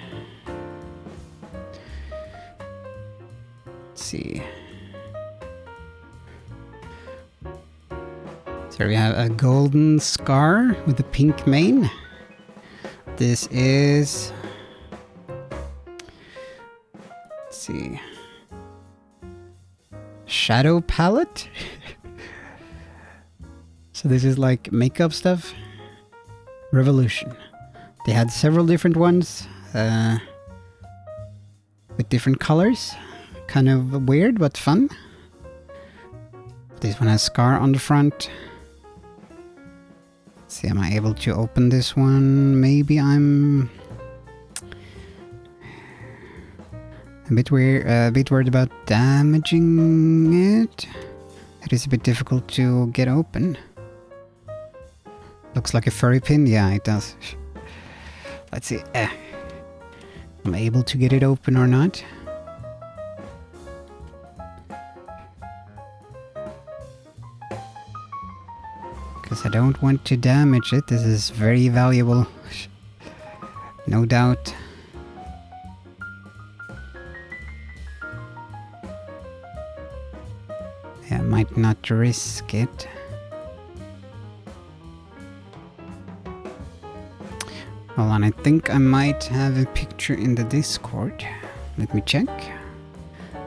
Let's see. So we have a golden scar with a pink mane. This is, let's see, shadow palette. So this is like makeup stuff. Revolution. They had several different ones with different colors. Kind of weird but fun. This one has scar on the front. See, am I able to open this one? Maybe I'm a bit worried about damaging it. It is a bit difficult to get open. Looks like a furry pin. Yeah, it does. Let's see. I'm able to get it open or not. Because I don't want to damage it. This is very valuable. No doubt. Yeah, I might not risk it. Hold on, I think I might have a picture in the Discord. Let me check.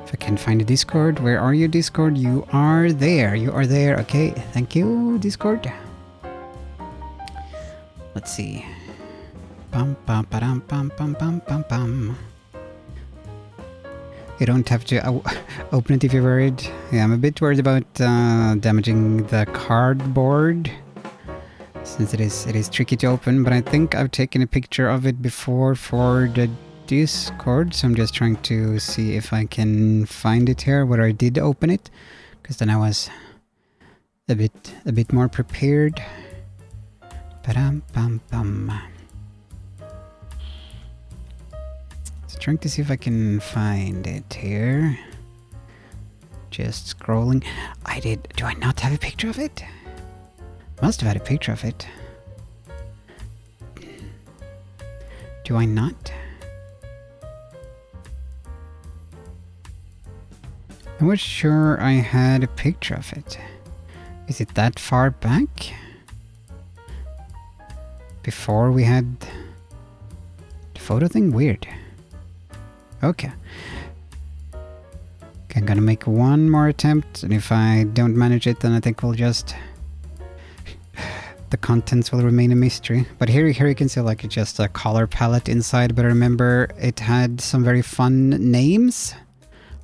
If I can find the Discord. Where are you, Discord? You are there. You are there. Okay, thank you, Discord. Let's see. Bum bum ba-dum bum bum bum bum bum. You don't have to open it if you're worried. Yeah, I'm a bit worried about damaging the cardboard, since it is tricky to open, but I think I've taken a picture of it before for the Discord, so I'm just trying to see if I can find it here, whether I did open it, because then I was a bit more prepared. Ba-dum bum bum. So trying to see if I can find it here. Just scrolling. I did. Do I not have a picture of it? Must have had a picture of it. Do I not? I was sure I had a picture of it. Is it that far back? Before we had the photo thing? Weird. Okay. I'm gonna make one more attempt, and if I don't manage it, then I think we'll just... the contents will remain a mystery. But here you can see like it's just a color palette inside, but I remember it had some very fun names.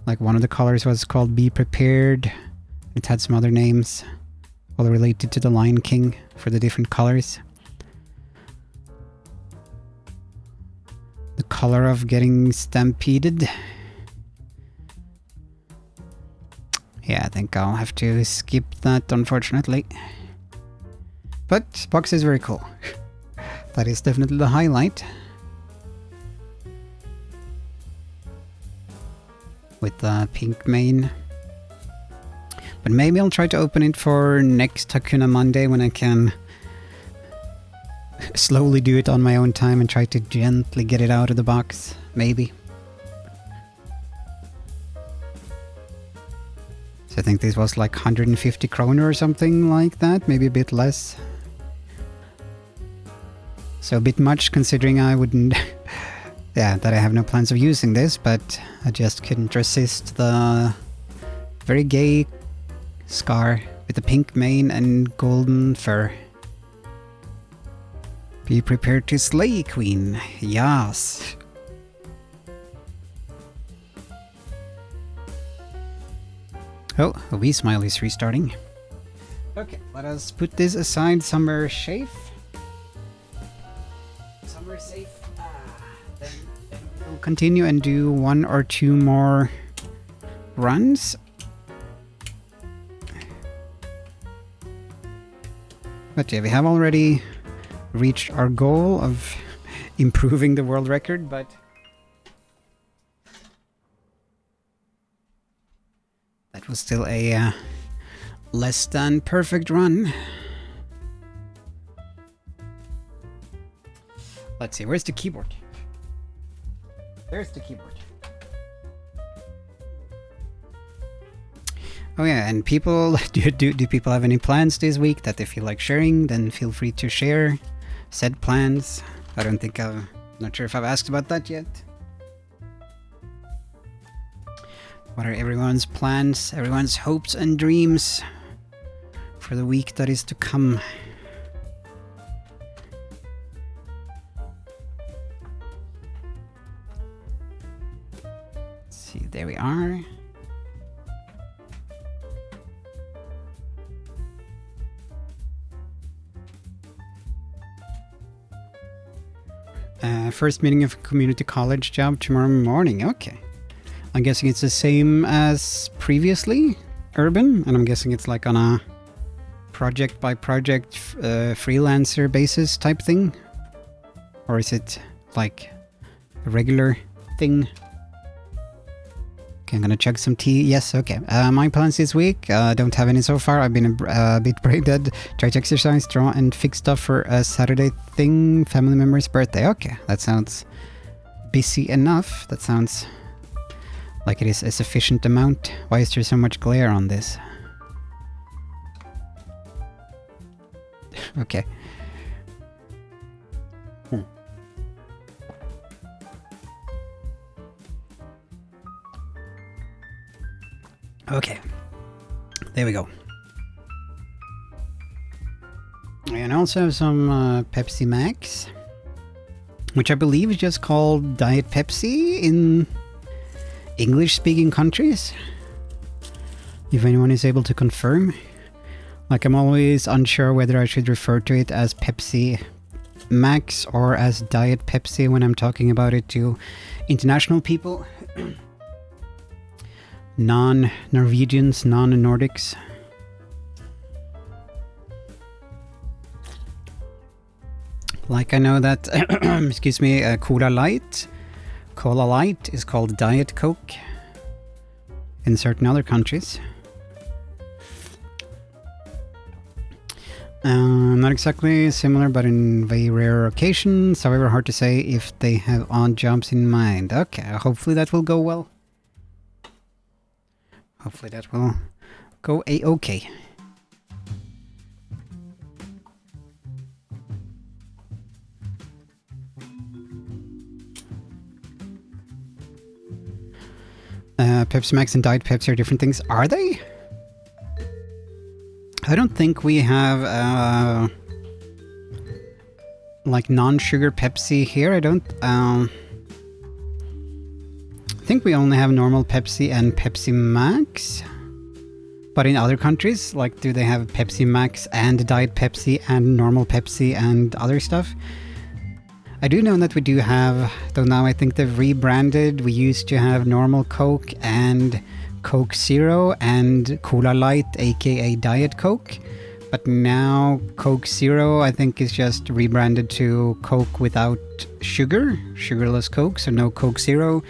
Like one of the colors was called Be Prepared. It had some other names, all related to the Lion King for the different colors. The color of getting stampeded. Yeah, I think I'll have to skip that, unfortunately. But box is very cool. That is definitely the highlight. With the pink mane. But maybe I'll try to open it for next Hakuna Monday when I can slowly do it on my own time and try to gently get it out of the box. Maybe. So I think this was like 150 kroner or something like that. Maybe a bit less. So a bit much considering I wouldn't... yeah, that I have no plans of using this, but I just couldn't resist the very gay scar with the pink mane and golden fur. Be prepared to slay, Queen. Yes. Oh, V.Smile is restarting. Okay, let us put this aside somewhere safe. Somewhere safe. Then we'll continue and do one or two more runs. But yeah, we have already reached our goal of improving the world record, but that was still a less than perfect run. Let's see, where's the keyboard? There's the keyboard. Oh yeah, and people, do people have any plans this week that they feel like sharing? Then feel free to share said plans. I don't think not sure if I've asked about that yet. What are everyone's plans, everyone's hopes and dreams for the week that is to come? Let's see, there we are. First meeting of community college job tomorrow morning. Okay. I'm guessing it's the same as previously, Urban, and I'm guessing it's like on a project by project freelancer basis type thing? Or is it like a regular thing? Okay, I'm gonna chug some tea. Yes, okay. My plans this week, don't have any so far. I've been a bit brain dead. Try to exercise, draw, and fix stuff for a Saturday thing. Family member's birthday. Okay, that sounds busy enough. That sounds like it is a sufficient amount. Why is there so much glare on this? Okay. Okay, there we go. And also some Pepsi Max, which I believe is just called Diet Pepsi in English-speaking countries. If anyone is able to confirm. Like, I'm always unsure whether I should refer to it as Pepsi Max or as Diet Pepsi when I'm talking about it to international people. Non-Norwegians, non-Nordics. Like, I know that, excuse me, Cola Light is called Diet Coke in certain other countries. Not exactly similar, but in very rare occasions. However, hard to say if they have odd jobs in mind. Okay, hopefully that will go well. Hopefully that will go a-okay. Pepsi Max and Diet Pepsi are different things. Are they? I don't think we have like non-sugar Pepsi here. I don't think we only have normal Pepsi and Pepsi Max. But in other countries, like, do they have Pepsi Max and Diet Pepsi and normal Pepsi and other stuff? I do know that we do have, though now I think they've rebranded. We used to have normal Coke and Coke Zero and Cola Light, aka Diet Coke. But now Coke Zero, I think, is just rebranded to Coke without sugar, sugarless Coke, so no Coke Zero.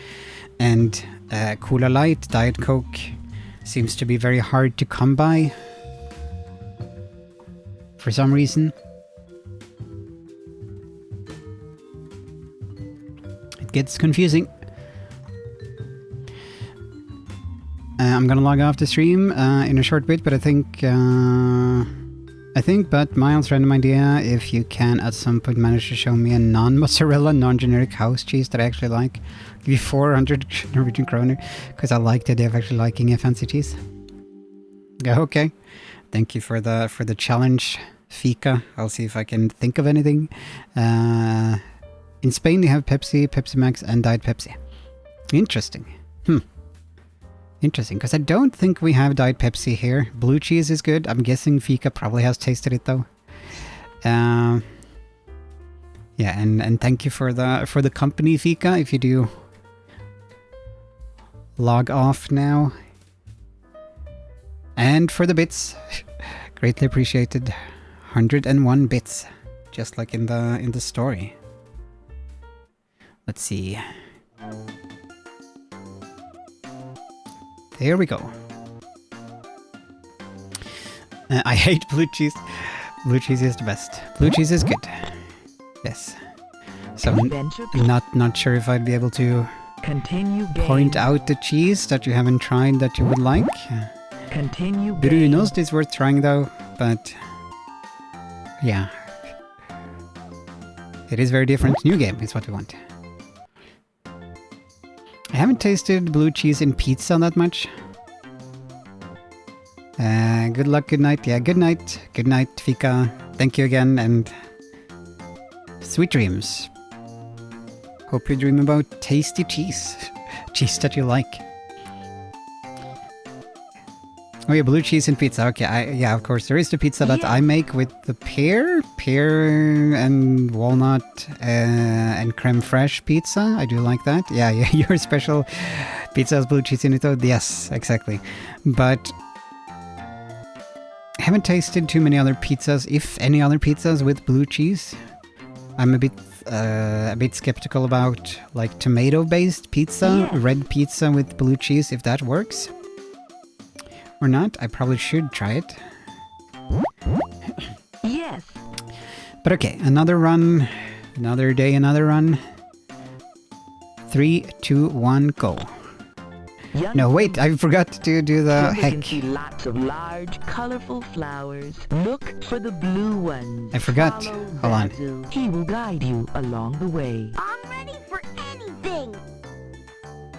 And Cola Light, Diet Coke, seems to be very hard to come by for some reason. It gets confusing. I'm gonna log off the stream in a short bit, but I think, but Miles, random idea, if you can at some point manage to show me a non-mozzarella, non-generic house cheese that I actually like. Give you 400 Norwegian kroner, because I like the idea of actually liking a fancy cheese. Yeah, okay. Thank you for the challenge, Fika. I'll see if I can think of anything. In Spain, they have Pepsi, Pepsi Max, and Diet Pepsi. Interesting. Interesting, because I don't think we have Diet Pepsi here. Blue cheese is good. I'm guessing Fika probably has tasted it though. Yeah, and thank you for the company, Fika. If you do log off now, and for the bits, greatly appreciated. 101 bits, just like in the story. Let's see. There we go. I hate blue cheese. Blue cheese is the best. Blue cheese is good. Yes. So not sure if I'd be able to point out the cheese that you haven't tried that you would like. Brunost is worth trying though, but yeah. It is very different. New game is what we want. I haven't tasted blue cheese in pizza that much. Good luck, good night. Yeah, good night. Good night, Fika. Thank you again, and sweet dreams. Hope you dream about tasty cheese. Cheese that you like. Oh yeah, blue cheese and pizza. Okay, yeah, of course. There is the pizza that I make with the pear and walnut and creme fraiche pizza. I do like that. Yeah, your special pizza has blue cheese in it though. Yes, exactly. But I haven't tasted too many other pizzas, if any other pizzas with blue cheese. I'm a bit skeptical about like tomato-based pizza, Yes. red pizza with blue cheese, if that works or not. I probably should try it. Yes. But okay, another run, another day, another run. 3, 2, 1, go. Young No, wait, Simba. I forgot to do the Simba can heck. see lots of large, colorful flowers. Look for the blue ones. I forgot. Follow Hold on. Basil. He will guide you along the way. I'm ready for anything.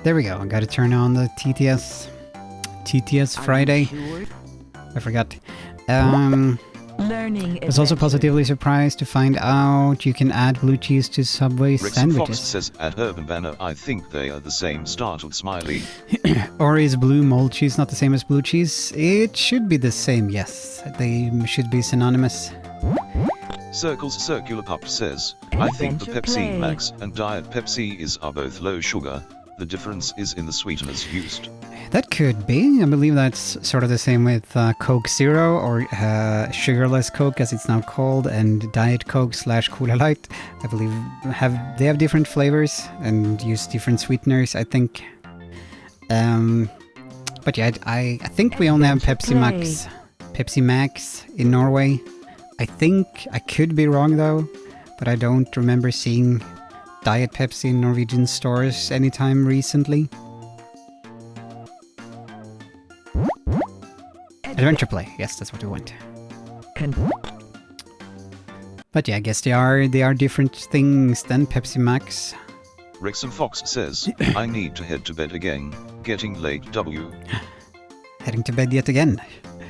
There we go. I gotta turn on the TTS. TTS Are you Friday. sure? I forgot. Learning I was also adventure. positively surprised to find out you can add blue cheese to Subway Rex Fox sandwiches. says at Urban Banner, I think they are the same. Startled smiley. Or is blue mold cheese not the same as blue cheese? It should be the same, yes. They should be synonymous. Circles Circular Pup says, I think the Adventure Pepsi play. Max and Diet Pepsi are both low sugar. The difference is in the sweeteners used. That could be. I believe that's sort of the same with Coke Zero, or sugarless Coke as it's now called, and Diet Coke / Cola Light. I believe they have different flavors and use different sweeteners, I think. But yeah, I think we only have Pepsi Max. Pepsi Max in Norway. I think, I could be wrong though, but I don't remember seeing Diet Pepsi in Norwegian stores anytime recently. Adventure play, yes, that's what we want. But yeah, I guess they are different things than Pepsi Max. Rexham Fox says, I need to head to bed again. Getting late W. Heading to bed yet again.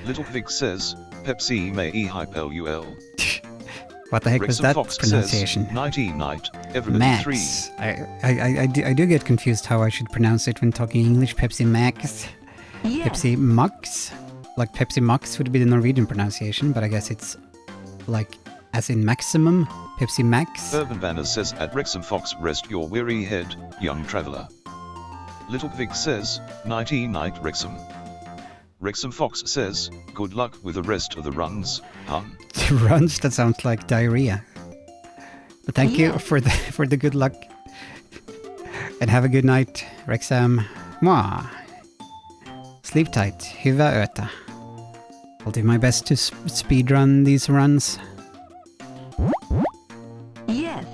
Little Vic says, Pepsi may e hype lul. What the heck was Rexham that Fox pronunciation? says, nighty night. Everybody 3. Max. I do get confused how I should pronounce it when talking English. Pepsi Max. Yes. Pepsi Max. Like Pepsi Max would be the Norwegian pronunciation, but I guess it's like as in maximum. Pepsi Max. Urban Banner says at Wrexham Fox, rest your weary head, young traveller. Little Vic says, nighty night Wrexham. Wrexham Fox says, good luck with the rest of the runs, hun. Runs, that sounds like diarrhea. But thank you for the good luck. And have a good night, Wrexham. Mwah. Sleep tight, hyvä yötä. I'll do my best to speedrun these runs. Yes.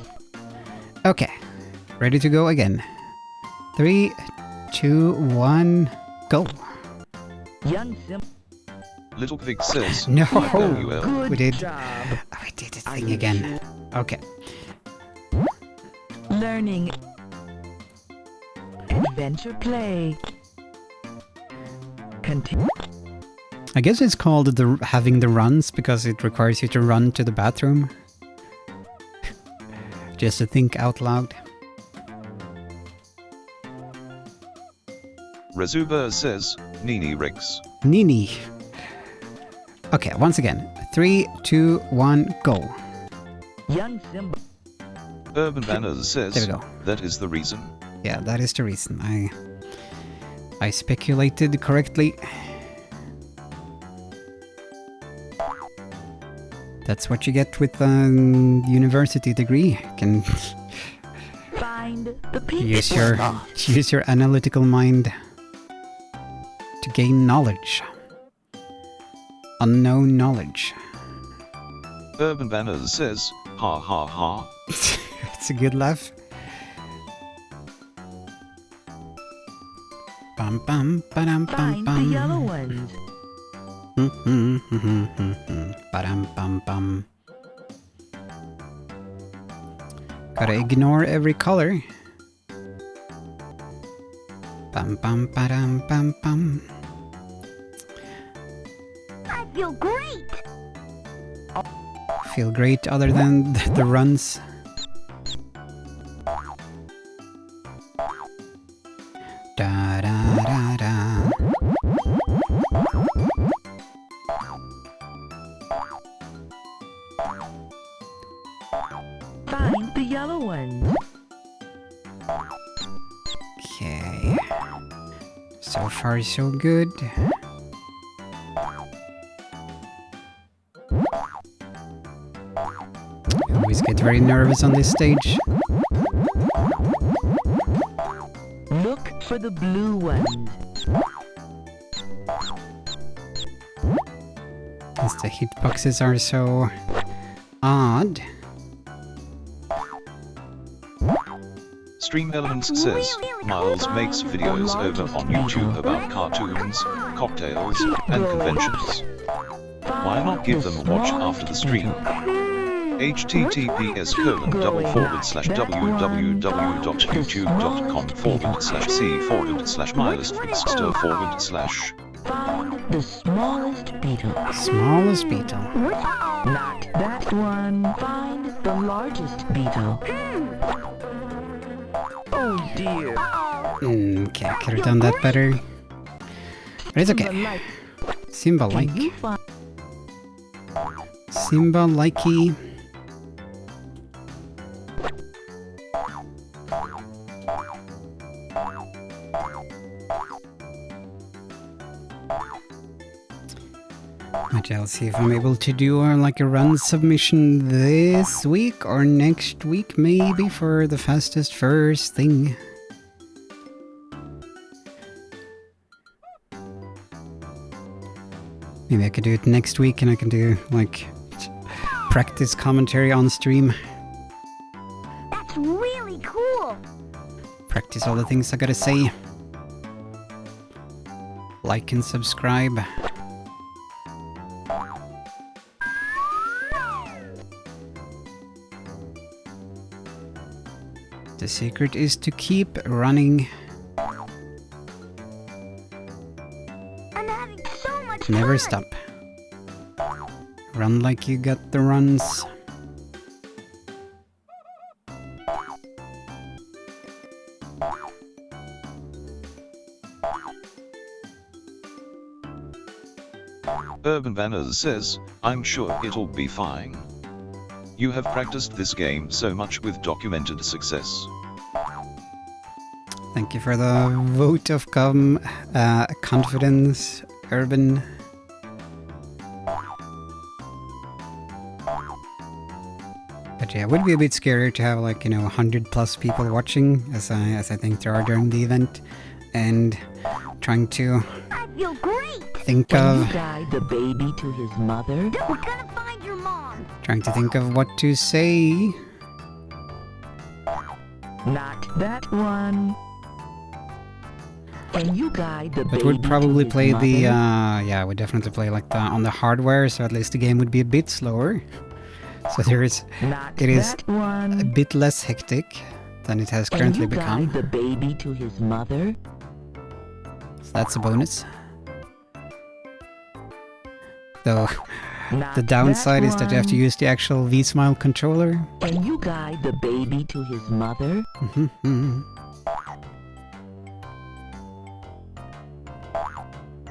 Okay, ready to go again. 3, 2, 1, go. Young Simba. Little Vic says, No, lul. Good we did. job. Oh, I did the Are thing you again. Okay, Learning adventure play. Continue. I guess it's called having the runs because it requires you to run to the bathroom. Just to think out loud. Rezuba says, Nini Rex. Nini. Okay, once again. 3, 2, 1, go. Young Simba. Urban Banner says, There we go. that is the reason. Yeah, that is the reason. I speculated correctly. That's what you get with a university degree. You can Find the people. use your analytical mind to gain knowledge. Unknown knowledge. Urban Banner says, ha ha ha. It's a good laugh. Bum bum ba-dum bum Find the yellow bum. ones. Ba-dum bum bum. Gotta ignore every color. Bum bum ba-dum bum bum. I feel great. Feel great other than the runs. Da da da da. Find the yellow ones. Okay. So far, so good. Always get very nervous on this stage. Look for the blue ones. As the hitboxes are so odd. Stream Elements says, Miles makes videos over on YouTube about cartoons, cocktails, and conventions. Why not give them a watch after the stream? https://www.youtube.com/c/milestfreakster/. Find the smallest beetle. Smallest beetle. Not that one. Find the largest beetle. Oh dear. Okay, could have done that better. But it's okay. Simba like. Can you find Simba likey. But I'll see if I'm able to do like a run submission this week or next week maybe for the fastest first thing. Maybe I could do it next week and I can do like practice commentary on stream. That's really cool. Practice all the things I gotta say. Like and subscribe. The secret is to keep running. I'm having so much Never fun. stop. Run like you got the runs. Urban Banners says, I'm sure it'll be fine. You have practiced this game so much with documented success. Thank you for the vote of confidence, Urban. But yeah, it would be a bit scarier to have like, 100+ people watching, as I think there are during the event, and trying to I feel great. think Can you of guide the baby to his mother? We're gonna find your mom. what to say. Not that one. Can you guide the baby But would probably to his play the mother? yeah, would definitely play like on the hardware, so at least the game would be a bit slower. So it is Not a that one. bit less hectic than it has Can currently you become. guide the baby to his mother? So that's a bonus. Though Not the downside is that you have to one. use the actual V.Smile controller. Can you guide the baby to his mother?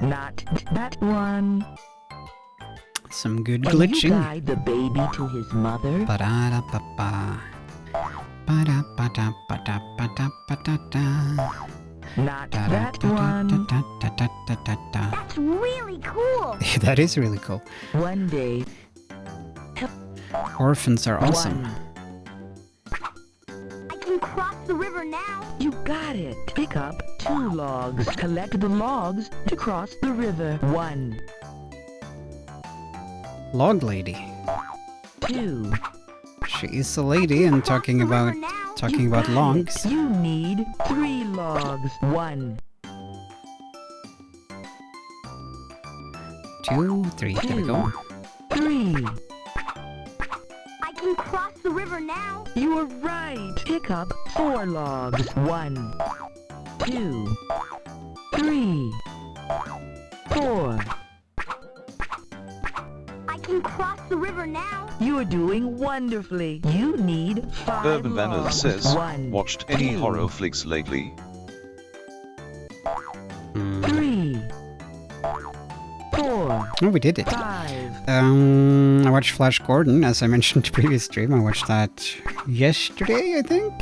Not that one. Some good Can you glitching. guide the baby to his mother? Ba-da-da-ba-ba. Ba-da-ba-da-ba-da-ba-da-ba-da-da. Not that one. Da-da-da-da-da-da-da-da. That's really cool. That is really cool. One day. Orphans are awesome. One. I can cross the river now. You got it. Pick up 2 logs. Collect the logs to cross the river. 1, Log lady. 2. She is a lady and talking Cross the about river now. talking about Got logs. it. You need 3 logs. 1, 2, 3. There we go. 3. I can cross the river now. You are right. Pick up 4 logs. 1, 2, 3, 4. I can cross the river now. You're doing wonderfully. You need 5 Urban logs. Banners says, 1, watched any 2, horror flicks lately? 3, 4, Oh, we did it. 5. I watched Flash Gordon, as I mentioned in the previous stream. I watched that yesterday, I think.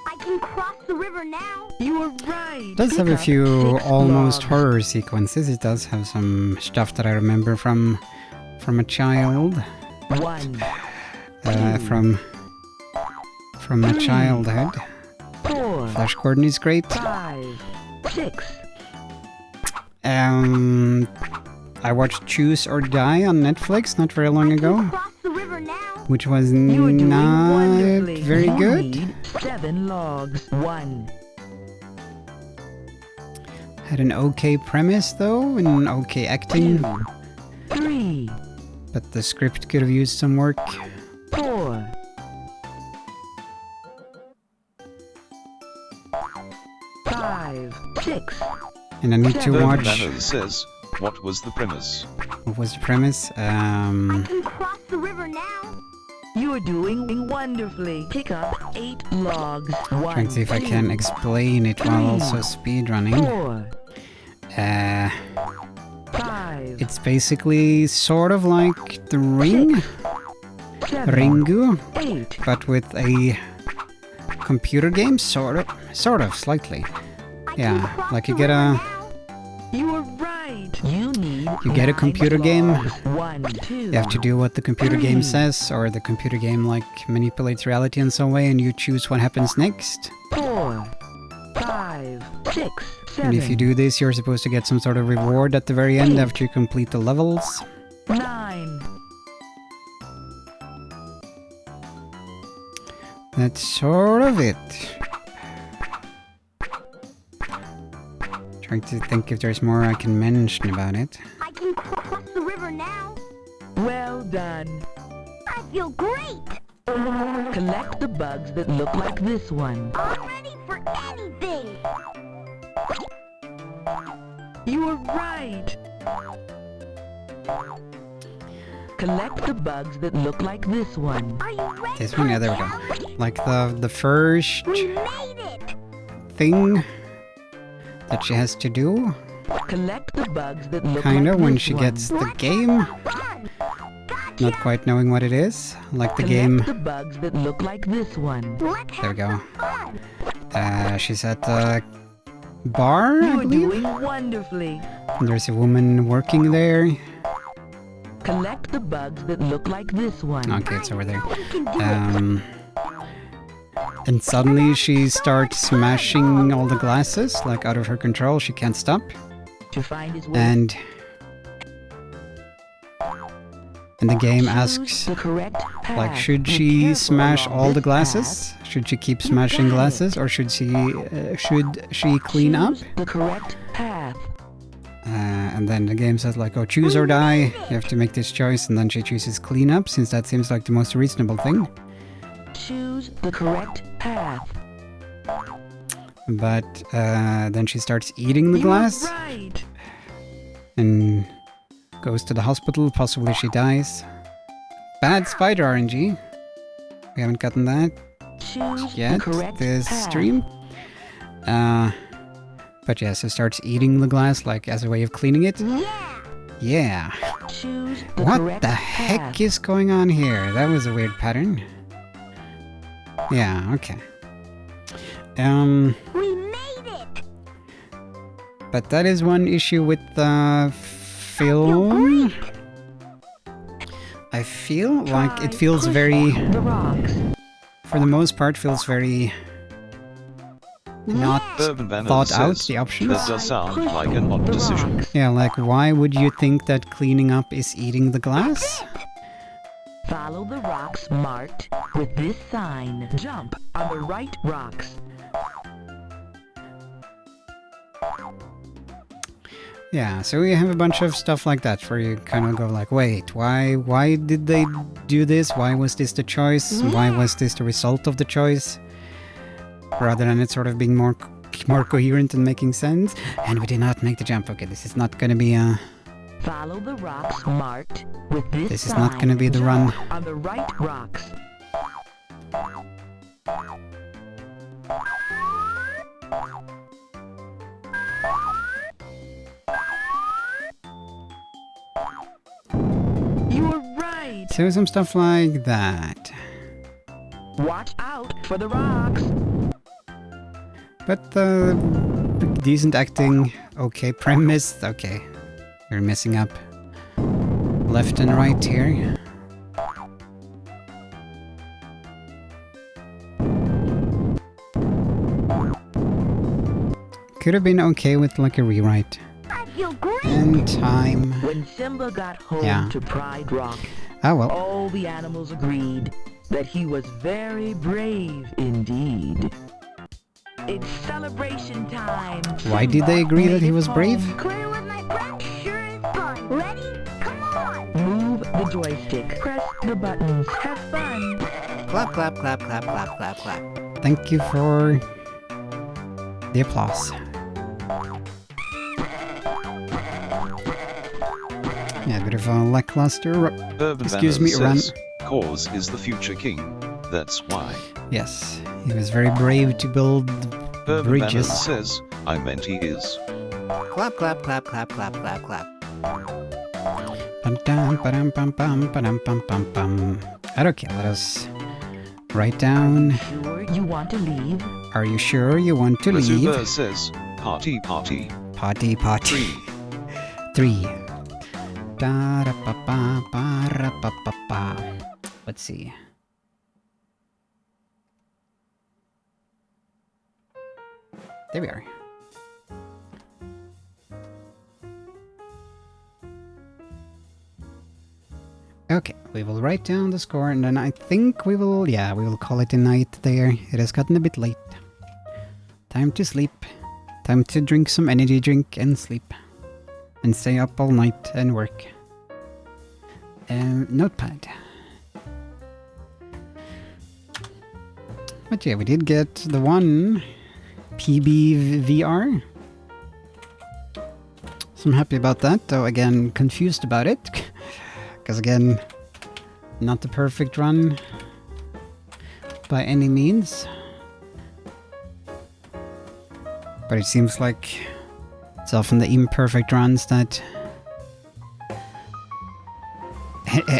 I can cross the river now. You are right. It does have a Pick up few 6 almost logs. horror sequences. It does have some stuff that I remember from a child. 1, From from my childhood. 4, Flash Gordon is great. 5, 6. I watched Choose or Die on Netflix not very long ago, Cross the river now. which was You are doing not wonderfully. very You good. need 7 logs. 1, Had an okay premise though, and okay acting, 2, 3, but the script could have used some work. 4, 5, 6. And I need to Urban watch. Banners says, what was the premise? What was the premise? Can cross the river now. You are doing wonderfully. Pick up 8 logs. 1, Trying to see if I can explain it while also speedrunning. 4, 5, It's basically sort of like the Ring, 7, Ringu, 8. but with a computer game, sort of, slightly. Yeah, like you get a You are right. You need You get a 9 computer game. logs. 1, 2. you have to do what the computer game 3. says, or the computer game like manipulates reality in some way, and you choose what happens next. 4, 5, 6, 7. And if you do this, you're supposed to get some sort of reward at the very end after you complete the levels. 9. That's sort of it. Trying to think if there's more I can mention about it. I can cross the river now. Well done. I feel great. Collect the bugs that look like this one. I'm ready for anything. You are right. Collect the bugs that look like this one. Are you ready? This one, yeah, there we go. Like the first We made it. thing that she has to do, Collect the bugs that look kinda, like when this she one. gets the Let's game, have fun. Gotcha. not quite knowing what it is. Like the Collect game, the bugs that look like this one. Let's there we have go. fun. She's at the bar, I You are believe. doing wonderfully. And there's a woman working there. Collect the bugs that look like this one. Okay, it's over there. We can do it. And suddenly she starts smashing all the glasses, like out of her control. She can't stop. To find his way. And the game Choose asks, the correct path. like, should Be she careful smash along all the this glasses? Should she keep smashing got it. glasses, or should she path. clean up? Choose the correct path. And then the game says like, oh, choose or die. You have to make this choice, and then she chooses clean up, since that seems like the most reasonable thing. Choose the correct path. But then she starts eating the You are glass right. and goes to the hospital. Possibly she dies. Bad spider RNG. We haven't gotten that Choose yet the correct this path. stream. But yeah, so starts eating the glass like as a way of cleaning it. Yeah. Yeah. Choose the What correct the path. heck is going on here? That was a weird pattern. Yeah, okay. We made it. But that is one issue with the film. I feel like it Try feels very, pushing the rocks. for the most part, feels very not Urban Banner thought out, says, the options. that does sound like an odd The decision. rocks. Yeah, like why would you think that cleaning up is eating the glass? Follow the rocks marked with this sign. Jump on the right rocks. Yeah, so we have a bunch of stuff like that where you kind of go like, wait, why did they do this? Why was this the choice? Why was this the result of the choice? Rather than it sort of being more coherent and making sense. And we did not make the jump. Okay, this is not gonna be a... Follow the rocks marked with this This is sign. not gonna be the run. Jump on the right rocks. You were right. So some stuff like that. Watch out for the rocks. But decent acting, okay premise, okay. We're messing up left and right here. could have been okay with like a rewrite. I feel great. And time. When Simba got home Yeah. to Pride Rock, Oh well. all the animals agreed that he was very brave indeed. It's celebration time. Why did they agree that he was brave? Playing with my friends sure is fun. Ready? Come on. Move the joystick. Press the buttons. Have fun. Clap, clap, clap, clap, clap, clap, clap. Thank you for the applause. Yeah, a bit of a lackluster. Excuse me, run. says, Cause is the future king. That's why. Yes, he was very brave to build bridges. says, I meant he is. Clap, clap, clap, clap, clap, clap, clap. Ba-dum, ba-dum, bum, bum, ba-dum, bum, bum, bum. Okay, let us write down. Sure you want to leave? Are you sure you want to Razuba leave? says, party, party. Party, party. 3. Da-da-ba-ba-ba-ra-ba-ba-ba. Let's see. There we are. Okay, we will write down the score and then I think we will call it a night there. It has gotten a bit late. Time to sleep. Time to drink some energy drink and sleep. And stay up all night and work. Notepad. But yeah, we did get the one PBVR. So I'm happy about that, though again confused about it. Because again, not the perfect run by any means. But it seems like it's often the imperfect runs that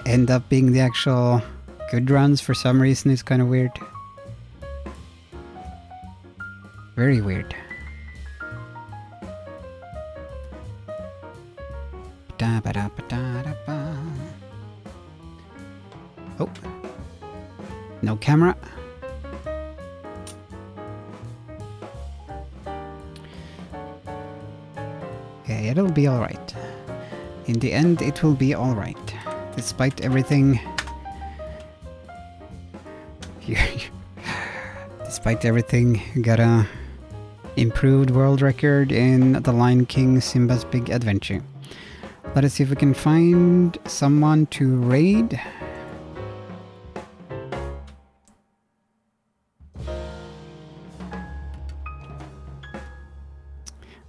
end up being the actual good runs for some reason. It's kind of weird. Very weird. Da-ba-da-ba-da-da-ba. Oh. No camera. Okay, it'll be alright. In the end, it will be alright. Despite everything... Despite everything, you got a improved world record in The Lion King Simba's Big Adventure. Let us see if we can find someone to raid.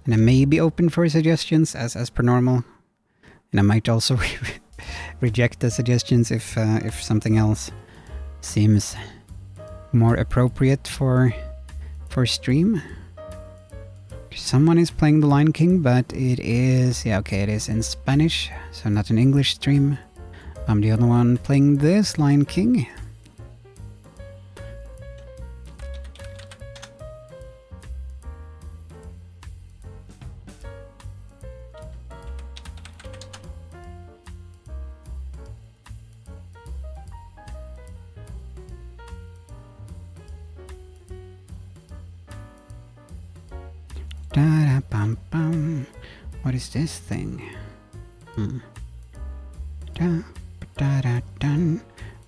And I may be open for suggestions as per normal. And I might also reject the suggestions if something else seems more appropriate for stream. Someone is playing The Lion King, but it is... yeah, okay, it is in Spanish, so not an English stream. I'm the only one playing this Lion King. Da-da-bum-bum. What is this thing? Da-da-dun,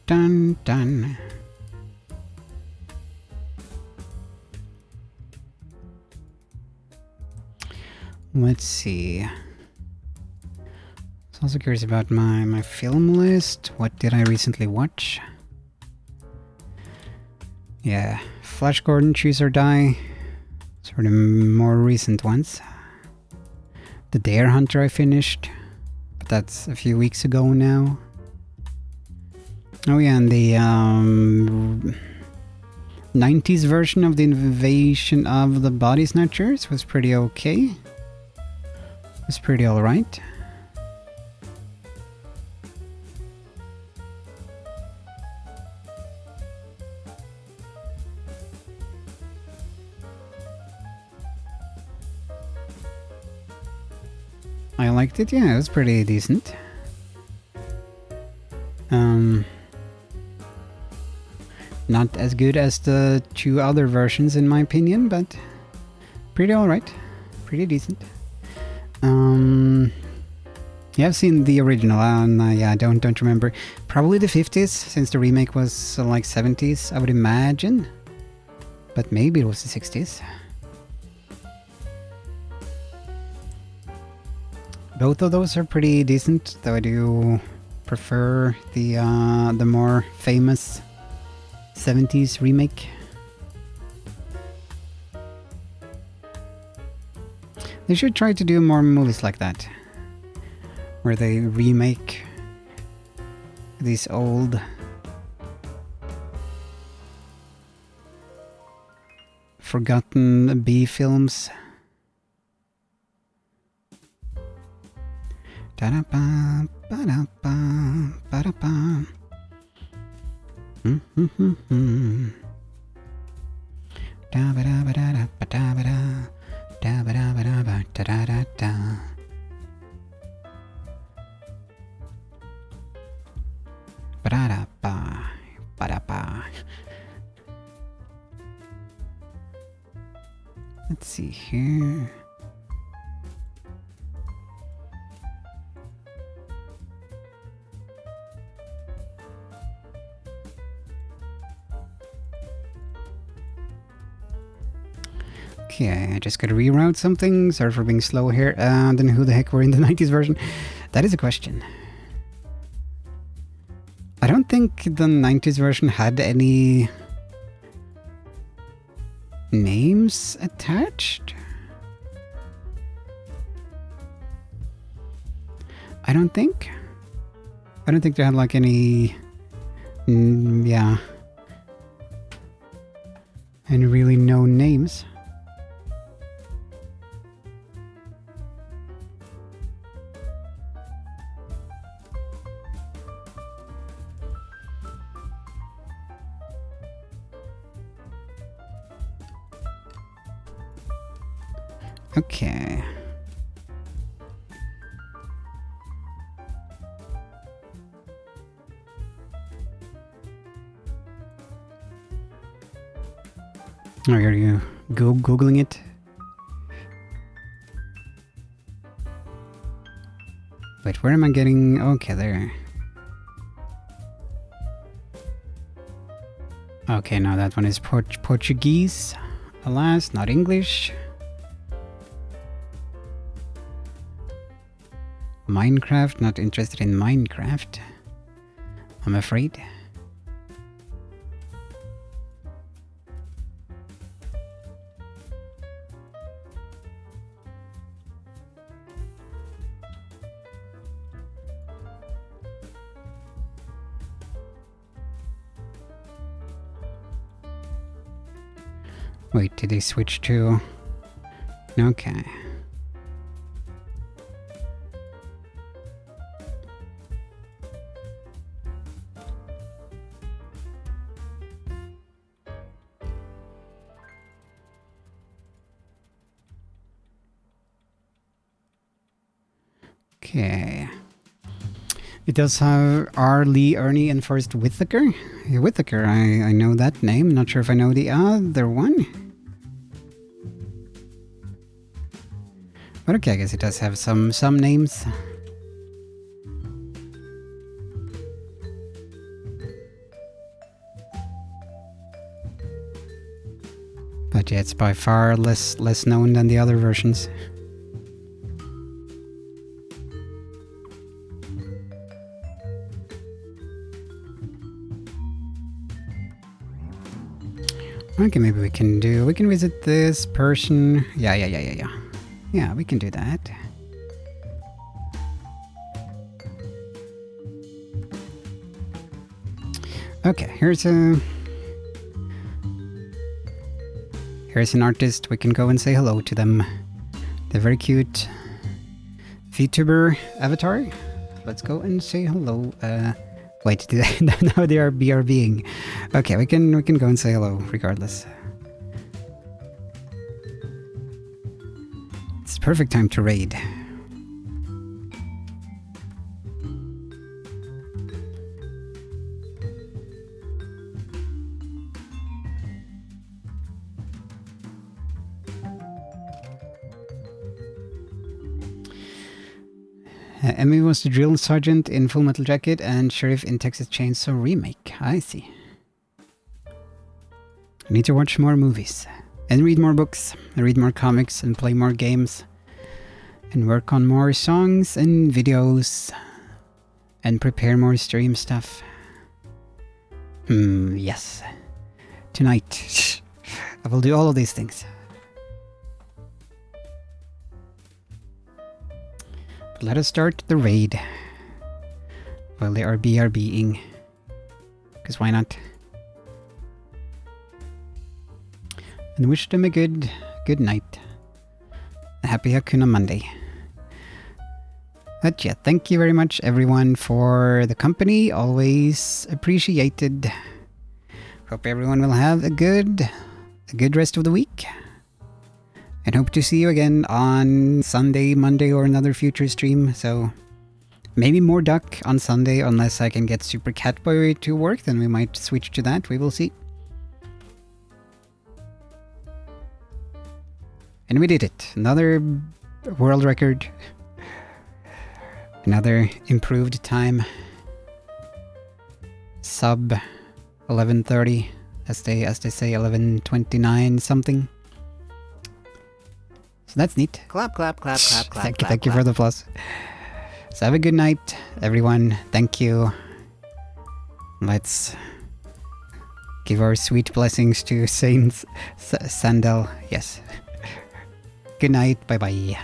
dun, dun. Let's see. I was also curious about my film list. What did I recently watch? Yeah, Flash Gordon, Choose or Die. Sort of more recent ones. The Dare Hunter I finished, but that's a few weeks ago now. Oh yeah, and the 90s version of the Invasion of the Body Snatchers was pretty okay. It was pretty alright. I liked it, yeah, it was pretty decent. Not as good as the two other versions in my opinion, but pretty alright. pretty decent. Yeah, I've seen the original, and yeah, I don't remember. Probably the 50s, since the remake was like 70s, I would imagine. But maybe it was the 60s. Both of those are pretty decent, though I do prefer the more famous 70s remake. They should try to do more movies like that, where they remake these old forgotten B films. Da-da-ba, ba-da-ba, ba-da-ba. Da-ba-da-ba-da-da-ba-da-ba-da. Da-ba-da-ba-da-ba-da-da-da-da. Ba-da-da-ba, ba-da-ba. Let's see here. Okay, I just gotta reroute something. Sorry for being slow here. Then who the heck were in the 90s version? That is a question. I don't think the 90s version had any names attached. I don't think they had like any... yeah. Any really known names. Okay. Oh, are you Googling it? Wait, where am I getting... Okay, there. Okay, no, that one is Portuguese. Alas, not English. Minecraft, not interested in Minecraft, I'm afraid. Wait, did they switch to... Okay. Okay. It does have R. Lee Ernie and Forrest Whitaker. Yeah, Whitaker, I know that name. Not sure if I know the other one. But okay, I guess it does have some names. But yeah, it's by far less known than the other versions. Okay, maybe we can visit this person. Yeah. Yeah, we can do that. Okay, here's an artist. We can go and say hello to them. They're very cute. VTuber avatar. Let's go and say hello. Wait, now they are BRBing. Okay, we can go and say hello regardless. It's perfect time to raid. Emmy was the drill sergeant in Full Metal Jacket and sheriff in Texas Chainsaw Remake. I see. I need to watch more movies. And read more books. And read more comics and play more games. And work on more songs and videos. And prepare more stream stuff. Yes. Tonight. I will do all of these things. But let us start the raid. While they are BRBing. Because why not? And wish them a good night. A happy Hakuna Monday. But yeah, thank you very much everyone for the company. Always appreciated. Hope everyone will have a good rest of the week. And hope to see you again on Sunday, Monday, or another future stream. So maybe more Duck on Sunday, unless I can get Super Catboy to work, then we might switch to that. We will see. And we did it. Another world record. Another improved time. Sub 11:30, as they say, 11:29 something. So that's neat. Clap, clap, clap, clap, clap, clap. Thank you for the plus. So have a good night, everyone. Thank you. Let's give our sweet blessings to Saint Sandal. Yes. Good night. Bye bye.